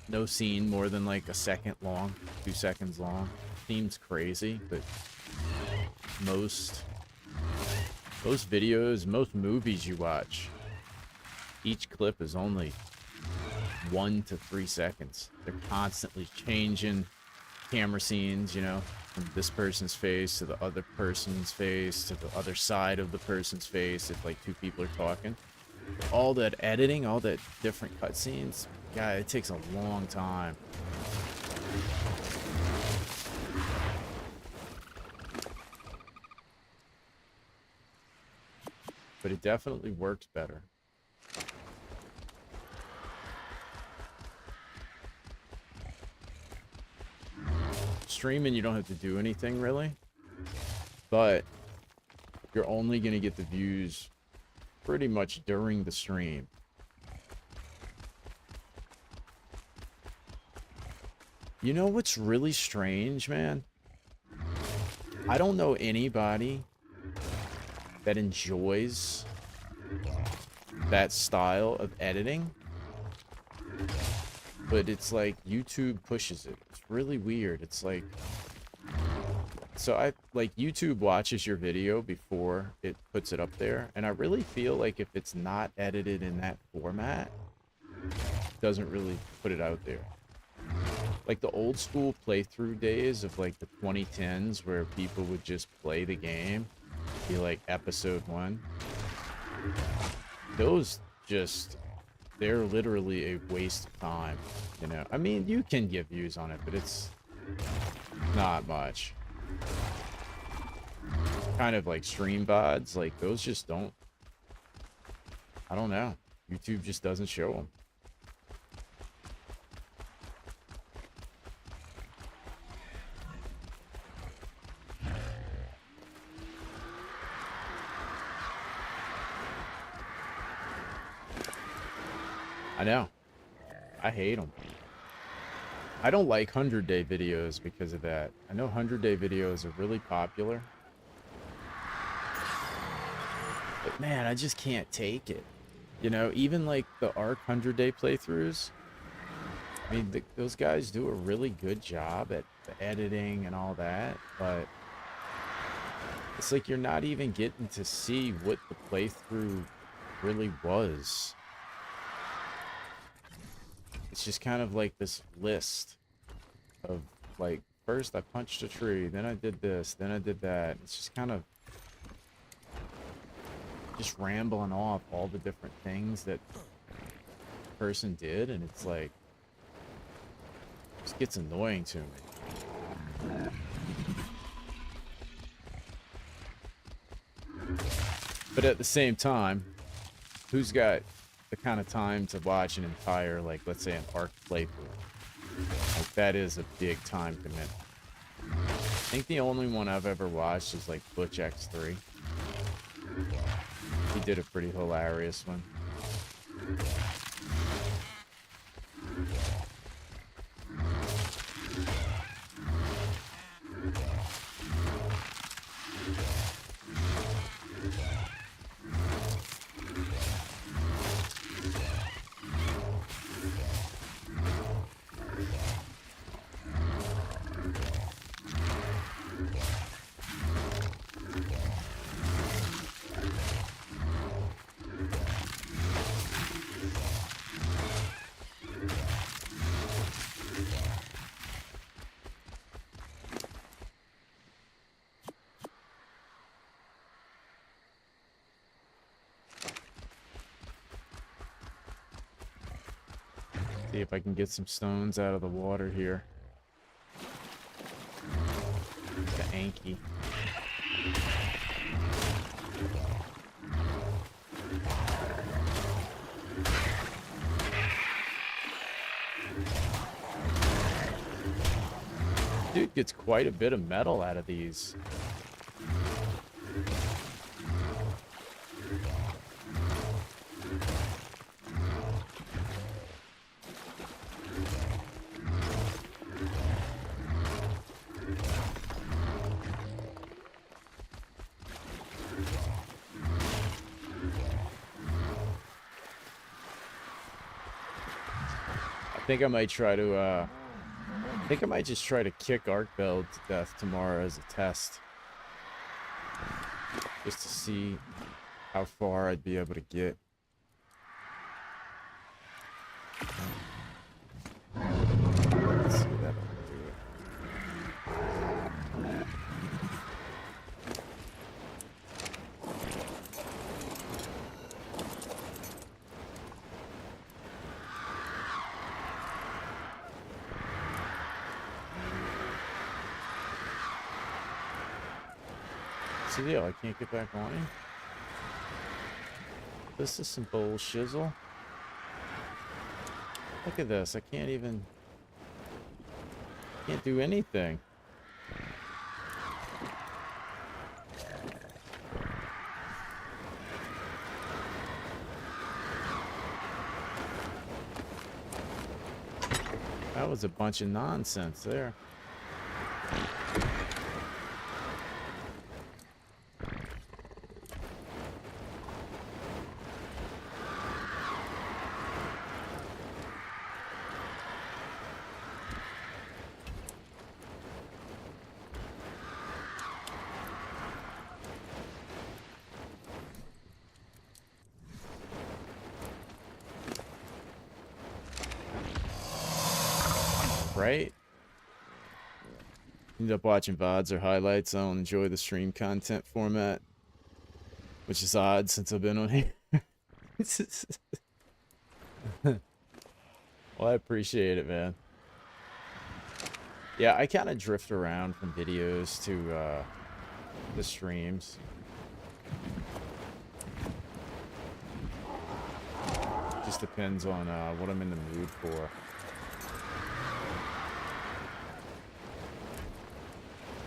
no scene more than like a second long, 2 seconds long. Seems crazy, but most videos, most movies you watch, each clip is only 1 to 3 seconds. They're constantly changing camera scenes, you know, from this person's face to the other person's face to the other side of the person's face if like 2 people are talking. All that editing, all that different cutscenes, God, it takes a long time. but it definitely works better. Streaming, you don't have to do anything really, but you're only going to get the views pretty much during the stream. You know what's really strange, man? I don't know anybody that enjoys that style of editing, but it's like YouTube pushes it. It's really weird. It's like, so YouTube watches your video before it puts it up there, and I really feel like if it's not edited in that format, it doesn't really put it out there. Like the old school playthrough days of like the 2010s where people would just play the game, be like episode 1. Those just, they're literally a waste of time, you know? I mean, you can get views on it, but it's not much. Kind of like stream VODs, like those just don't, I don't know. YouTube just doesn't show them. I know. I hate them. I don't like 100-day videos because of that. I know 100-day videos are really popular. But man, I just can't take it. You know, even like the ARC 100-day playthroughs. I mean, those guys do a really good job at the editing and all that. But it's like you're not even getting to see what the playthrough really was. It's just kind of like this list of like, first I punched a tree, then I did this, then I did that. It's just kind of just rambling off all the different things that the person did, and it's like, it just gets annoying to me. But at the same time, who's got the kind of time to watch an entire, like, let's say an ARC playthrough? Like, that is a big time commitment. I think the only one I've ever watched is like Butch X3. He did a pretty hilarious one. See if I can get some stones out of the water here. The Anki. Dude gets quite a bit of metal out of these. I think I might try to, I think I might just try to kick Arc Bell to death tomorrow as a test. Just to see how far I'd be able to get. Let's see if that'll do it. What's the deal? I can't get back on him? This is some bull shizzle. Look at this. I can't do anything. That was a bunch of nonsense there. Right? End up watching VODs or highlights. I don't enjoy the stream content format, which is odd since I've been on here. Well, I appreciate it, man. Yeah, I kind of drift around from videos to the streams. Just depends on what I'm in the mood for.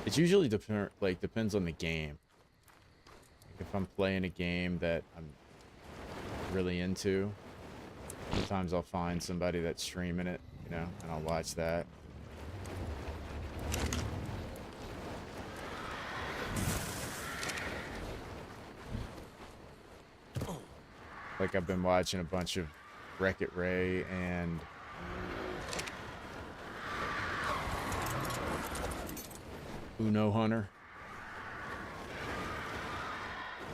It usually depends on the game. Like if I'm playing a game that I'm really into, sometimes I'll find somebody that's streaming it, you know, and I'll watch that. Like I've been watching a bunch of Wreck-It Ray and Uno Hunter.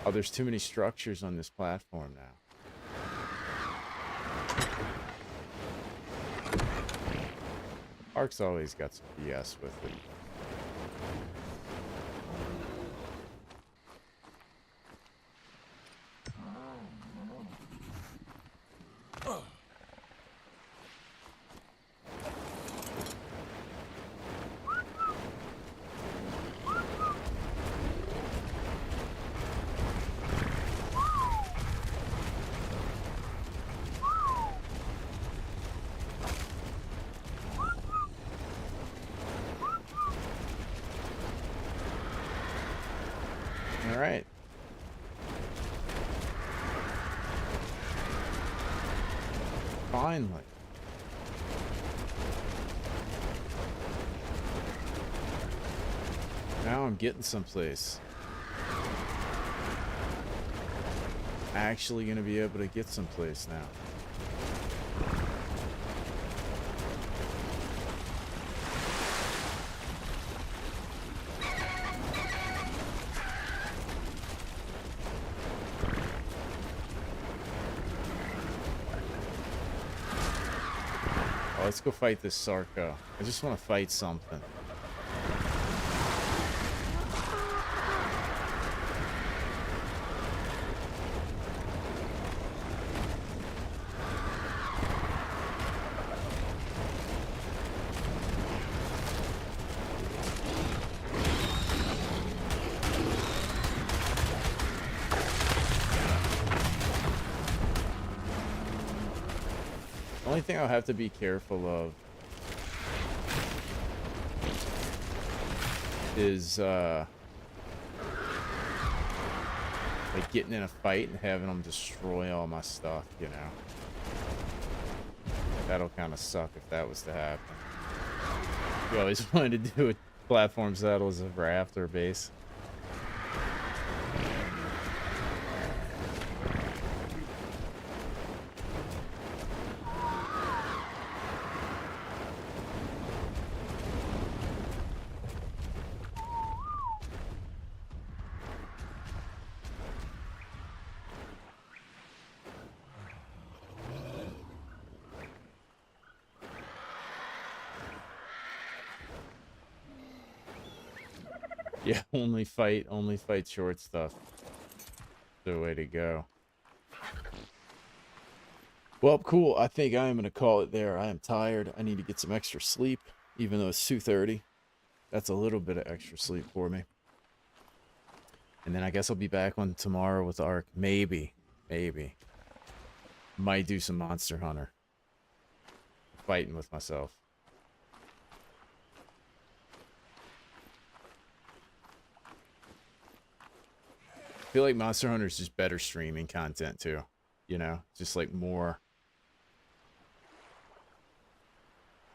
Oh, there's too many structures on this platform now. Ark's always got some BS with it. All right. Finally. Now I'm getting someplace. Actually gonna be able to get someplace now. Let's go fight this Sarco. I just want to fight something. The only thing I'll have to be careful of is like getting in a fight and having them destroy all my stuff, you know. That'll kind of suck if that was to happen. You always wanted to do a platform saddle as a rafter base. Yeah, only fight short stuff. The way to go. Well, cool. I think I am going to call it there. I am tired. I need to get some extra sleep, even though it's 2:30. That's a little bit of extra sleep for me. And then I guess I'll be back on tomorrow with Ark. Maybe. Maybe. Might do some Monster Hunter. Fighting with myself. I feel like Monster Hunter is just better streaming content too. You know, just like more.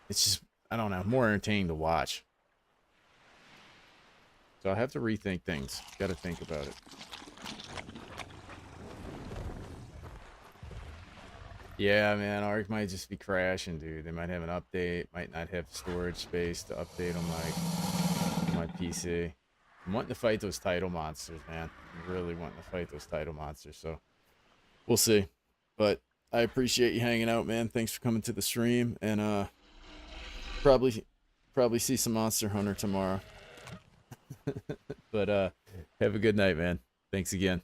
It's just, I don't know, more entertaining to watch. So I have to rethink things. Got to think about it. Yeah, man, Arc might just be crashing, dude. They might have an update, might not have storage space to update on my PC. I'm wanting to fight those title monsters, man. I'm really wanting to fight those title monsters, so we'll see. But I appreciate you hanging out, man. Thanks for coming to the stream, and probably see some Monster Hunter tomorrow. But have a good night, man. Thanks again.